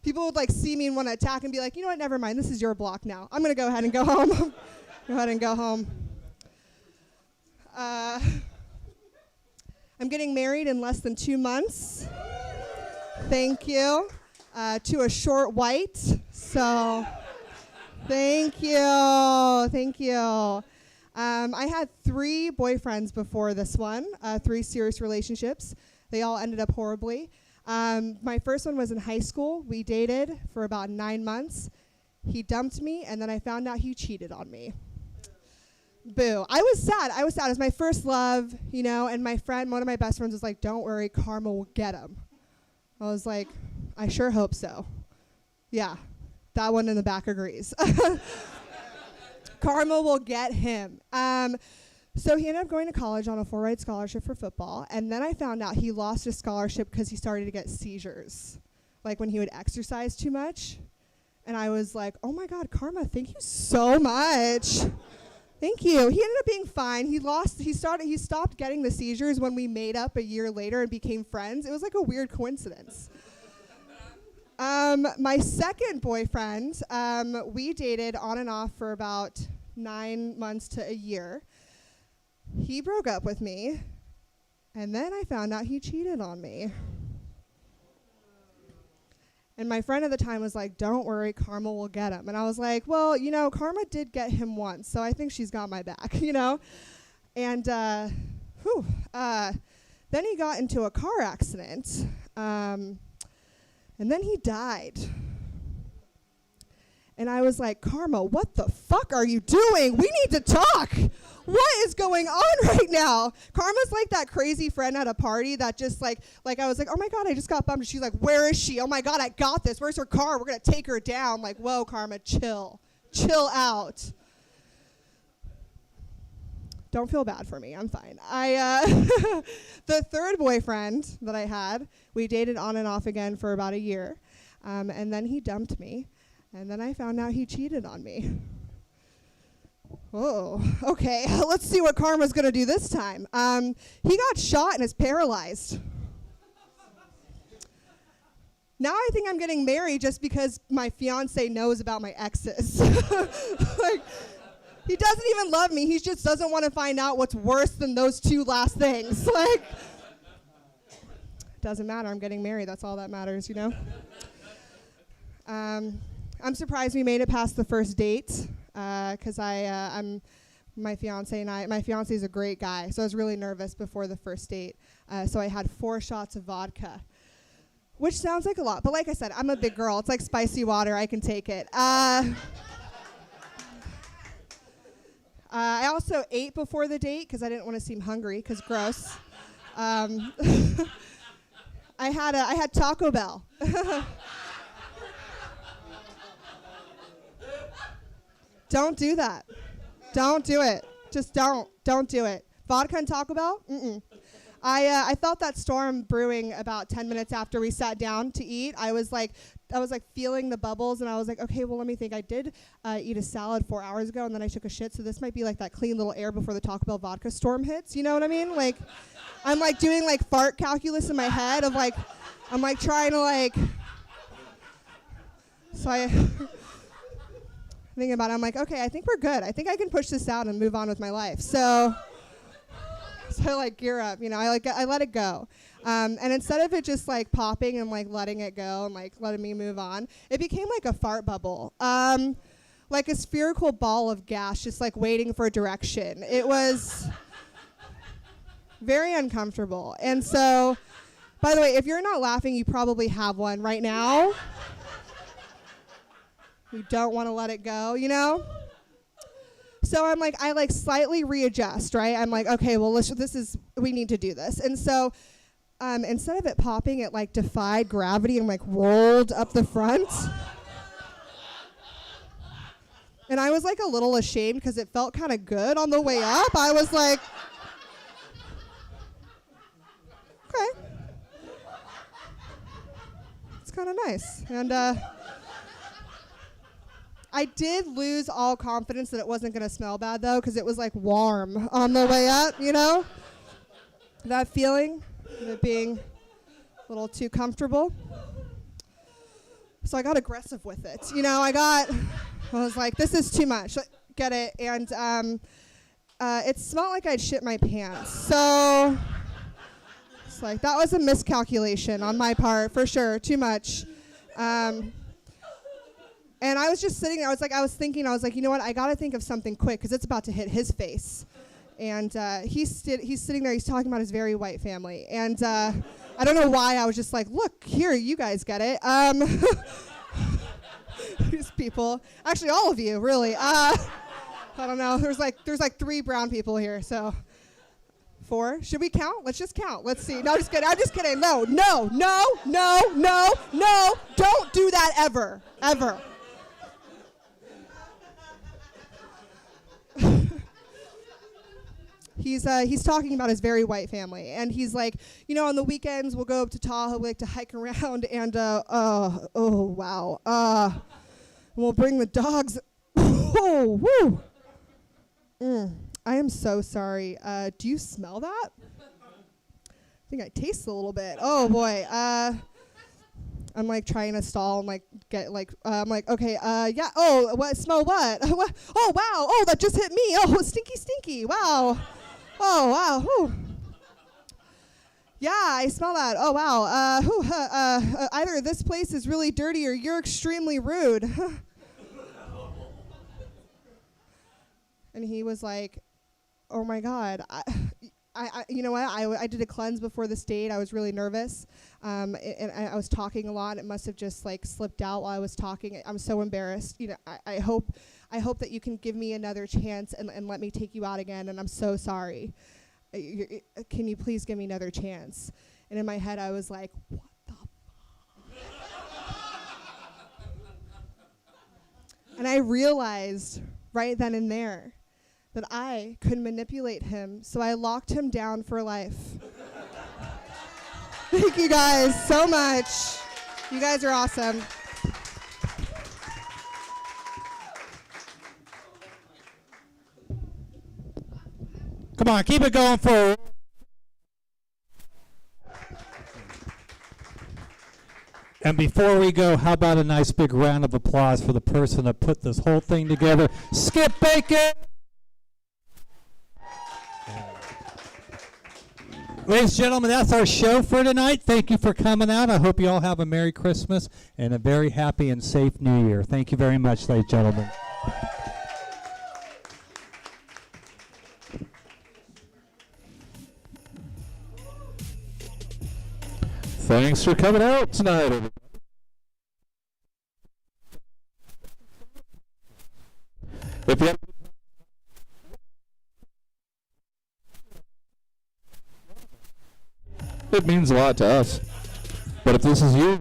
S17: people would, like, see me and want to attack and be like, you know what, never mind. This is your block now. I'm going to go ahead and go home. Go ahead and go home. I'm getting married in less than 2 months. Thank you. To a short white. So, thank you. Thank you. I had 3 boyfriends before this one, 3 serious relationships. They all ended up horribly. My first one was in high school. We dated for about 9 months. He dumped me, and then I found out he cheated on me. Boo. I was sad. It was my first love, you know, and my friend, one of my best friends was like, don't worry, karma will get him. I was like, I sure hope so. Yeah, that one in the back agrees. Karma will get him. So he ended up going to college on a full-ride scholarship for football, and then I found out he lost his scholarship because he started to get seizures, like when he would exercise too much. And I was like, oh my God, Karma, thank you so much. Thank you. He ended up being fine. He stopped getting the seizures when we made up a year later and became friends. It was like a weird coincidence. My second boyfriend, we dated on and off for about 9 months to a year. He broke up with me, and then I found out he cheated on me. And my friend at the time was like, don't worry, karma will get him. And I was like, well, you know, karma did get him once, so I think she's got my back, you know? And then he got into a car accident, and then he died. And I was like, Karma, what the fuck are you doing? We need to talk. What is going on right now? Karma's like that crazy friend at a party that just like I was like, oh my God, I just got bumped. And she's like, where is she? Oh my God, I got this. Where's her car? We're going to take her down. Like, whoa, Karma, chill. Chill out. Don't feel bad for me. I'm fine. The third boyfriend that I had, we dated on and off again for about a year. And then he dumped me. And then I found out he cheated on me. Oh, okay. Let's see what karma's going to do this time. He got shot and is paralyzed. Now I think I'm getting married just because my fiance knows about my exes. Like, he doesn't even love me. He just doesn't want to find out what's worse than those 2 last things. Like, doesn't matter. I'm getting married. That's all that matters, you know? I'm surprised we made it past the first date because my fiance is a great guy, so I was really nervous before the first date. So I had 4 shots of vodka, which sounds like a lot, but like I said, I'm a big girl. It's like spicy water. I can take it. I also ate before the date because I didn't want to seem hungry because gross. I had Taco Bell. Don't do that. Don't do it. Just don't. Don't do it. Vodka and Taco Bell? Mm-mm. I felt that storm brewing about 10 minutes after we sat down to eat. I was like feeling the bubbles, and I was like, okay, well, let me think. I did eat a salad 4 hours ago, and then I took a shit, so this might be like that clean little air before the Taco Bell vodka storm hits. You know what I mean? Like, I'm like doing like fart calculus in my head of like, I'm like trying to like, so I thinking about it, I'm like, okay, I think we're good. I think I can push this out and move on with my life. So I like gear up, you know, I let it go. And instead of it just like popping and like letting it go and like letting me move on, it became like a fart bubble. Like a spherical ball of gas just like waiting for direction. It was very uncomfortable. And so, by the way, if you're not laughing, you probably have one right now. You don't want to let it go, you know? So I'm like, I like slightly readjust, right? I'm like, okay, well, we need to do this. And so instead of it popping, it like defied gravity and like rolled up the front. And I was like a little ashamed because it felt kind of good on the way up. I was like, okay. It's kind of nice. And I did lose all confidence that it wasn't going to smell bad, though, because it was, like, warm on the way up, you know? That feeling of it being a little too comfortable. So I got aggressive with it. You know, I was like, this is too much. Get it? And it smelled like I'd shit my pants. So it's like, that was a miscalculation on my part, for sure. Too much. And I was just sitting there. I was thinking, you know what? I got to think of something quick because it's about to hit his face. And he's sitting there. He's talking about his very white family. And I don't know why. I was just like, look, here, you guys get it. These people. Actually, all of you, really. I don't know. There's like 3 brown people here, so 4. Should we count? Let's just count. Let's see. No, just kidding. I'm just kidding. No. Don't do that ever. Ever. He's talking about his very white family, and he's like, you know, on the weekends we'll go up to Tahoe, we like to hike around, and oh wow, we'll bring the dogs. Oh, woo. I am so sorry. Do you smell that? I think I taste a little bit. Oh boy. I'm like trying to stall and like get like I'm like, okay, yeah. Oh, what? Smell what? What? Oh wow. Oh, that just hit me. Oh, stinky. Wow. Oh wow. Whew. Yeah, I smell that. Oh wow. Either this place is really dirty or you're extremely rude. And he was like, oh my God. I you know what? I did a cleanse before this date. I was really nervous, and I was talking a lot. It must have just like slipped out while I was talking. I'm so embarrassed. You know, I hope that you can give me another chance and let me take you out again. And I'm so sorry. Can you please give me another chance? And in my head, I was like, what the And I realized right then and there that I could manipulate him, so I locked him down for life. Thank you guys so much. You guys are awesome.
S15: Come on, keep it going forward. And before we go, how about a nice big round of applause for the person that put this whole thing together, Skip Bacon! Ladies and gentlemen, that's our show for tonight. Thank you for coming out. I hope you all have a Merry Christmas and a very happy and safe New Year. Thank you very much, ladies and gentlemen.
S11: Thanks for coming out tonight, everybody. If you have it means a lot to us. But if this is you,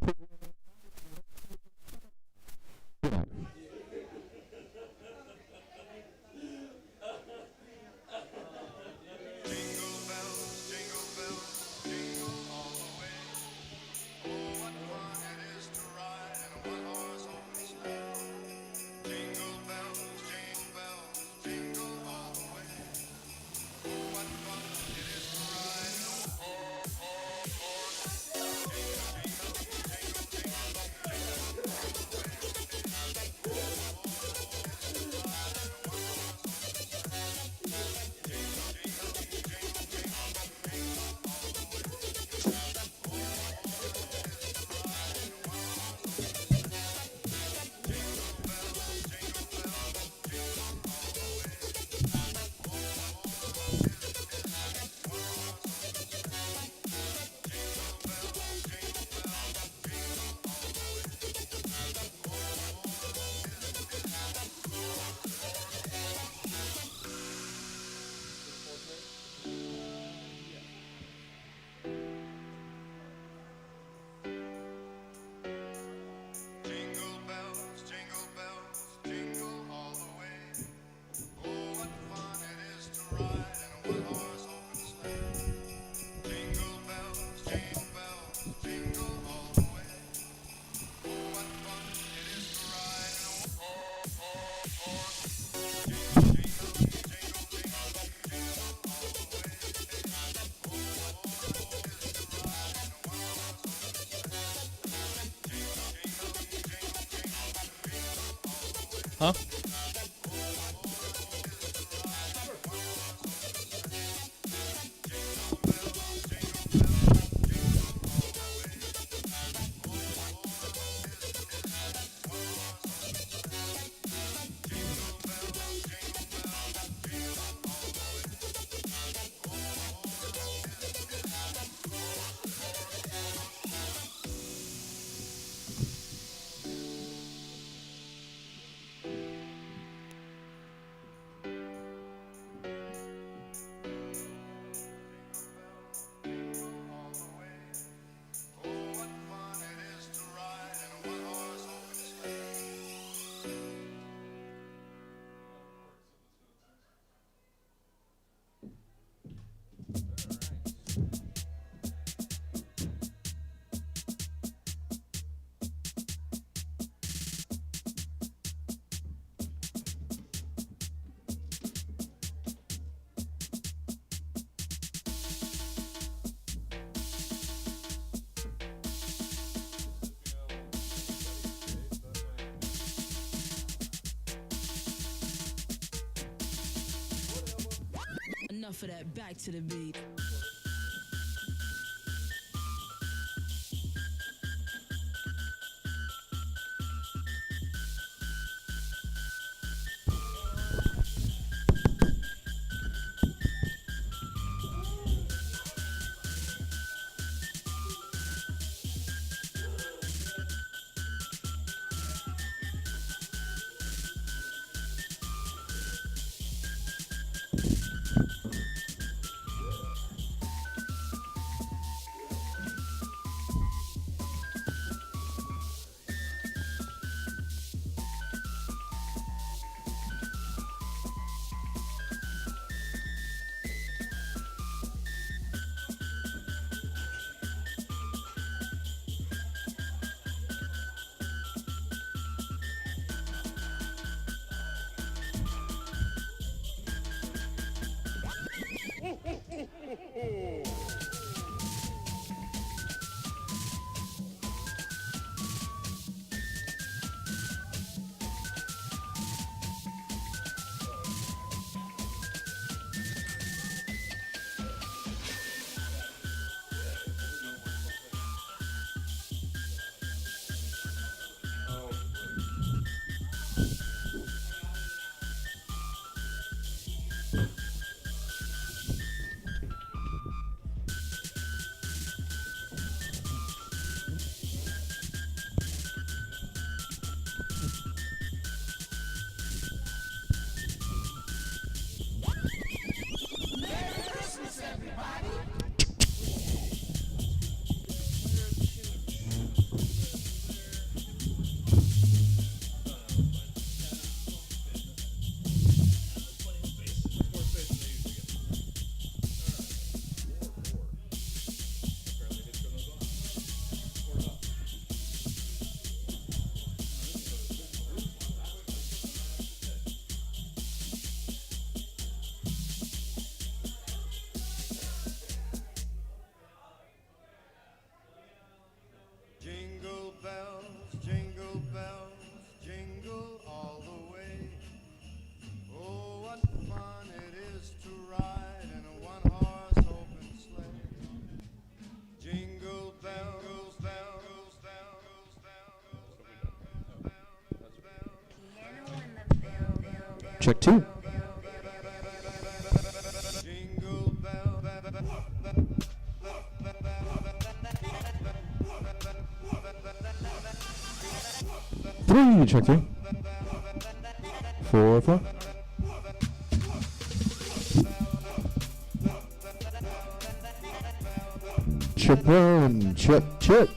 S11: Huh?
S18: Enough of that, back to the beat.
S11: Check two. Three, check three. 4, 4. Chip one, chip, chip.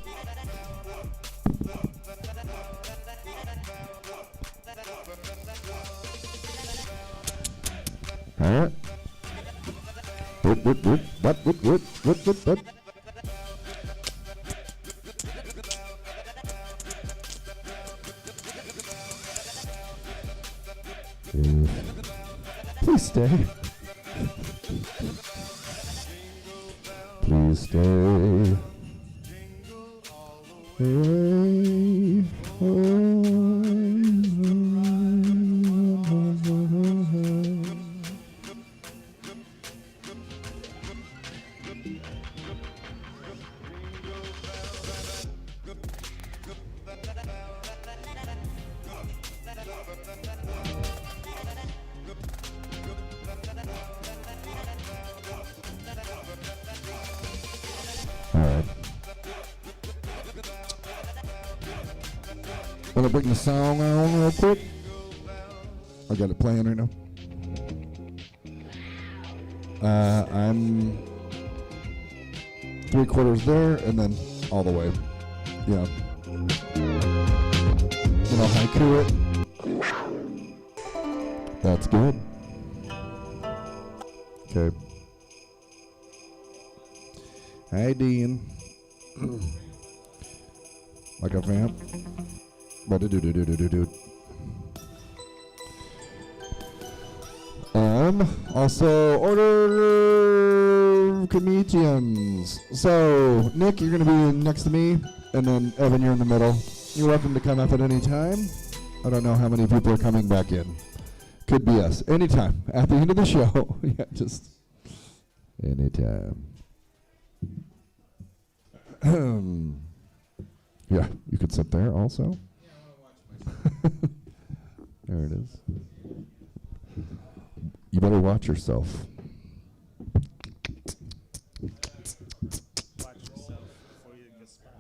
S11: Alright. What? Please stay. Please stay. Hey, oh,
S9: All right. Want to bring the song on real quick? I got it playing right now. I'm 3/4 there, and then all the way. Yeah. And I'll haiku it. That's good. Okay. Hey, Dean. Like a vamp. Ba-da-do-do-do-do-do-do. Also, order comedians. So, Nick, you're going to be next to me, and then Evan, you're in the middle. You're welcome to come up at any time. I don't know how many people are coming back in. Could be us. Anytime. At the end of the show. Yeah, just anytime. Yeah, you could sit there also. There it is. You better watch yourself.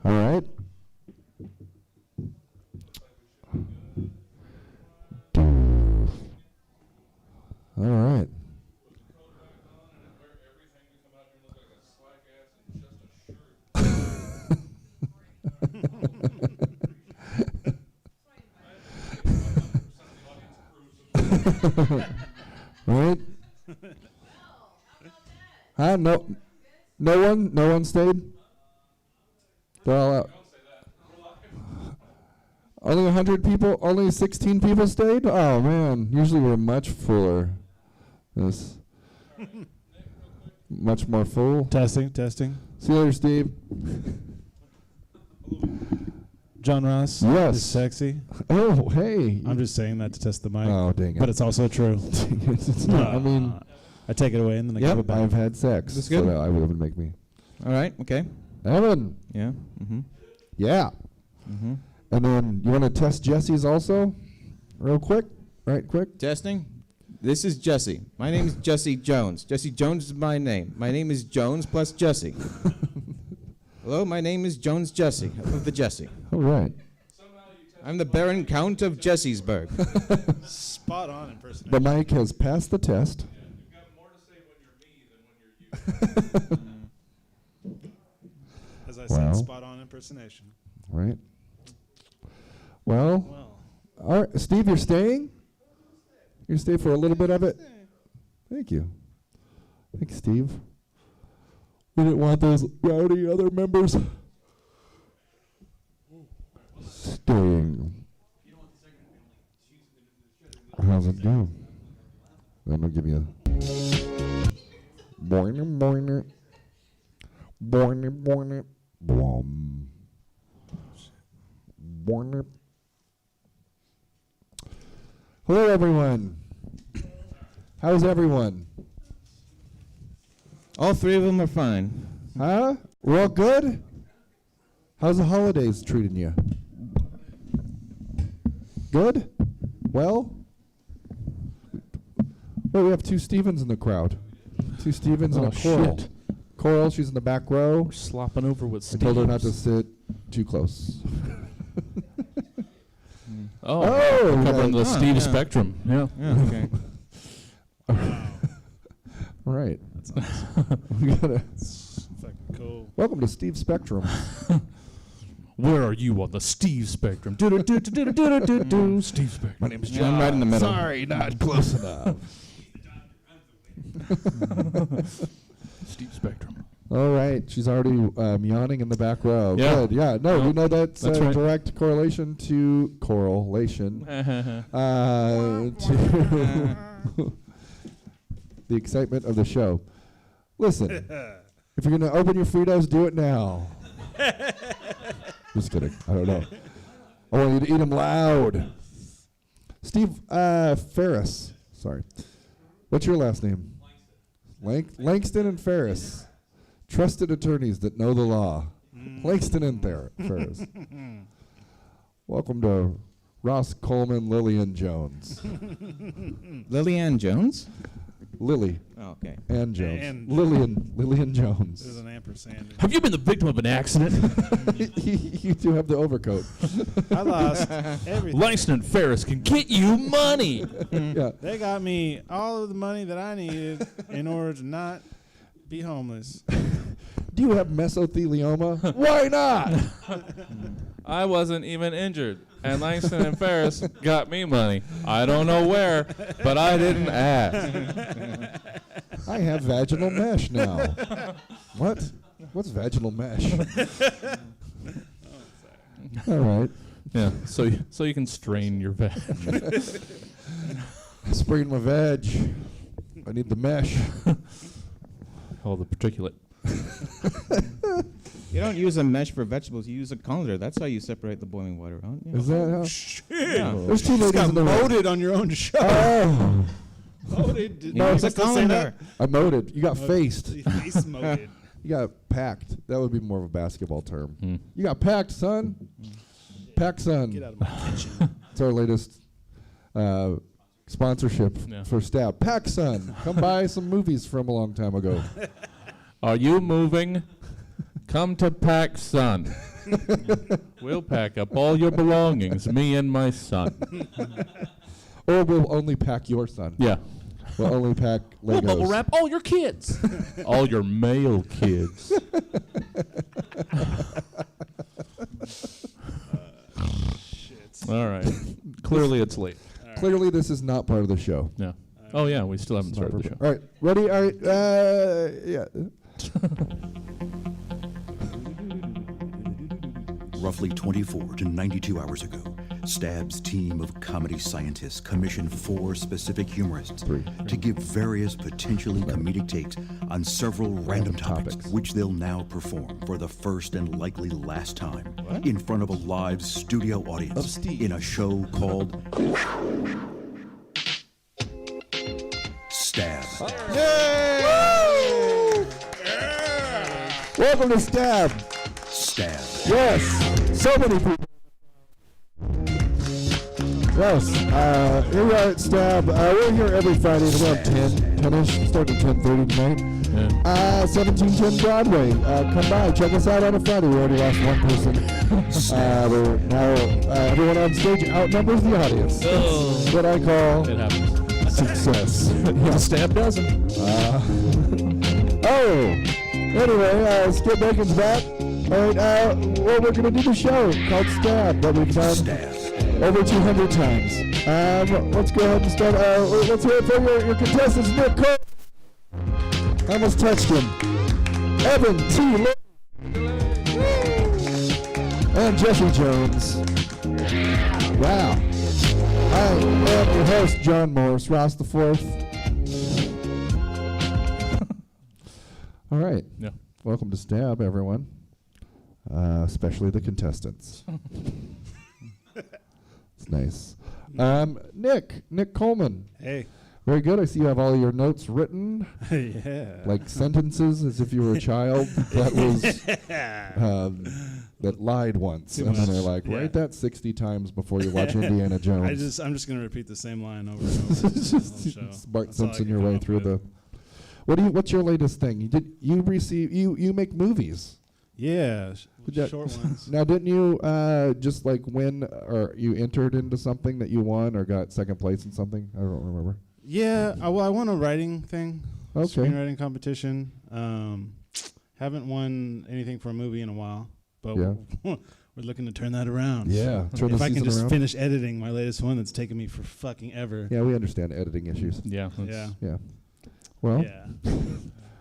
S9: All right. All right. Right? Huh? No one stayed? They're all out. Only 100 people? Only 16 people stayed? Oh, man. Usually we're much fuller. This much more full.
S19: Testing.
S9: See you later, Steve.
S19: John Ross.
S9: Yes.
S19: Is sexy.
S9: Oh, hey.
S19: I'm just saying that to test the mic.
S9: Oh, dang it.
S19: But it's also true.
S9: It's not, I mean,
S19: I take it away and then I give it back.
S9: I've had sex.
S20: That's good.
S9: So I wouldn't make me.
S20: All right. Okay.
S9: Evan.
S20: Yeah. Mm-hmm.
S9: Yeah.
S20: Mm-hmm.
S9: And then you want to test Jesse's also, real quick, right? Quick.
S20: Testing. This is Jesse. My name is Jesse Jones. Jesse Jones is my name. My name is Jones plus Jesse. Hello, my name is Jones Jesse of the Jesse.
S9: All right.
S20: I'm the Baron Count of Jessiesburg.
S19: Spot on impersonation.
S9: The mic has passed the test.
S19: As I said, spot on impersonation.
S9: Right. Well, all right, Steve, you're staying? You stay for a little bit of it? Thank you. Thanks, Steve. We didn't want those rowdy other members staying. How's it go? Then we'll give you a boing. Blom. Boing. Hello, everyone. How's everyone?
S20: All three of them are fine.
S9: Huh? We're all good? How's the holidays treating you? Good? Well? Well, we have two Stevens in the crowd. Two Stevens and a Coral.
S11: Shit.
S9: Coral, she's in the back row.
S11: We're slopping over with
S9: I told her not to
S11: Steves.
S9: sit too close.
S11: Oh, we're covering the Steve
S20: yeah.
S11: spectrum. Yeah.
S20: Okay.
S9: All right. We gotta.
S19: Fucking cool.
S9: Welcome to Steve Spectrum.
S11: Where are you on the Steve spectrum? Steve spectrum.
S9: My name is
S20: Yeah, I'm right in the middle.
S9: Sorry, not close enough.
S11: Steve spectrum.
S9: All right, she's already yawning in the back row.
S11: Yeah.
S9: Good, yeah. No, we know that's
S11: That's right.
S9: direct correlation to the excitement of the show. Listen, if you're going to open your Fritos, do it now. Just kidding. I don't know. I want you to eat them loud. Steve Ferris. Sorry. What's your last name? Langston and Ferris. Trusted attorneys that know the law. Langston and Ferris. Welcome to Ross Coleman, Lilley and Jones.
S20: Lilley and Jones?
S9: Lilley.
S20: Oh, okay.
S9: And Jones.
S19: And
S9: Lilley and Jones.
S19: There's an ampersand.
S11: Have you been the victim of an accident?
S9: You do have the overcoat.
S19: I lost everything.
S11: Langston Ferris can get you money.
S9: Yeah.
S19: They got me all of the money that I needed in order to not be homeless.
S9: Do you have mesothelioma? Why not?
S11: I wasn't even injured, and Langston and Ferris got me money. I don't know where, but I didn't ask.
S9: I have vaginal mesh now. What? What's vaginal mesh? All right.
S11: Yeah, so you can strain your veg.
S9: Sprain my veg. I need the mesh.
S11: Oh, the particulate.
S20: You don't use a mesh for vegetables. You use a colander. That's how you separate the boiling water out. You know.
S9: Is that how?
S19: Shit.
S20: Yeah.
S9: There's two
S19: You just
S9: ladies
S19: got
S9: in the room.
S19: molded on your own show.
S9: Oh.
S19: Molded? Did
S20: No,
S19: you
S20: it's a
S19: still say that?
S20: colander.
S9: I moted. You got faced.
S19: Face molded.
S9: You got packed. That would be more of a basketball term. You got packed, son. Pack son.
S19: Get out of my kitchen.
S9: It's our latest sponsorship
S11: Yeah.
S9: for Stab. Pack son. Come buy some movies from a long time ago.
S11: Are you moving? Come to Pack Son. We'll pack up all your belongings, me and my son.
S9: Or we'll only pack your son.
S11: Yeah.
S9: We'll only pack Legos.
S11: We'll bubble wrap all your kids. All your male kids. All right. Clearly it's late.
S9: Clearly this is not part of the show.
S11: Yeah. Oh, yeah, we still haven't started the show.
S9: All right. Ready? All right. Yeah.
S21: Roughly 24 to 92 hours ago, Stab's team of comedy scientists commissioned 4 specific humorists to give various potentially comedic takes on several random topics, which they'll now perform for the first and likely last time in front of a live studio audience in a show called Stab.
S9: Yay! Welcome to Stab.
S21: Stab.
S9: Yes. So many people. Yes. Here we are at Stab. We're here every Friday at around 10-ish. Starting at 10:30 tonight.
S11: Yeah.
S9: 1710 Broadway. Come by. Check us out on a Friday. We already lost one person. We're now everyone on stage outnumbers the audience. That's what I call
S11: It happens.
S9: success.
S11: Yeah. Stab doesn't.
S9: Anyway, Skip Bacon's back. All right, well, we're going to do the show called Stab that we've done over 200 times. Let's go ahead and start. Let's hear it for your contestants. Nick Coleman. I almost touched him. Evan T. And Jesse Jones. Wow. I am your host, John Morris, Ross the Fourth. All right.
S11: Yeah.
S9: Welcome to Stab, everyone. Especially the contestants. It's nice. Nick Coleman.
S19: Hey.
S9: Very good. I see you have all your notes written.
S19: Yeah.
S9: Like sentences as if you were a child that was that lied once.
S19: Too
S9: And then
S19: much.
S9: they're like,
S19: Yeah.
S9: write that 60 times before you watch Indiana Jones.
S19: I'm just gonna repeat the same line over and over. the whole show.
S9: Bart
S19: That's all I
S9: Simpson
S19: can
S9: your
S19: come
S9: way
S19: up
S9: through
S19: with.
S9: what's your latest thing? You make movies.
S19: Yeah,
S9: Yeah.
S19: short ones.
S9: Now, didn't you just like win, or you entered into something that you won or got second place in something? I don't remember.
S19: Yeah, I won a writing thing.
S9: Okay.
S19: Screenwriting competition. Haven't won anything for a movie in a while, but
S9: Yeah.
S19: we're looking to turn that around.
S9: Yeah, turn the
S19: if I can
S9: season
S19: just
S9: around.
S19: finish editing my latest one that's taken me for fucking ever.
S9: Yeah, we understand editing issues.
S11: Yeah.
S9: Yeah. Well.
S19: Yeah.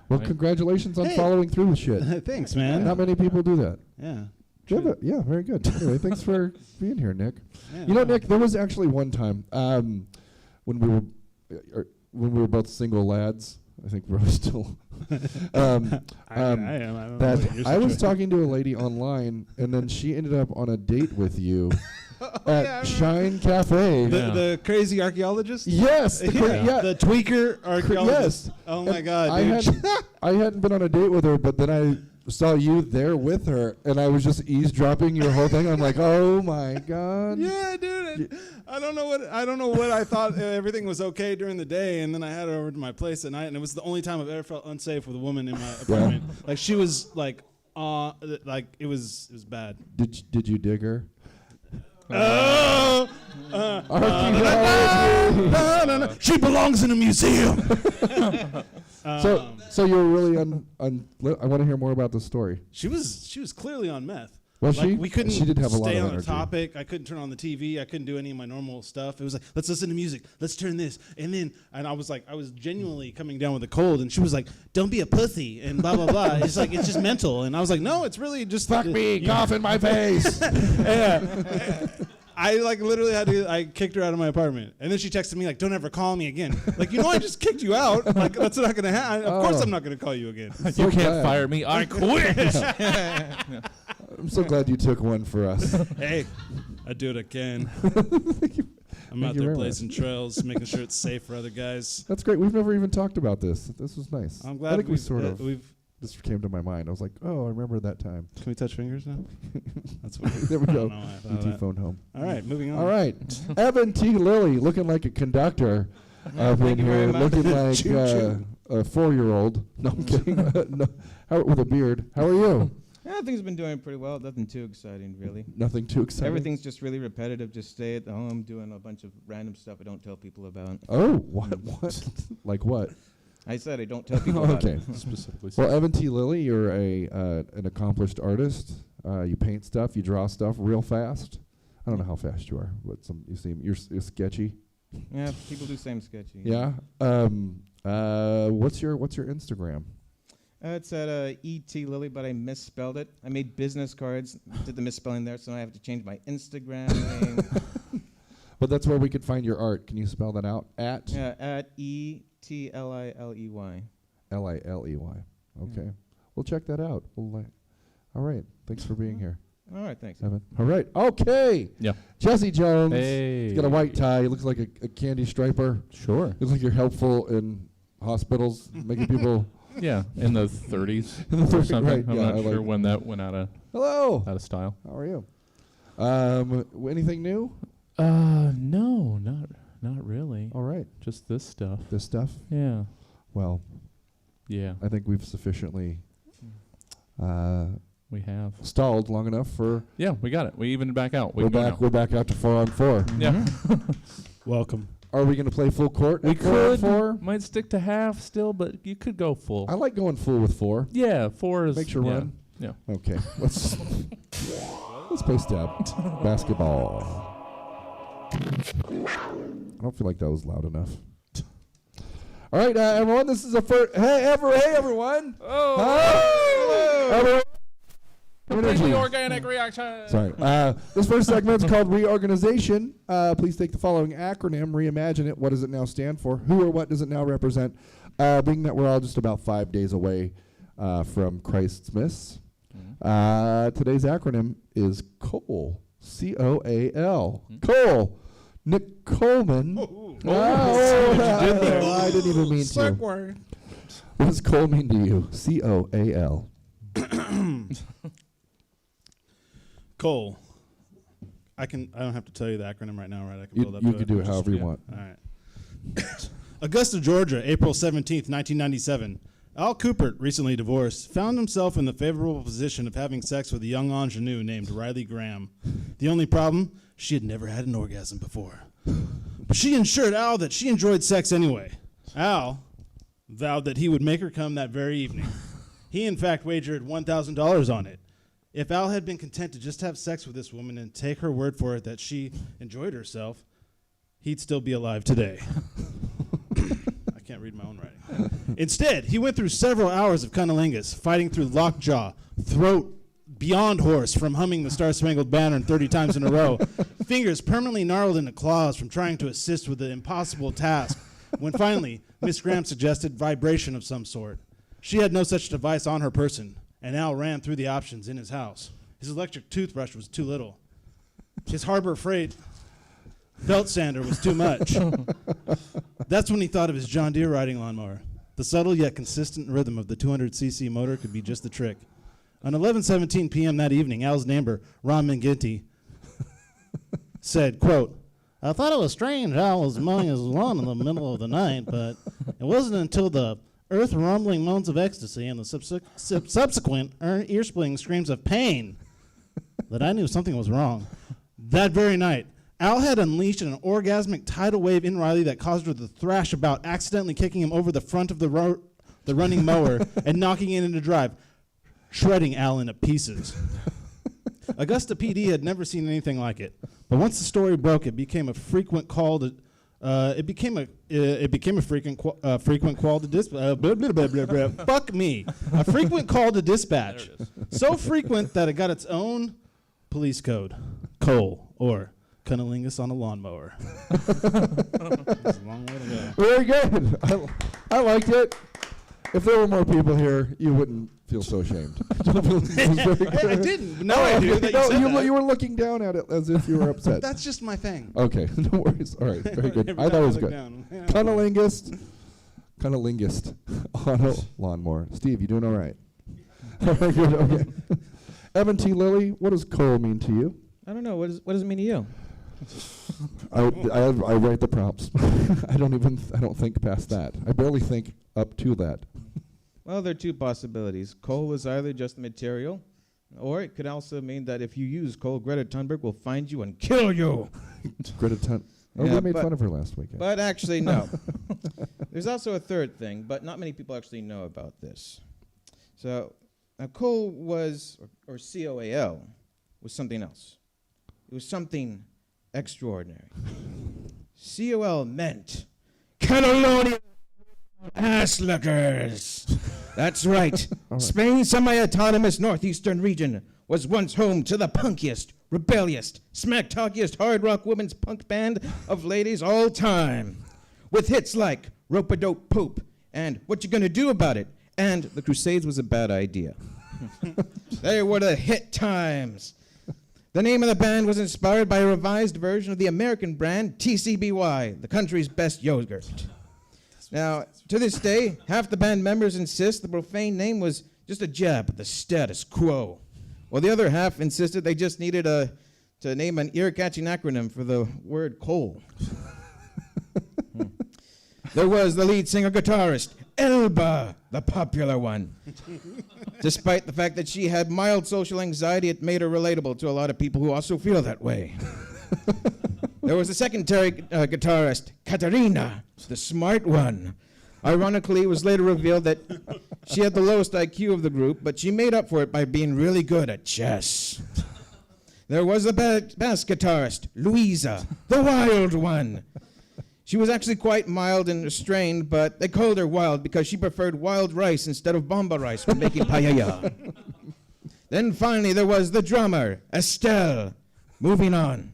S9: Well, congratulations on
S19: Hey.
S9: following through with shit.
S19: Thanks, man.
S9: Not many people do that.
S19: Yeah.
S9: Yeah, very good. Anyway, thanks for being here, Nick.
S19: Yeah,
S9: You know, Nick, there was actually one time when we were both single lads. I think we're still.
S19: I am. I don't know
S9: that
S19: what your
S9: I was
S19: situation-
S9: talking to a lady online, and then she ended up on a date with you at Shine Cafe.
S19: The crazy archaeologist?
S9: Yes, the
S19: The tweaker archaeologist.
S9: Yes.
S19: Oh my
S9: And
S19: god,
S9: I
S19: dude.
S9: I hadn't been on a date with her, but then I saw you there with her, and I was just eavesdropping your whole thing. I'm like, oh my god.
S19: Yeah, dude. I don't know what I thought. Everything was okay during the day, and then I had her over to my place at night, and it was the only time I've ever felt unsafe with a woman in my apartment. Like she was like it was bad.
S9: Did you dig her?
S19: She belongs in a museum.
S9: So you were really I want to hear more about the story.
S19: She was clearly on meth.
S9: Was
S19: like
S9: she?
S19: We couldn't
S9: She did have a lot
S19: stay
S9: of
S19: on
S9: energy.
S19: a topic. I couldn't turn on the TV. I couldn't do any of my normal stuff. It was like, let's listen to music. Let's turn this. And I was like, I was genuinely coming down with a cold. And she was like, don't be a pussy and blah, blah, blah. It's like, it's just mental. And I was like, no, it's really just.
S9: Fuck me, cough in my face.
S19: Yeah. I like literally I kicked her out of my apartment. And then she texted me like, don't ever call me again. Like, I just kicked you out. Like, that's not going to happen. Of course I'm not going to call you again.
S11: You can't fire me. I quit.
S9: I'm so glad you took one for us.
S19: Hey, I do it again. I'm out
S9: you
S19: there
S9: very
S19: blazing trails, making sure it's safe for other guys.
S9: That's great. We've never even talked about this. This was nice.
S19: I'm glad
S9: I think we sort of.
S19: we've.
S9: This came to my mind. I was like, oh, I remember that time.
S19: Can we touch fingers now? That's what.
S9: There we go.
S19: ET
S9: phone home.
S19: All right, moving on.
S9: All right, Evan T. Lilley, looking like a conductor up in here, looking like a 4-year-old. No, I'm kidding. With a beard. How are you?
S20: Yeah, things have been doing pretty well. Nothing too exciting, really.
S9: Nothing too exciting?
S20: Everything's just really repetitive. Just stay at home doing a bunch of random stuff I don't tell people about.
S9: Oh, what? Like what?
S20: I said I don't tell people about
S9: okay.
S20: it.
S11: Specifically.
S9: Well, Evan T. Lilley, you're an accomplished artist. You paint stuff. You draw stuff real fast. I don't know how fast you are, but you're sketchy.
S20: Yeah, people do say I'm sketchy.
S9: Yeah. What's your Instagram?
S20: It's at E.T. Lilley, but I misspelled it. I made business cards, did the misspelling there, so now I have to change my Instagram name.
S9: But that's where we could find your art. Can you spell that out? At
S20: E-T-L-I-L-E-Y.
S9: L-I-L-E-Y. Okay. We'll check that out. All right. Thanks for being here.
S20: All right, thanks.
S9: Evan. All right. Okay.
S11: Yeah.
S9: Jesse Jones.
S11: Hey.
S9: He's got a white tie. He looks like a candy striper.
S11: Sure.
S9: Looks like you're helpful in hospitals, making people...
S11: Yeah, in the 30s
S9: In the
S11: or
S9: 30s,
S11: something.
S9: right,
S11: I'm
S9: yeah,
S11: not sure when that went out
S9: Hello.
S11: of style.
S9: How are you? Anything new?
S11: No, not really.
S9: All right.
S11: Just this stuff.
S9: This stuff?
S11: Yeah.
S9: Well,
S11: yeah.
S9: I think we've sufficiently
S11: we have
S9: stalled long enough for...
S11: Yeah, we got it. We evened back out. We
S9: We're back out to 4-on-4.
S11: Yeah.
S19: Welcome.
S9: Are we going to play full court?
S11: We
S9: at
S11: could.
S9: 4-on-4?
S11: Might stick to half still, but you could go full.
S9: I like going full with 4.
S11: Yeah, 4 is...
S9: Makes you run.
S11: Yeah.
S9: Okay. Let's play step. Basketball. I don't feel like that was loud enough. All right, everyone. This is a first... Hey, everyone.
S11: Oh.
S9: Hi. Everyone.
S11: Completely organic reaction.
S9: Sorry. This first segment is called Reorganization. Please take the following acronym, reimagine it. What does it now stand for? Who or what does it now represent? Being that we're all just about 5 days away from Christmas, today's acronym is COAL. C-O-A-L. COAL. Nick Coleman. I didn't even mean to.
S19: Word.
S9: What does COAL mean to you? C-O-A-L.
S19: Cole. I don't have to tell you the acronym right now, right? I can build up to it.
S9: You can do it however you want.
S19: All right. Augusta, Georgia, April 17th, 1997. Al Coopert, recently divorced, found himself in the favorable position of having sex with a young ingenue named Riley Graham. The only problem, she had never had an orgasm before. But she assured Al that she enjoyed sex anyway. Al vowed that he would make her come that very evening. He, in fact, wagered $1,000 on it. If Al had been content to just have sex with this woman and take her word for it that she enjoyed herself, he'd still be alive today. I can't read my own writing. Instead, he went through several hours of cunnilingus, fighting through lockjaw, throat beyond hoarse from humming the Star-Spangled Banner 30 times in a row, fingers permanently gnarled into claws from trying to assist with the impossible task, when finally, Miss Graham suggested vibration of some sort. She had no such device on her person, and Al ran through the options in his house. His electric toothbrush was too little. His Harbor Freight belt sander was too much. That's when he thought of his John Deere riding lawnmower. The subtle yet consistent rhythm of the 200cc motor could be just the trick. On 11:17 p.m. that evening, Al's neighbor, Ron Menginti, said, quote,
S7: I thought it was strange I was mowing his lawn in the middle of the night, but it wasn't until the earth-rumbling moans of ecstasy and the subsequent ear-splitting screams of pain that I knew something was wrong. That very night, Al had unleashed an orgasmic tidal wave in Riley that caused her to thrash about, accidentally kicking him over the front of the running mower and knocking it into drive, shredding Al into pieces. Augusta PD had never seen anything like it, but once the story broke, it became a frequent call to. It became a frequent call to dispatch. Fuck me, a frequent call to dispatch. So frequent that it got its own police code, Cole, or cunnilingus on a lawnmower. That's a long way to go.
S9: Very good. I liked it. If there were more people here, you wouldn't feel so ashamed.
S7: I didn't. No, I do.
S9: You were looking down at it as if you were upset.
S7: That's just my thing.
S9: Okay, no worries. All right, very good. I thought it was good. Cunnilingus on a lawnmower. Steve, you doing all right? Very good. Okay. Evan T. Lilley, what does Cole mean to you?
S20: I don't know. What does it mean to you?
S9: I write the prompts. I don't think past that. I barely think up to that.
S20: Well, there are two possibilities. Coal is either just the material, or it could also mean that if you use coal, Greta Thunberg will find you and kill you.
S9: Greta Thunberg. Oh,
S20: Yeah,
S9: we made
S20: but-
S9: fun of her last weekend.
S20: But actually, no. There's also a third thing, but not many people actually know about this. So, coal was, or COAL, was something else. It was something extraordinary. COL meant Catalonia ass lickers. That's right. Spain's semi-autonomous northeastern region was once home to the punkiest, rebellious, smack-talkiest hard rock women's punk band of ladies all time. With hits like Rope-a-Dope Pope and What You Gonna Do About It and The Crusades Was a Bad Idea. They were the hit times. The name of the band was inspired by a revised version of the American brand TCBY, the country's best yogurt. Now, to this day, half the band members insist the profane name was just a jab at the status quo, while the other half insisted they just needed to name an ear-catching acronym for the word coal. There was the lead singer-guitarist, Elba, the popular one. Despite the fact that she had mild social anxiety, it made her relatable to a lot of people who also feel that way. There was the secondary guitarist, Katarina, the smart one. Ironically, it was later revealed that she had the lowest IQ of the group, but she made up for it by being really good at chess. There was the bass guitarist, Louisa, the wild one. She was actually quite mild and restrained, but they called her wild because she preferred wild rice instead of bomba rice when making paella. Then finally there was the drummer, Estelle. Moving on.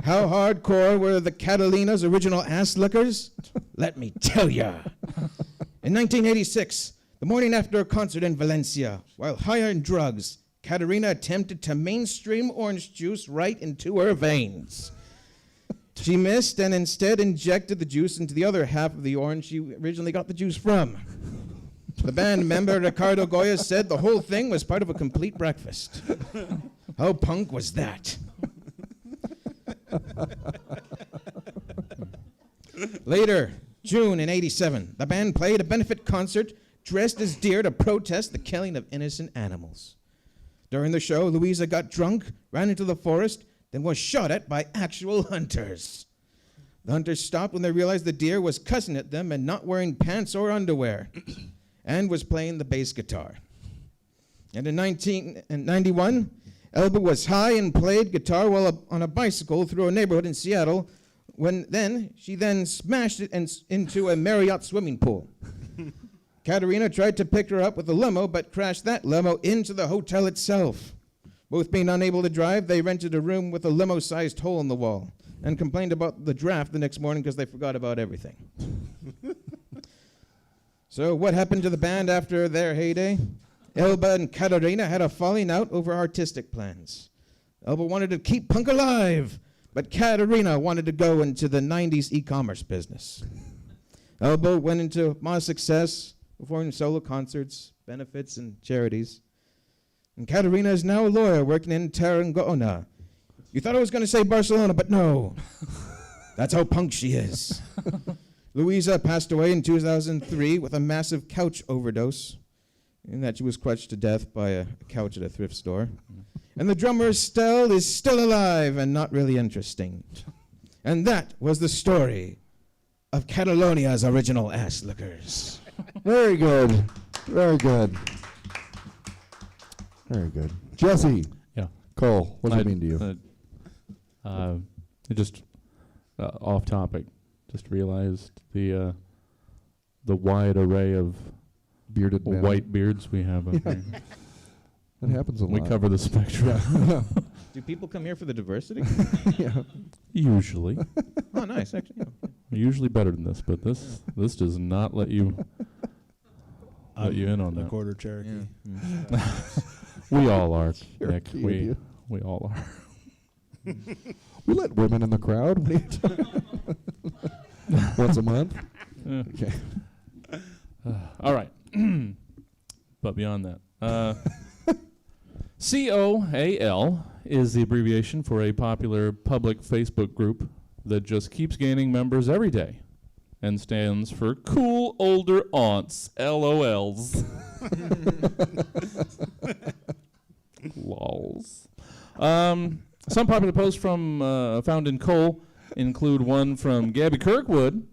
S20: How hardcore were the Catalina's original ass lickers? Let me tell ya. In 1986, the morning after a concert in Valencia, while high on drugs, Katerina attempted to mainstream orange juice right into her veins. She missed and instead injected the juice into the other half of the orange she originally got the juice from. The band member, Ricardo Goya, said the whole thing was part of a complete breakfast. How punk was that? Later, June in '87, the band played a benefit concert dressed as deer to protest the killing of innocent animals. During the show, Louisa got drunk, ran into the forest, then was shot at by actual hunters. The hunters stopped when they realized the deer was cussing at them and not wearing pants or underwear, and was playing the bass guitar. And in 1991, Elba was high and played guitar while on a bicycle through a neighborhood in Seattle, when she smashed it into a Marriott swimming pool. Katerina tried to pick her up with a limo, but crashed that limo into the hotel itself. Both being unable to drive, they rented a room with a limo-sized hole in the wall and complained about the draft the next morning because they forgot about everything. So what happened to the band after their heyday? Elba and Katerina had a falling out over artistic plans. Elba wanted to keep punk alive, but Katerina wanted to go into the 90s e-commerce business. Elba went into modest success, performing solo concerts, benefits, and charities. And Katerina is now a lawyer working in Tarragona. You thought I was going to say Barcelona, but no. That's how punk she is. Louisa passed away in 2003 with a massive couch overdose, in that she was crushed to death by a couch at a thrift store. And the drummer Estelle is still alive and not really interesting. And that was the story of Catalonia's original ass lickers.
S9: Very good. Very good. Very good. Jesse.
S11: Yeah.
S9: Cole, what does it mean to you?
S11: Just off topic. Just realized the wide array of
S9: bearded men.
S11: white beards we have up here.
S9: That happens a
S11: We
S9: lot.
S11: cover the spectrum.
S9: Yeah.
S20: Do people come here for the diversity?
S9: Yeah.
S11: Usually.
S20: Oh, nice. Actually, yeah.
S11: Usually better than this, but this does not let you in on
S1: a
S11: that.
S1: quarter Cherokee.
S11: We all are, Nick.
S9: Cherokee, you.
S11: We all are.
S9: We let women in the crowd. Once a month.
S11: Yeah.
S9: Okay.
S11: All right. But beyond that, COAL is the abbreviation for a popular public Facebook group that just keeps gaining members every day and stands for Cool Older Aunts, LOLs. Lols. Some popular posts from found in Cole include one from Gabby Kirkwood,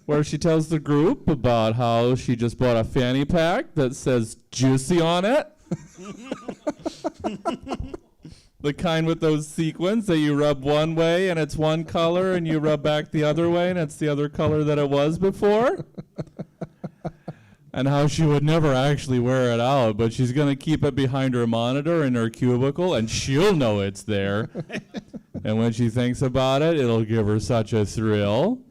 S11: where she tells the group about how she just bought a fanny pack that says Juicy on it. The kind with those sequins that you rub one way and it's one color and you rub back the other way and it's the other color that it was before. And how she would never actually wear it out, but she's going to keep it behind her monitor in her cubicle and she'll know it's there. And when she thinks about it, it'll give her such a thrill.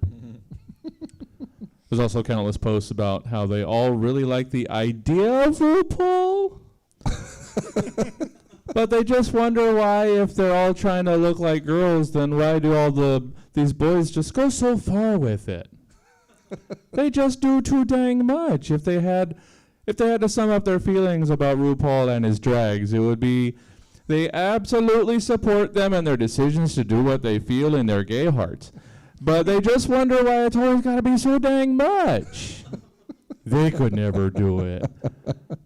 S11: There's also countless posts about how they all really like the idea of RuPaul. But they just wonder why, if they're all trying to look like girls, then why do all these boys just go so far with it? They just do too dang much. If they had to sum up their feelings about RuPaul and his drags, it would be they absolutely support them and their decisions to do what they feel in their gay hearts. But they just wonder why it's always got to be so dang much. They could never do it.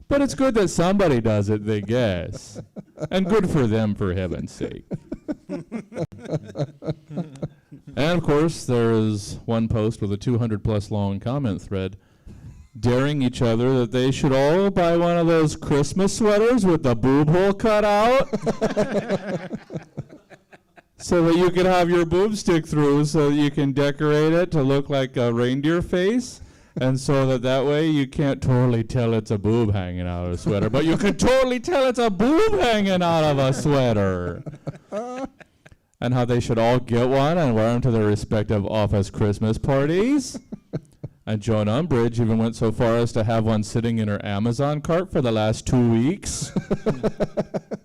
S11: But it's good that somebody does it, they guess. And good for them, for heaven's sake. And, of course, there is one post with a 200-plus long comment thread daring each other that they should all buy one of those Christmas sweaters with the boob hole cut out so that you can have your boob stick through so that you can decorate it to look like a reindeer face. And so that way you can't totally tell it's a boob hanging out of a sweater, but you can totally tell it's a boob hanging out of a sweater. And how they should all get one and wear them to their respective office Christmas parties. And Joan Umbridge even went so far as to have one sitting in her Amazon cart for the last 2 weeks.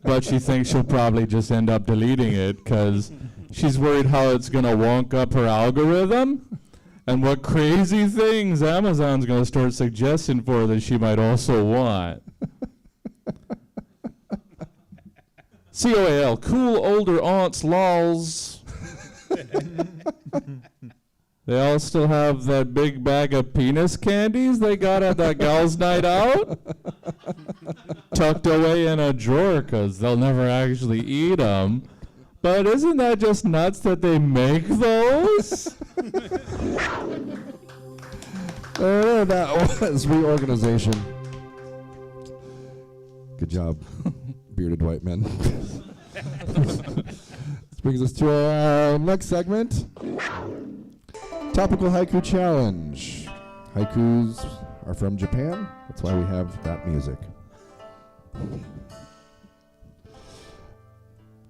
S11: But she thinks she'll probably just end up deleting it because she's worried how it's going to wonk up her algorithm. And what crazy things Amazon's going to start suggesting for her that she might also want. COAL, cool older aunts, lols. They all still have that big bag of penis candies they got at that gal's night out. Tucked away in a drawer because they'll never actually eat them. But isn't that just nuts that they make those?
S9: That was reorganization. Good job, bearded white men. This brings us to our next segment. Topical Haiku Challenge. Haikus are from Japan. That's why we have that music.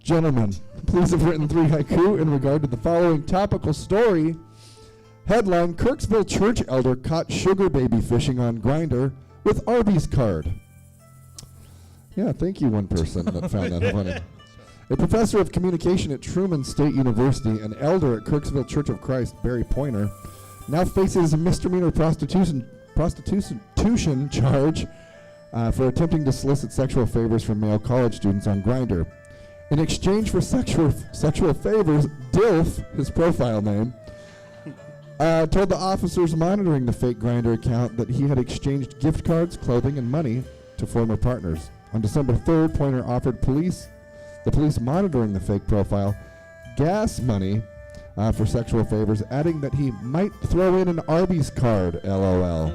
S9: Gentlemen, please have written 3 haiku in regard to the following topical story. Headline, Kirksville church elder caught sugar baby fishing on Grindr with Arby's card. Yeah, thank you, one person that found that funny. A professor of communication at Truman State University, an elder at Kirksville Church of Christ, Barry Pointer, now faces a misdemeanor prostitution charge for attempting to solicit sexual favors from male college students on Grindr. In exchange for sexual favors, Dilf, his profile name, told the officers monitoring the fake Grindr account that he had exchanged gift cards, clothing, and money to former partners. On December 3rd, Pointer offered the police monitoring the fake profile, gas money for sexual favors, adding that he might throw in an Arby's card, LOL.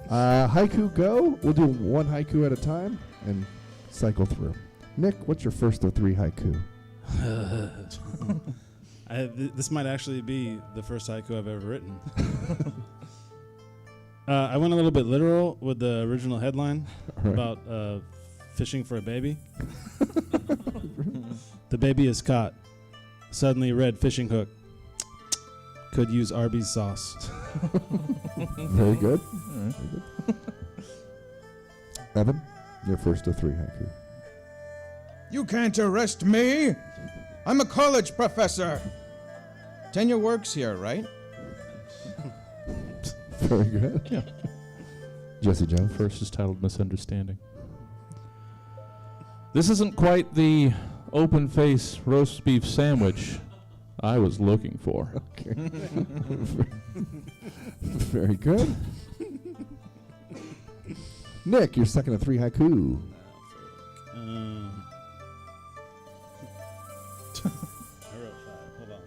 S9: Haiku go. We'll do one haiku at a time and cycle through. Nick, what's your first of 3 haiku?
S19: This might actually be the first haiku I've ever written. I went a little bit literal with the original headline about fishing for a baby. The baby is caught. Suddenly red fishing hook. Could use Arby's sauce.
S9: Very good. Very good. Evan, your first of 3 haiku.
S20: You can't arrest me. I'm a college professor. Tenure works here, right?
S9: Very good.
S11: Yeah.
S9: Jesse Jones.
S11: First is titled Misunderstanding. This isn't quite the open face roast beef sandwich I was looking for.
S9: Okay. Very good. Nick, your second of 3 haiku.
S19: I wrote 5. Hold on.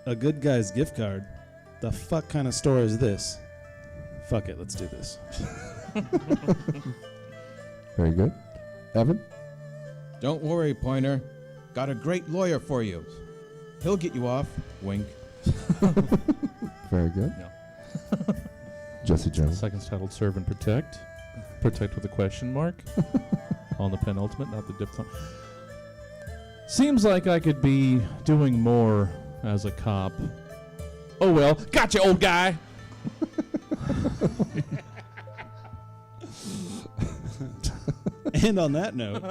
S19: A good guy's gift card. The fuck kind of store is this? Fuck it, let's do this.
S9: Very good. Evan?
S20: Don't worry, Pointer. Got a great lawyer for you. He'll get you off. Wink.
S9: Very good.
S11: No.
S9: Jesse Jones.
S11: Second's titled Serve and Protect. Protect with a question mark. On the penultimate, not the diphthong. Seems like I could be doing more as a cop. Oh well, gotcha, old guy.
S19: And on that note,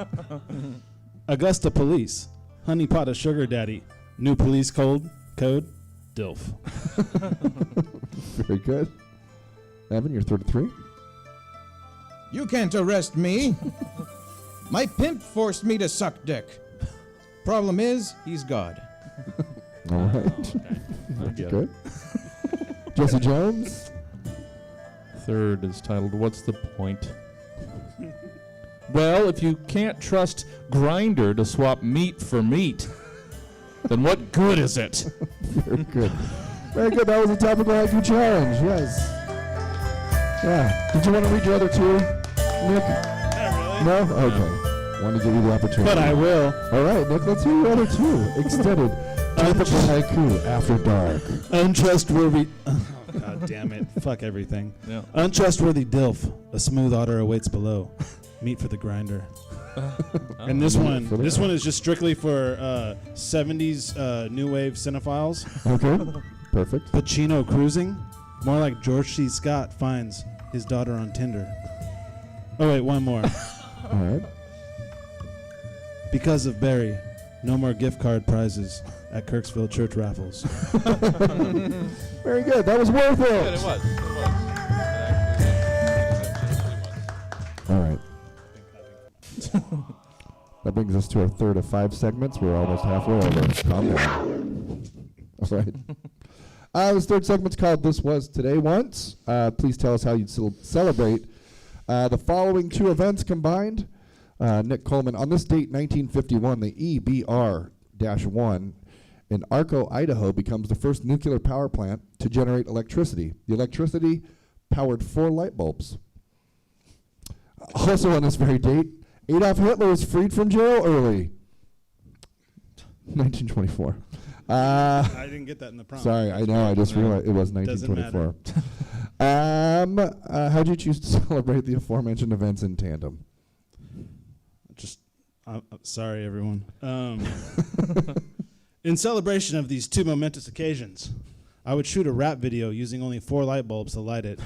S19: Augusta Police, honey pot of sugar daddy, new police code, DILF.
S9: Very good. Evan, your third of 3.
S20: You can't arrest me. My pimp forced me to suck dick. Problem is, he's God.
S9: All right.
S11: Okay.
S9: That's good. Jesse Jones.
S11: Third is titled What's the Point? Well, if you can't trust Grindr to swap meat for meat, then what good is it?
S9: Very good. Very good. That was a topical haiku challenge. Yes. Yeah. Did you want to read your other 2, Nick? No? Okay. Want to give you the opportunity.
S19: But I will.
S9: All right, Nick, let's hear your other 2. Extended topical haiku after dark.
S19: Untrustworthy. Oh, God damn it. Fuck everything.
S11: Yeah.
S19: Untrustworthy DILF. A smooth otter awaits below. Meet for the grinder. And this one is just strictly for 70s new wave cinephiles.
S9: Okay. Perfect.
S19: Pacino cruising. More like George C. Scott finds his daughter on Tinder. Oh, wait, one more.
S9: All right.
S19: Because of Barry, no more gift card prizes at Kirksville Church raffles.
S9: Very good. That was worth it.
S11: Yeah, it was.
S9: All right. That brings us to our third of 5 segments. We're almost halfway over. Calm down. All right. This third segment's called This Was Today Once. Please tell us how you'd celebrate the following 2 events combined. Nick Coleman, on this date, 1951, the EBR-1 in Arco, Idaho, becomes the first nuclear power plant to generate electricity. The electricity powered 4 light bulbs. Also on this very date, Adolph Hitler is freed from jail early. 1924.
S19: I didn't get that in the prompt.
S9: Sorry, I know. I just realized it was 1924. How did you choose to celebrate the aforementioned events in tandem?
S19: I'm sorry, everyone. In celebration of these 2 momentous occasions, I would shoot a rap video using only 4 light bulbs to light it.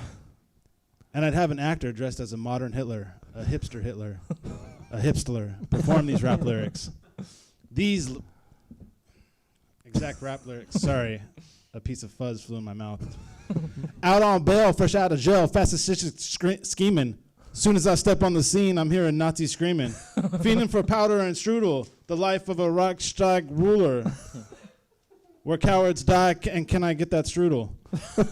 S19: And I'd have an actor dressed as a modern Hitler, a hipster Hitler, a hipstler, perform these rap lyrics. These exact rap lyrics. Sorry, a piece of fuzz flew in my mouth. Out on bail, fresh out of jail, fast scheming.
S7: Soon as I step on the scene, I'm hearing Nazis screaming, fiending for powder and strudel, the life of a Reichstag ruler. Where cowards die, and can I get that strudel?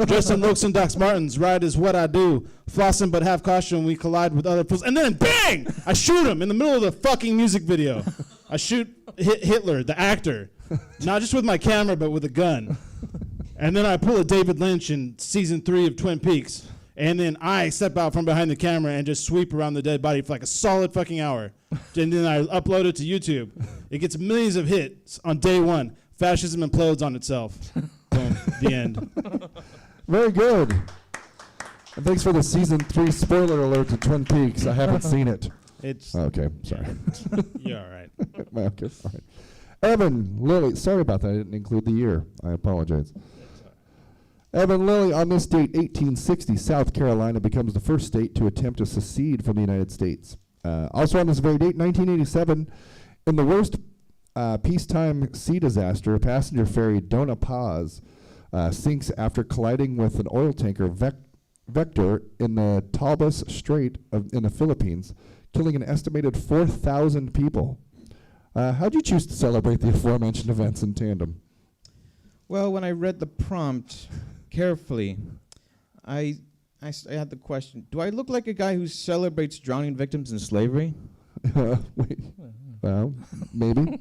S7: Dressed in Lokes and Docs Martens, ride is what I do. Flossing but half caution, we collide with other fools. And then bang! I shoot him in the middle of the fucking music video. I shoot Hitler, the actor. Not just with my camera, but with a gun. And then I pull a David Lynch in season 3 of Twin Peaks. And then I step out from behind the camera and just sweep around the dead body for like a solid fucking hour. And then I upload it to YouTube. It gets millions of hits on day 1. Fascism implodes on itself. Boom. The end.
S9: Very good. And thanks for the season 3 spoiler alert to Twin Peaks. I haven't seen it.
S7: It's
S9: okay. Sorry.
S7: You're all right.
S9: Okay, all right. Evan, Lilley. Sorry about that. I didn't include the year. I apologize. Evan Lilley, on this date, 1860, South Carolina becomes the first state to attempt to secede from the United States. Also on this very date, 1987, in the worst peacetime sea disaster, a passenger ferry Dona Paz sinks after colliding with an oil tanker Vector in the Talbos Strait in the Philippines, killing an estimated 4,000 people. How did you choose to celebrate the aforementioned events in tandem?
S20: Well, when I read the prompt carefully, I had the question, do I look like a guy who celebrates drowning victims in slavery?
S9: Wait. Well, maybe.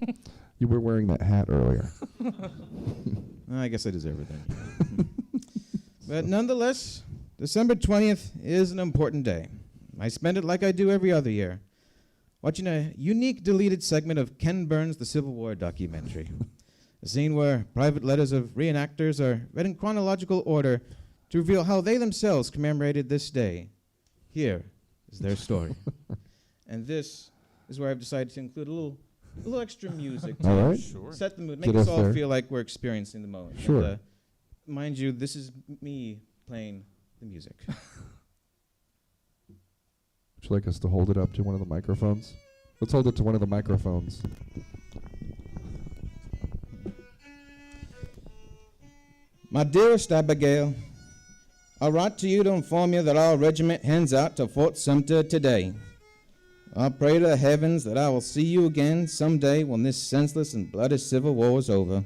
S9: You were wearing that hat earlier.
S20: I guess I deserve it then. But nonetheless, December 20th is an important day. I spend it like I do every other year, watching a unique deleted segment of Ken Burns' The Civil War documentary. A scene where private letters of reenactors are read in chronological order to reveal how they themselves commemorated this day. Here is their story. And this is where I've decided to include a little extra music to
S9: all right.
S20: set the mood,
S9: Get
S20: make us
S9: us
S20: all
S9: there.
S20: feel like we're experiencing the moment.
S9: Sure.
S20: And, mind you, this is me playing the music.
S9: Would you like us to hold it up to one of the microphones? Let's hold it to one of the microphones.
S20: My dearest Abigail, I write to you to inform you that our regiment heads out to Fort Sumter today. I pray to the heavens that I will see you again someday when this senseless and bloody civil war is over.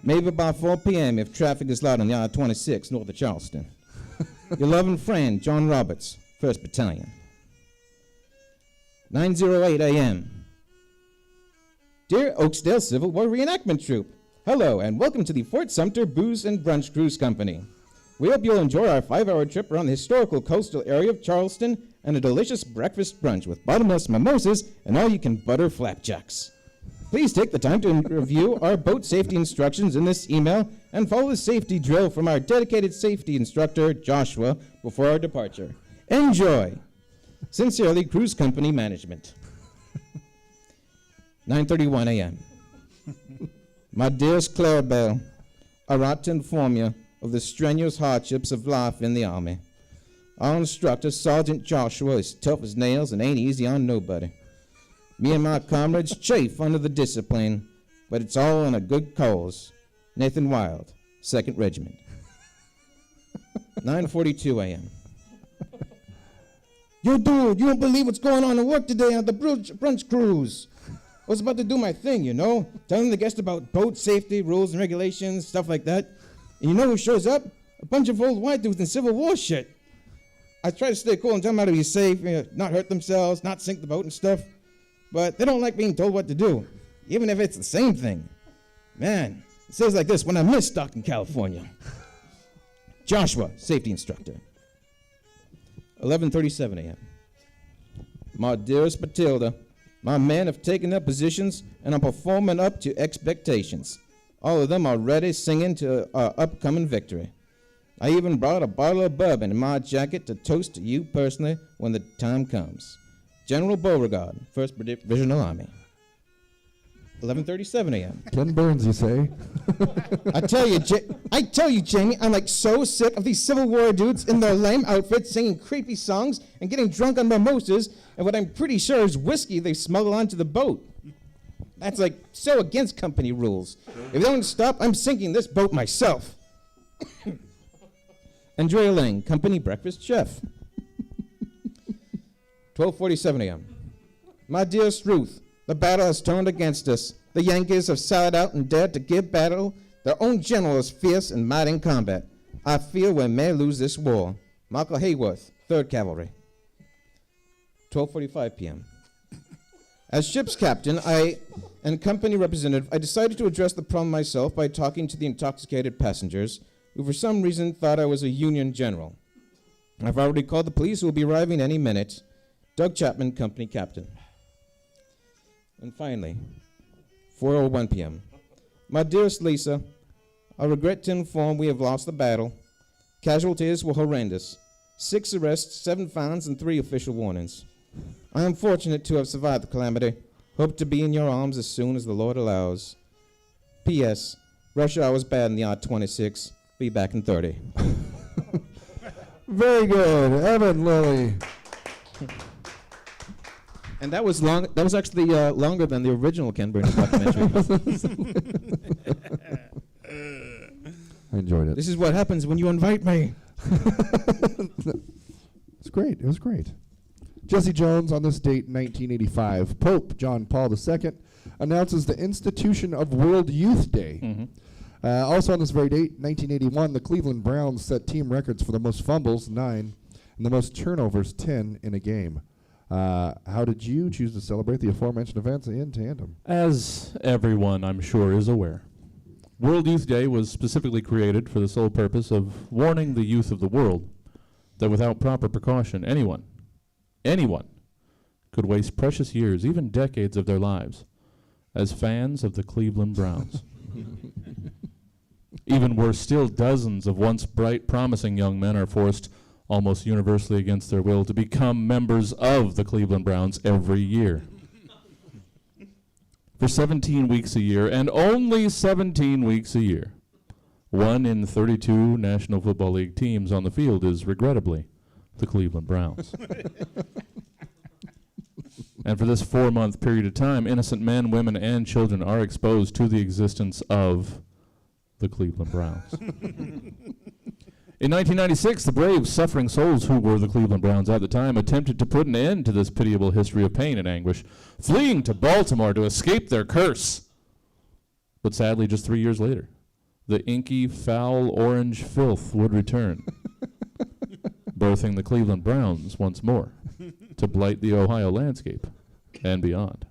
S20: Maybe by 4 p.m. if traffic is light on the I-26 north of Charleston. Your loving friend, John Roberts, 1st Battalion. 9:08 a.m. Dear Oaksdale Civil War Reenactment Troop, hello and welcome to the Fort Sumter Booze and Brunch Cruise Company. We hope you'll enjoy our 5-hour trip around the historical coastal area of Charleston and a delicious breakfast brunch with bottomless mimosas and all-you-can butter flapjacks. Please take the time to review our boat safety instructions in this email and follow the safety drill from our dedicated safety instructor, Joshua, before our departure. Enjoy! Sincerely, Cruise Company Management. 9:31 a.m. My dearest Clarabelle, I write to inform you of the strenuous hardships of life in the Army. Our instructor, Sergeant Joshua, is tough as nails and ain't easy on nobody. Me and my comrades chafe under the discipline, but it's all in a good cause. Nathan Wild, 2nd Regiment. 9:42 a.m. Yo, dude, you don't believe what's going on at work today on the brunch cruise. I was about to do my thing, you know, telling the guests about boat safety, rules and regulations, stuff like that. And you know who shows up? A bunch of old white dudes in Civil War shit. I try to stay cool and tell them how to be safe, not hurt themselves, not sink the boat and stuff. But they don't like being told what to do, even if it's the same thing. Man, it says like this when I miss Stockton, California. Joshua, safety instructor. 11:37 a.m. My dearest Matilda, my men have taken their positions and are performing up to expectations. All of them are ready singing to our upcoming victory. I even brought a bottle of bourbon in my jacket to toast to you personally when the time comes. General Beauregard, 1st Divisional Army. 11:37 a.m.
S9: Ken Burns, you say?
S20: I tell you, Jamie, I'm like so sick of these Civil War dudes in their lame outfits singing creepy songs and getting drunk on mimosas and what I'm pretty sure is whiskey they smuggle onto the boat. That's like so against company rules. If they don't stop, I'm sinking this boat myself. Andrea Lang, company breakfast chef. 12:47 a.m. My dearest Ruth, the battle has turned against us. The Yankees have sallied out and dared to give battle. Their own general is fierce and mighty in combat. I fear we may lose this war. Michael Hayworth, 3rd Cavalry. 12:45 p.m. As ship's captain and company representative, I decided to address the problem myself by talking to the intoxicated passengers, who for some reason thought I was a Union general. I've already called the police, who will be arriving any minute. Doug Chapman, company captain. And finally, 4:01 p.m. My dearest Lisa, I regret to inform we have lost the battle. Casualties were horrendous. 6 arrests, 7 fines, and 3 official warnings. I am fortunate to have survived the calamity. Hope to be in your arms as soon as the Lord allows. P.S. Rush hour was bad in the odd 26. Be back in 30.
S9: Very good. Evan Lilley.
S20: And that was long. That was actually longer than the original Ken Burns documentary.
S9: I enjoyed it.
S20: This is what happens when you invite me.
S9: It's great. It was great. Jesse Jones, on this date, 1985, Pope John Paul II announces the institution of World Youth Day. Also on this very date, 1981, the Cleveland Browns set team records for the most fumbles, 9, and the most turnovers, 10 in a game. How did you choose to celebrate the aforementioned events in tandem?
S11: As everyone, I'm sure, is aware, World Youth Day was specifically created for the sole purpose of warning the youth of the world that without proper precaution, anyone could waste precious years, even decades of their lives, as fans of the Cleveland Browns. Even worse still, dozens of once bright, promising young men are forced, almost universally against their will, to become members of the Cleveland Browns every year. For 17 weeks a year, and only 17 weeks a year, 1 in 32 National Football League teams on the field is, regrettably, the Cleveland Browns. And for this 4-month period of time, innocent men, women, and children are exposed to the existence of the Cleveland Browns. In 1996, the brave, suffering souls who were the Cleveland Browns at the time attempted to put an end to this pitiable history of pain and anguish, fleeing to Baltimore to escape their curse. But sadly, just 3 years later, the inky, foul orange filth would return, birthing the Cleveland Browns once more to blight the Ohio landscape and beyond.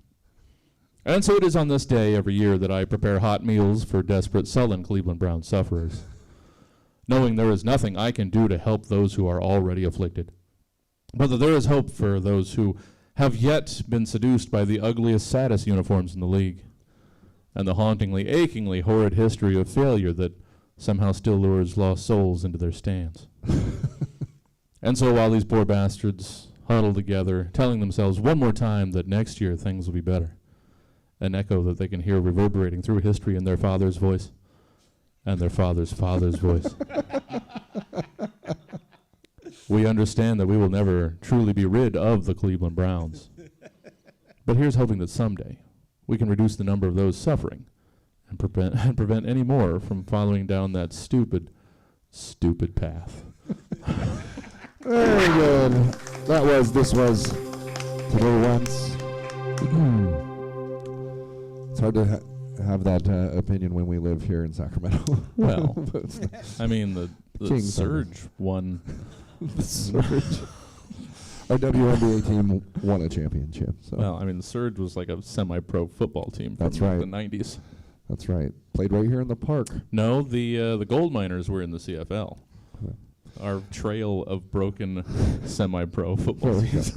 S11: And so it is on this day every year that I prepare hot meals for desperate, sullen Cleveland Browns sufferers, knowing there is nothing I can do to help those who are already afflicted, but that there is hope for those who have yet been seduced by the ugliest, saddest uniforms in the league, and the hauntingly, achingly horrid history of failure that somehow still lures lost souls into their stands. And so while these poor bastards huddle together, telling themselves one more time that next year things will be better, an echo that they can hear reverberating through history in their father's voice and their father's father's voice, we understand that we will never truly be rid of the Cleveland Browns. But here's hoping that someday we can reduce the number of those suffering and prevent any more from following down that stupid path.
S9: Very good. This was Today Once. It's hard to have that opinion when we live here in Sacramento.
S11: Well, I mean, the
S9: Kings
S11: Surge won.
S9: The Surge. Our WNBA team won a championship. So.
S11: Well, I mean, the Surge was like a semi-pro football team from
S9: That's right.
S11: the 90s.
S9: That's right. Played right here in the park.
S11: No, the gold miners were in the CFL. Our trail of broken semi-pro football teams.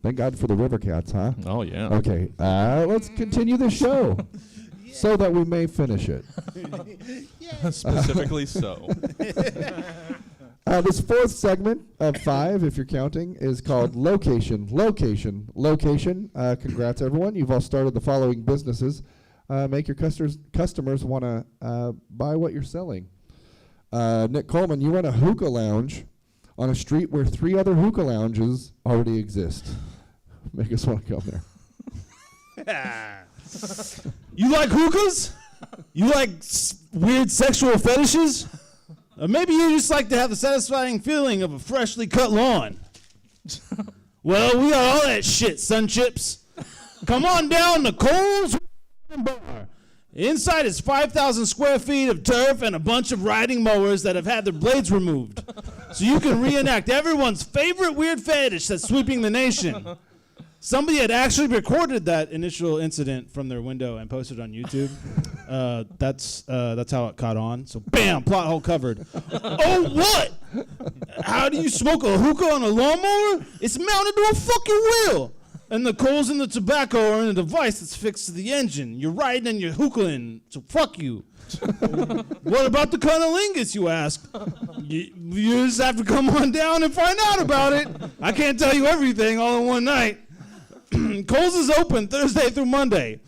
S9: Thank God for the River Cats, huh?
S11: Oh, yeah.
S9: Okay, let's continue the show so that we may finish it.
S11: Specifically so.
S9: This fourth segment of 5, if you're counting, is called Location. Location. Congrats, everyone. You've all started the following businesses. Make your customers want to buy what you're selling. Nick Coleman, you run a hookah lounge on a street where 3 other hookah lounges already exist. Make us want to come there.
S7: You like hookahs? You like weird sexual fetishes? Or maybe you just like to have the satisfying feeling of a freshly cut lawn. Well, we got all that shit, Sun Chips. Come on down to Cole's Bar. Inside is 5,000 square feet of turf and a bunch of riding mowers that have had their blades removed. So you can reenact everyone's favorite weird fetish that's sweeping the nation. Somebody had actually recorded that initial incident from their window and posted it on YouTube. That's how it caught on. So bam, plot hole covered. Oh, what? How do you smoke a hookah on a lawnmower? It's mounted to a fucking wheel. And the coals and the tobacco are in a device that's fixed to the engine. You're riding and you're hookahing, so fuck you. What about the cunnilingus, you ask? You just have to come on down and find out about it. I can't tell you everything all in one night. Coles is open Thursday through Monday.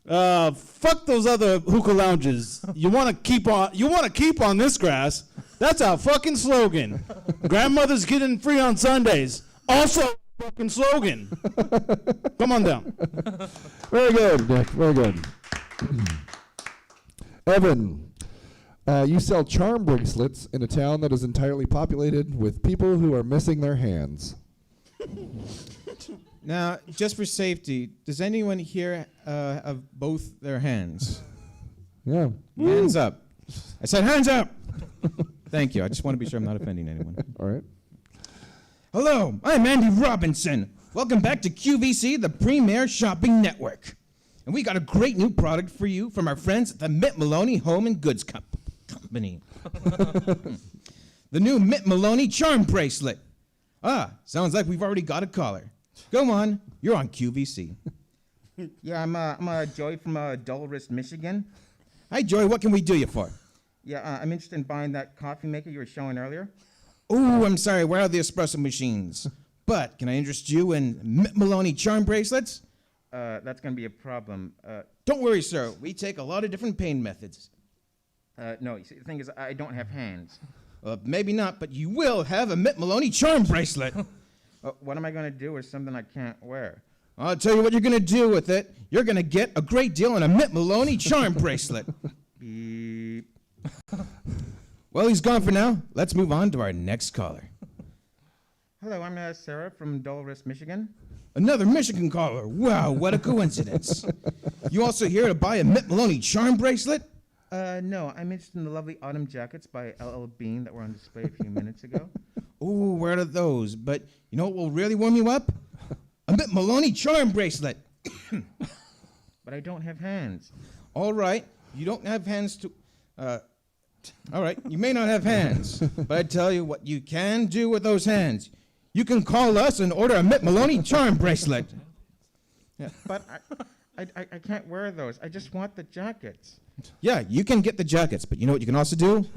S7: Fuck those other hookah lounges. You want to keep on this grass. That's our fucking slogan. Grandmother's getting free on Sundays. Also fucking slogan. Come on down.
S9: Very good, Nick. Very good. Evan, you sell charm bracelets in a town that is entirely populated with people who are missing their hands.
S20: Now, just for safety, does anyone here have both their hands?
S9: Yeah.
S20: Hands up. I said hands up. Thank you. I just want to be sure I'm not offending anyone.
S9: All right.
S20: Hello, I'm Andy Robinson. Welcome back to QVC, the premier shopping network. And we got a great new product for you from our friends at the Mitt Maloney Home and Goods Company. The new Mitt Maloney charm bracelet. Sounds like we've already got a caller. Go on, you're on QVC.
S8: Yeah, I'm Joey from Dolores, Michigan.
S20: Hi, Joey, what can we do you for?
S8: Yeah, I'm interested in buying that coffee maker you were showing earlier.
S20: Oh, I'm sorry, where are the espresso machines? But can I interest you in Mitt Maloney charm bracelets?
S8: That's going to be a problem.
S20: Don't worry, sir. We take a lot of different pain methods.
S8: No, you see, the thing is, I don't have hands.
S20: Maybe not, but you will have a Mitt Maloney charm bracelet.
S8: What am I going to do with something I can't wear?
S20: I'll tell you what you're going to do with it. You're going to get a great deal on a Mitt Maloney charm bracelet.
S8: Beep.
S20: Well, he's gone for now. Let's move on to our next caller.
S8: Hello, I'm Sarah from Dolores, Michigan.
S20: Another Michigan caller. Wow, what a coincidence. You also here to buy a Mitt Maloney charm bracelet?
S8: No, I'm interested in the lovely autumn jackets by LL Bean that were on display a few minutes ago.
S20: Ooh, where are those? But you know what will really warm you up? A Mitt Maloney charm bracelet.
S8: But I don't have hands.
S20: All right, you don't have hands to... all right, you may not have hands, but I tell you what you can do with those hands. You can call us and order a Mitt Maloney charm bracelet.
S8: Yeah, but I can't wear those. I just want the jackets.
S20: Yeah, you can get the jackets, but you know what you can also do?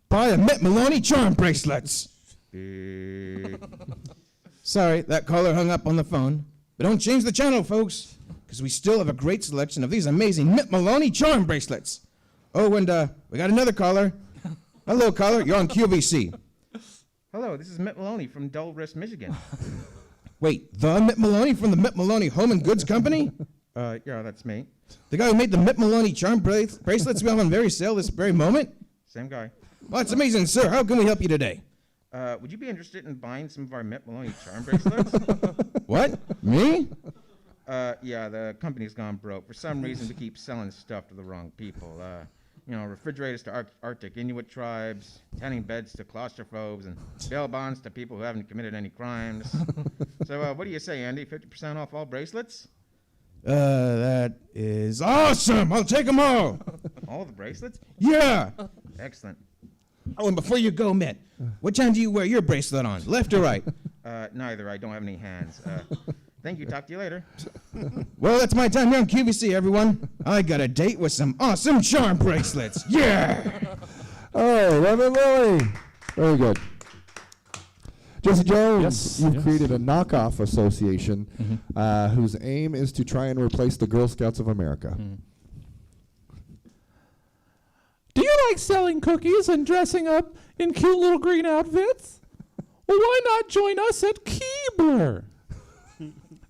S20: Buy a Mitt Maloney charm bracelets. Sorry, that caller hung up on the phone. But don't change the channel, folks, because we still have a great selection of these amazing Mitt Maloney charm bracelets. Oh, and we got another caller. Hello, caller. You're on QVC.
S8: Hello, this is Mitt Maloney from Dolores, Michigan.
S20: Wait, the Mitt Maloney from the Mitt Maloney Home and Goods Company?
S8: Yeah, that's me.
S20: The guy who made the Mitt Maloney charm bracelets we have on very sale this very moment?
S8: Same guy.
S20: Well, that's amazing, sir. How can we help you today?
S8: Would you be interested in buying some of our Mitt Maloney charm bracelets?
S20: What? Me?
S8: Yeah, the company's gone broke. For some reason, we keep selling stuff to the wrong people. Refrigerators to Arctic Inuit tribes, tanning beds to claustrophobes, and bail bonds to people who haven't committed any crimes. So what do you say, Andy? 50% off all bracelets?
S20: That is awesome. I'll take them all.
S8: All the bracelets?
S20: Yeah.
S8: Excellent.
S20: Oh, and before you go, Mitt, which hand do you wear your bracelet on, left or right?
S8: Neither. I don't have any hands. Thank you. Talk to you later.
S20: Well, that's my time here on QVC, everyone. I got a date with some awesome charm bracelets. Yeah!
S9: Oh, Reverend Lilley. Very good. Jesse Jones, you've created a knockoff association whose aim is to try and replace the Girl Scouts of America.
S11: Do you like selling cookies and dressing up in cute little green outfits? Well, why not join us at Keebler?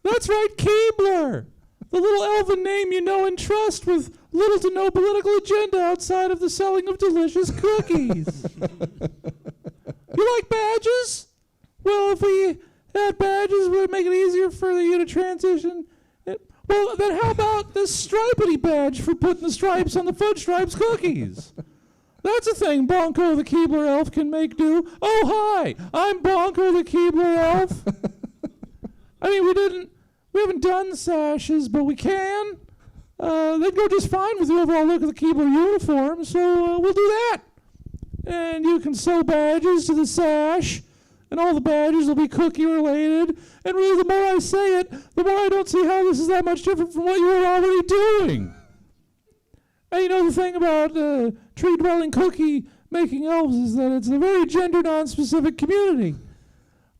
S11: That's right, Keebler. The little elven name you know and trust with little to no political agenda outside of the selling of delicious cookies. You like badges? Well, if we had badges, we would make it easier for you to transition? Well, then how about this stripity badge for putting the stripes on the Fudge Stripes cookies? That's a thing Bonko the Keebler Elf can make do. Oh, hi, I'm Bonko the Keebler Elf. I mean, we haven't done sashes, but we can. They'd go just fine with the overall look of the Keebler uniform, so we'll do that. And you can sew badges to the sash, and all the badges will be cookie-related. And really, the more I say it, the more I don't see how this is that much different from what you were already doing. And you know, the thing about tree-dwelling cookie-making elves is that it's a very gender-non-specific community,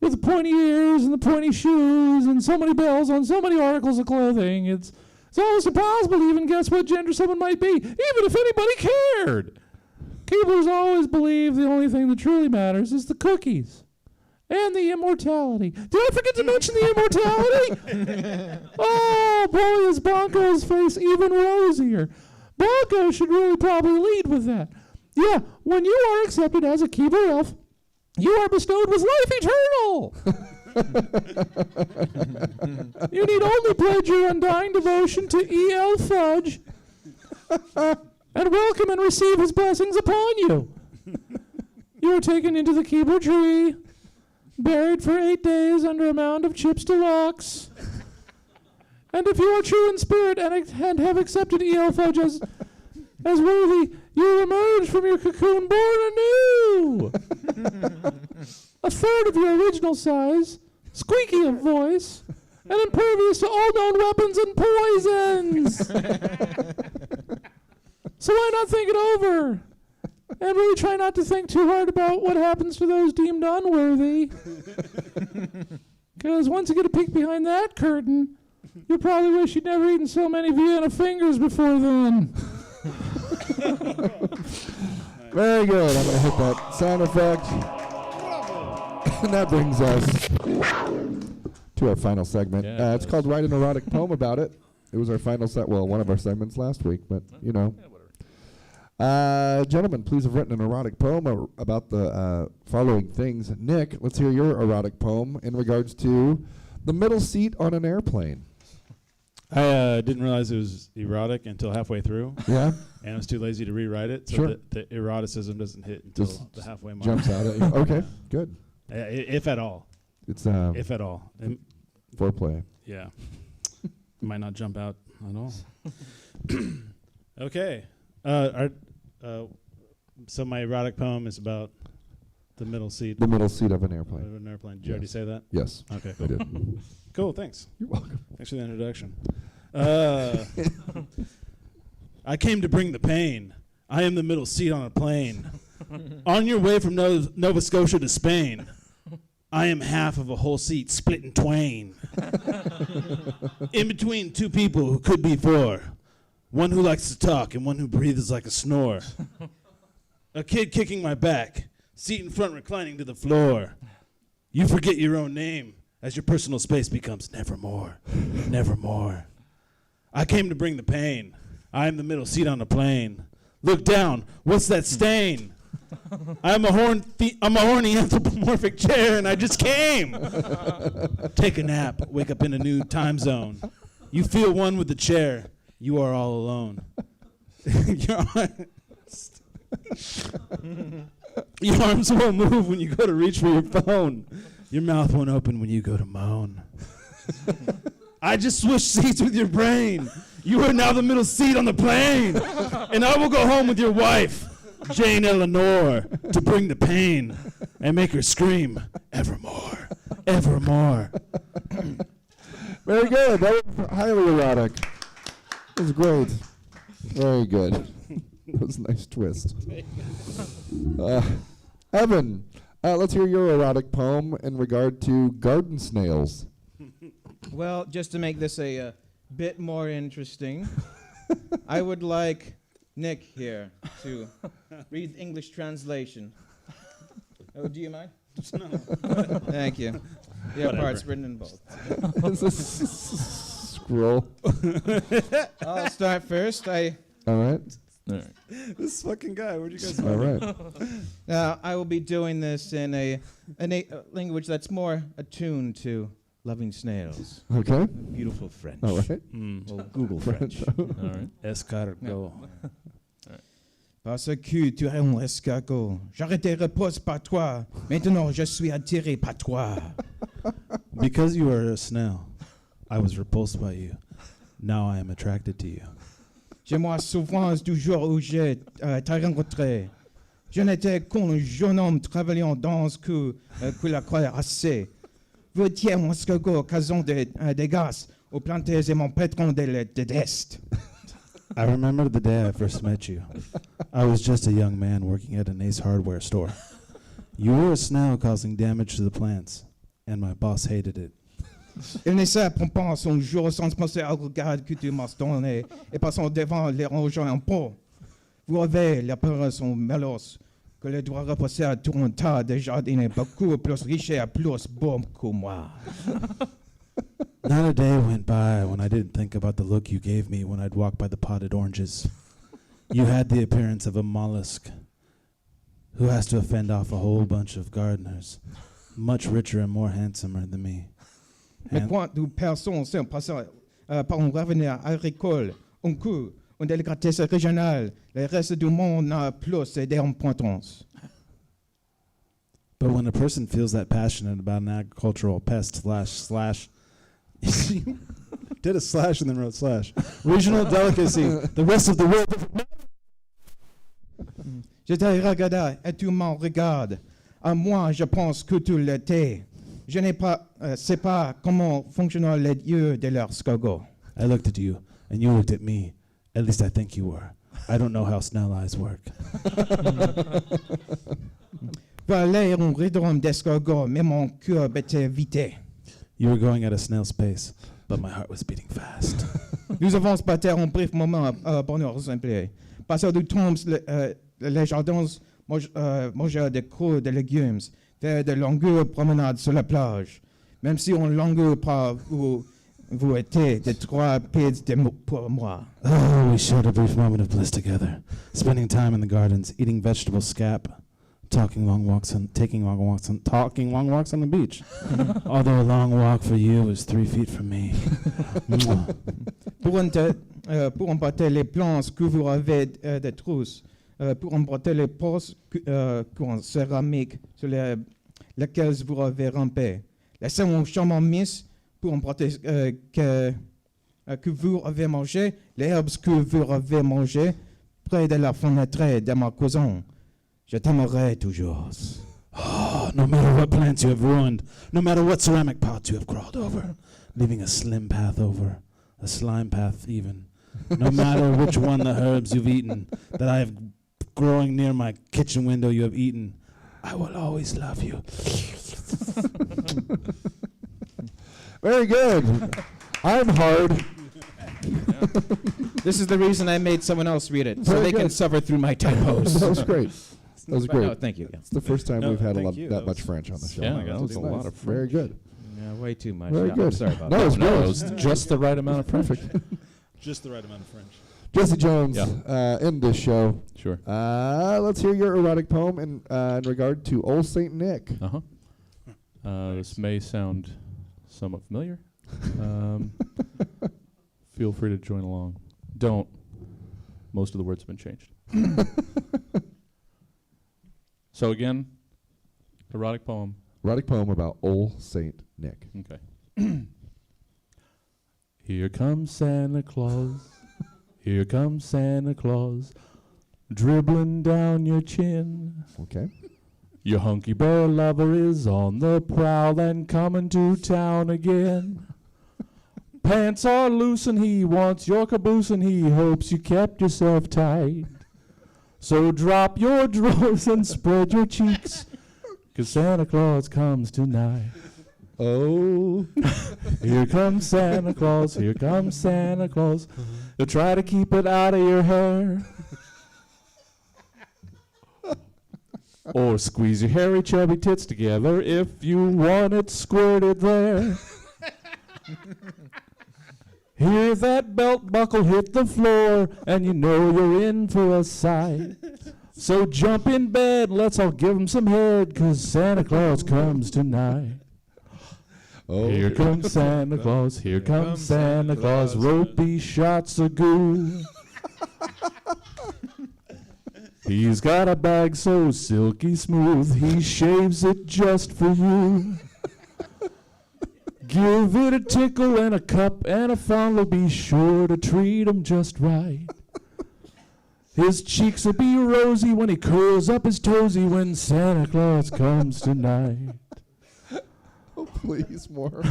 S11: with the pointy ears and the pointy shoes and so many bells on so many articles of clothing. It's almost impossible to even guess what gender someone might be, even if anybody cared. Keeblers always believe the only thing that truly matters is the cookies and the immortality. Did I forget to mention the immortality? Oh, boy, is Bonko's face even rosier. Bonko should really probably lead with that. Yeah, when you are accepted as a Keebler Elf, you are bestowed with life eternal. You need only pledge your undying devotion to E.L. Fudge and welcome and receive his blessings upon you. You are taken into the Keebler tree, buried for 8 days under a mound of chips deluxe. And if you are true in spirit and have accepted E.L. Fudge as worthy, you will emerge from your cocoon born anew. A third of your original size, squeaky of voice, and impervious to all known weapons and poisons. So why not think it over? And really try not to think too hard about what happens to those deemed unworthy. Because once you get a peek behind that curtain, you'll probably wish you'd never eaten so many Vienna fingers before then.
S9: Very good. I'm going to hit that sound effect. And that brings us to our final segment.
S11: Yeah,
S9: it's called Write an Erotic Poem About It. It was our final one of our segments last week, but you know. Gentlemen, please have written an erotic poem about the following things. Nick, let's hear your erotic poem in regards to the middle seat on an airplane.
S19: I didn't realize it was erotic until halfway through.
S9: Yeah?
S19: And I was too lazy to rewrite it, so
S9: Sure.
S19: the eroticism doesn't hit until
S9: Just
S19: the halfway mark.
S9: jumps out at you. Okay, good.
S19: If at all.
S9: It's
S19: if at all.
S9: foreplay.
S19: Yeah. Might not jump out at all. Okay. So my erotic poem is about the middle seat.
S9: The middle seat of an airplane.
S19: Of an airplane. Did you already say that?
S9: Yes.
S19: Okay,
S9: I
S19: cool.
S9: did.
S19: Cool, thanks.
S9: You're welcome.
S19: Thanks for the introduction. I came to bring the pain. I am the middle seat on a plane. On your way from Nova Scotia to Spain. I am half of a whole seat split in twain. In between two people who could be four. One who likes to talk and one who breathes like a snore. A kid kicking my back. Seat in front reclining to the floor. You forget your own name as your personal space becomes nevermore, nevermore. I came to bring the pain. I am the middle seat on the plane. Look down. What's that stain? I'm a horny anthropomorphic chair, and I just came. Take a nap. Wake up in a new time zone. You feel one with the chair. You are all alone. Your arms won't move when you go to reach for your phone. Your mouth won't open when you go to moan. I just switched seats with your brain. You are now the middle seat on the plane. And I will go home with your wife, Jane Eleanor, to bring the pain and make her scream evermore, evermore.
S9: Very good. That was highly erotic. That was great. Very good. That was a nice twist. Evan, let's hear your erotic poem in regard to garden snails.
S20: Well, just to make this a bit more interesting, I would like Nick here to read the English translation. Oh, do you mind?
S19: No.
S20: Thank you. The
S19: Whatever.
S20: part's written in both.
S9: It's a scroll.
S20: I'll start first.
S9: All right.
S19: This fucking guy, where'd you guys
S9: All
S19: find
S9: right.
S20: Now, I will be doing this in a language that's more attuned to loving snails.
S9: Okay.
S20: Beautiful French.
S9: All right.
S20: Well, Google French.
S11: All right.
S19: Escargot.
S20: Parce que tu es un escargot. J'arrêtais repose par toi. Maintenant, je suis attiré par toi.
S19: Because you are a snail, I was repulsed by you. Now I am attracted to you.
S20: J'ai moi souffrance du jour où j'ai t'ai rencontré. Je n'étais qu'un jeune homme travaillant dans ce que la croix assez. Vous étiez un escargot causant des dégâts aux plantes et mon patron de l'Est.
S19: I remember the day I first met you. I was just a young man working at an Ace Hardware store. You were a snail causing damage to the plants, and my boss hated it.
S20: Il ne sait pas son jour sans penser au regard que tu m'as donné et passant devant les rangeants en pot. Vous avez l'apparence mélos que le doit reposer à tout un tas de jardins beaucoup plus riches et plus beaux que moi.
S19: Not a day went by when I didn't think about the look you gave me when I'd walk by the potted oranges. You had the appearance of a mollusk who has to fend off a whole bunch of gardeners, much richer and more handsomer than me.
S20: Mais quand nous personnes sont passées par un revenu agricole, un coût, une délicatesse régionale, le reste du monde n'a plus d'importance.
S19: But when a person feels that passionate about an agricultural pest slash did a slash and then wrote slash. Regional delicacy. The rest of the world doesn't matter.
S20: Je te regarde et tu m'en regardes. À moi, je pense que tu l'étais. Je n'ai pas, sais pas comment fonctionnent les yeux de l'escargot.
S19: I looked at you, and you looked at me. At least I think you were. I don't know how snail eyes work.
S20: Voilà un rythme d'escargot, mais mon cœur battait vite.
S19: You were going at a snail's pace, but my heart was beating fast.
S20: Nous avons passé un bref moment bonheur simple. Passer du temps, les jardins, manger des croûtes de légumes, faire de longues promenades sur la plage. Même si on longue pas vous étiez de 3 pieds pour moi.
S19: Oh, we shared a brief moment of bliss together, spending time in the gardens, eating vegetable scap, taking long walks on the beach. Although a long walk for you was 3 feet from me.
S20: Pour emporter les planches que vous avez des trousses, pour emporter les postes en céramique sur lesquels vous avez rampé. Laissez mon charmant miss pour emporter que vous avez mangé, les herbes que vous avez mangées près de la fenêtre de ma cousin. Je t'aimerai toujours.
S19: Oh, no matter what plants you have ruined, no matter what ceramic pots you have crawled over, leaving a slim path over, a slime path even, no matter which one the herbs you've eaten, that I have growing near my kitchen window you have eaten, I will always love you.
S9: Very good. I'm hard.
S20: This is the reason I made someone else read it, so
S9: Very
S20: they can
S9: good.
S20: suffer through my typos.
S9: That was great. That was great.
S20: No, thank you.
S9: It's the first time
S11: No,
S9: we've had
S11: thank you.
S9: that
S11: That
S9: much
S11: was-
S9: French on the show.
S11: yeah, that was a lot of
S9: Very
S11: French.
S9: good.
S20: Yeah, way too much.
S9: Very
S20: Yeah,
S9: good.
S20: I'm sorry about
S9: No,
S20: that.
S9: it was
S11: No,
S9: great.
S11: it was just the right amount of French.
S9: Perfect.
S19: Just the right amount of French.
S9: Jesse Jones,
S11: Yeah.
S9: end this show.
S11: Sure.
S9: Let's hear your erotic poem in regard to Old Saint Nick.
S11: Uh-huh. This may sound somewhat familiar. Feel free to join along. Don't. Most of the words have been changed. So again, erotic poem.
S9: Erotic poem about Old Saint Nick.
S11: Okay. Here comes Santa Claus. Here comes Santa Claus, dribbling down your chin.
S9: Okay.
S11: Your hunky bear lover is on the prowl and coming to town again. Pants are loose and he wants your caboose and he hopes you kept yourself tight. So drop your drawers and spread your cheeks, 'cause Santa Claus comes tonight.
S9: Oh.
S11: Here comes Santa Claus, here comes Santa Claus. He'll try to keep it out of your hair. Or squeeze your hairy chubby tits together if you want it squirted there. Hear that belt buckle hit the floor and you know you're in for a sight. So jump in bed, let's all give him some head, 'cause Santa Claus comes tonight.
S9: Oh,
S11: here comes Santa Claus, here comes Santa Claus, ropey shots of goo. He's got a bag so silky smooth, he shaves it just for you. Give it a tickle and a cup and a fondle, be sure to treat him just right. His cheeks will be rosy when he curls up his toesy when Santa Claus comes tonight.
S9: Oh, please, more.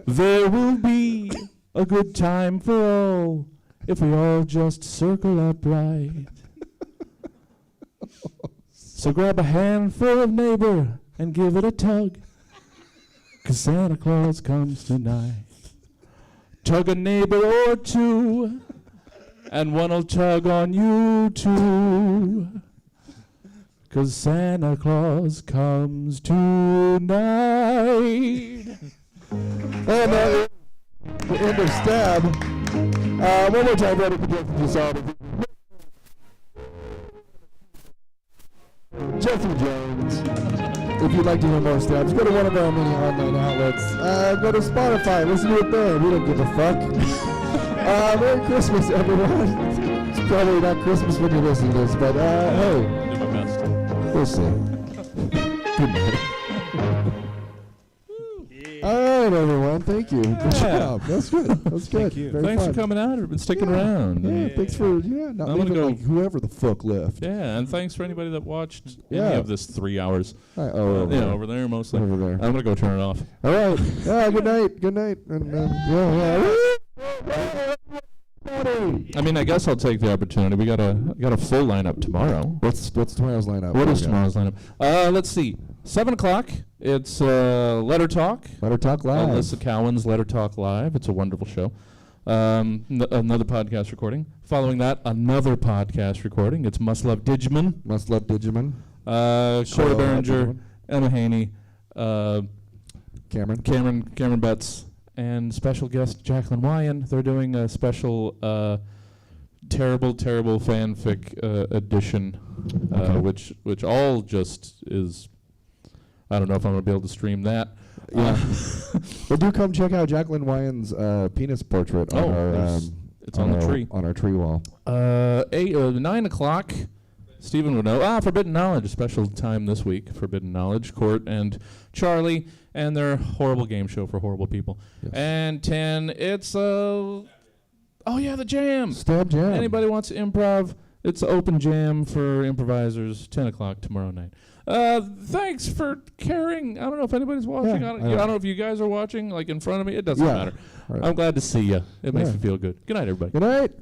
S11: There will be a good time for all if we all just circle up right. So grab a handful of neighbor and give it a tug, 'cause Santa Claus comes tonight. Tug a neighbor or two, and one'll tug on you too, 'cause Santa Claus comes tonight.
S9: And the end of Stab. One more time, ready to get this out. Jesse Jones. If you'd like to hear more Stabs, go to one of our many online outlets. Go to Spotify, listen to it there. We don't give a fuck. Merry Christmas, everyone. It's probably not Christmas when you listen to this, but hey.
S11: Do my best.
S9: We'll see. Good night. All right, everyone. Thank you. Good job. That's good. That's good.
S11: Thank you.
S9: Very
S11: Thanks
S9: fun.
S11: for coming out and sticking around.
S9: Yeah, thanks for not
S11: I'm gonna
S9: leaving
S11: go
S9: like whoever the fuck left.
S11: Yeah, and thanks for anybody that watched any
S9: Yeah.
S11: of this 3 hours.
S9: Over there.
S11: Over there mostly.
S9: Over there.
S11: I'm gonna go turn it off.
S9: All right. Good night. Good night. And yeah.
S11: I mean, I guess I'll take the opportunity. We got a full lineup tomorrow.
S9: What's tomorrow's lineup?
S11: What is tomorrow's lineup? Let's see. 7 o'clock. It's Letter Talk.
S9: Letter Talk Live.
S11: Alyssa Cowan's Letter Talk Live. It's a wonderful show. Another podcast recording. Following that, another podcast recording. It's Must Love Digimon.
S9: Must Love Digimon.
S11: Corey Behringer,
S9: Digimon.
S11: Emma Haney,
S9: Cameron
S11: Betts, and special guest Jacqueline Wyan. They're doing a special terrible fanfic edition, which all just is. I don't know if I'm gonna be able to stream that.
S9: Yeah. But do come check out Jacqueline Wyan's penis portrait on our
S11: it's on the tree.
S9: On our tree wall.
S11: 9 o'clock. Stephen would know. Forbidden Knowledge, a special time this week. Forbidden Knowledge, Court and Charlie, and their horrible game show for horrible people.
S9: Yes.
S11: And 10, it's the jam.
S9: Stab Jam.
S11: Anybody wants to improv? It's open jam for improvisers. 10 o'clock tomorrow night. Thanks for caring. I don't know if anybody's watching.
S9: Yeah,
S11: I don't know if you guys are watching, like in front of me. It doesn't matter.
S9: Right.
S11: I'm glad to see you. It makes me feel good. Good night, everybody.
S9: Good night.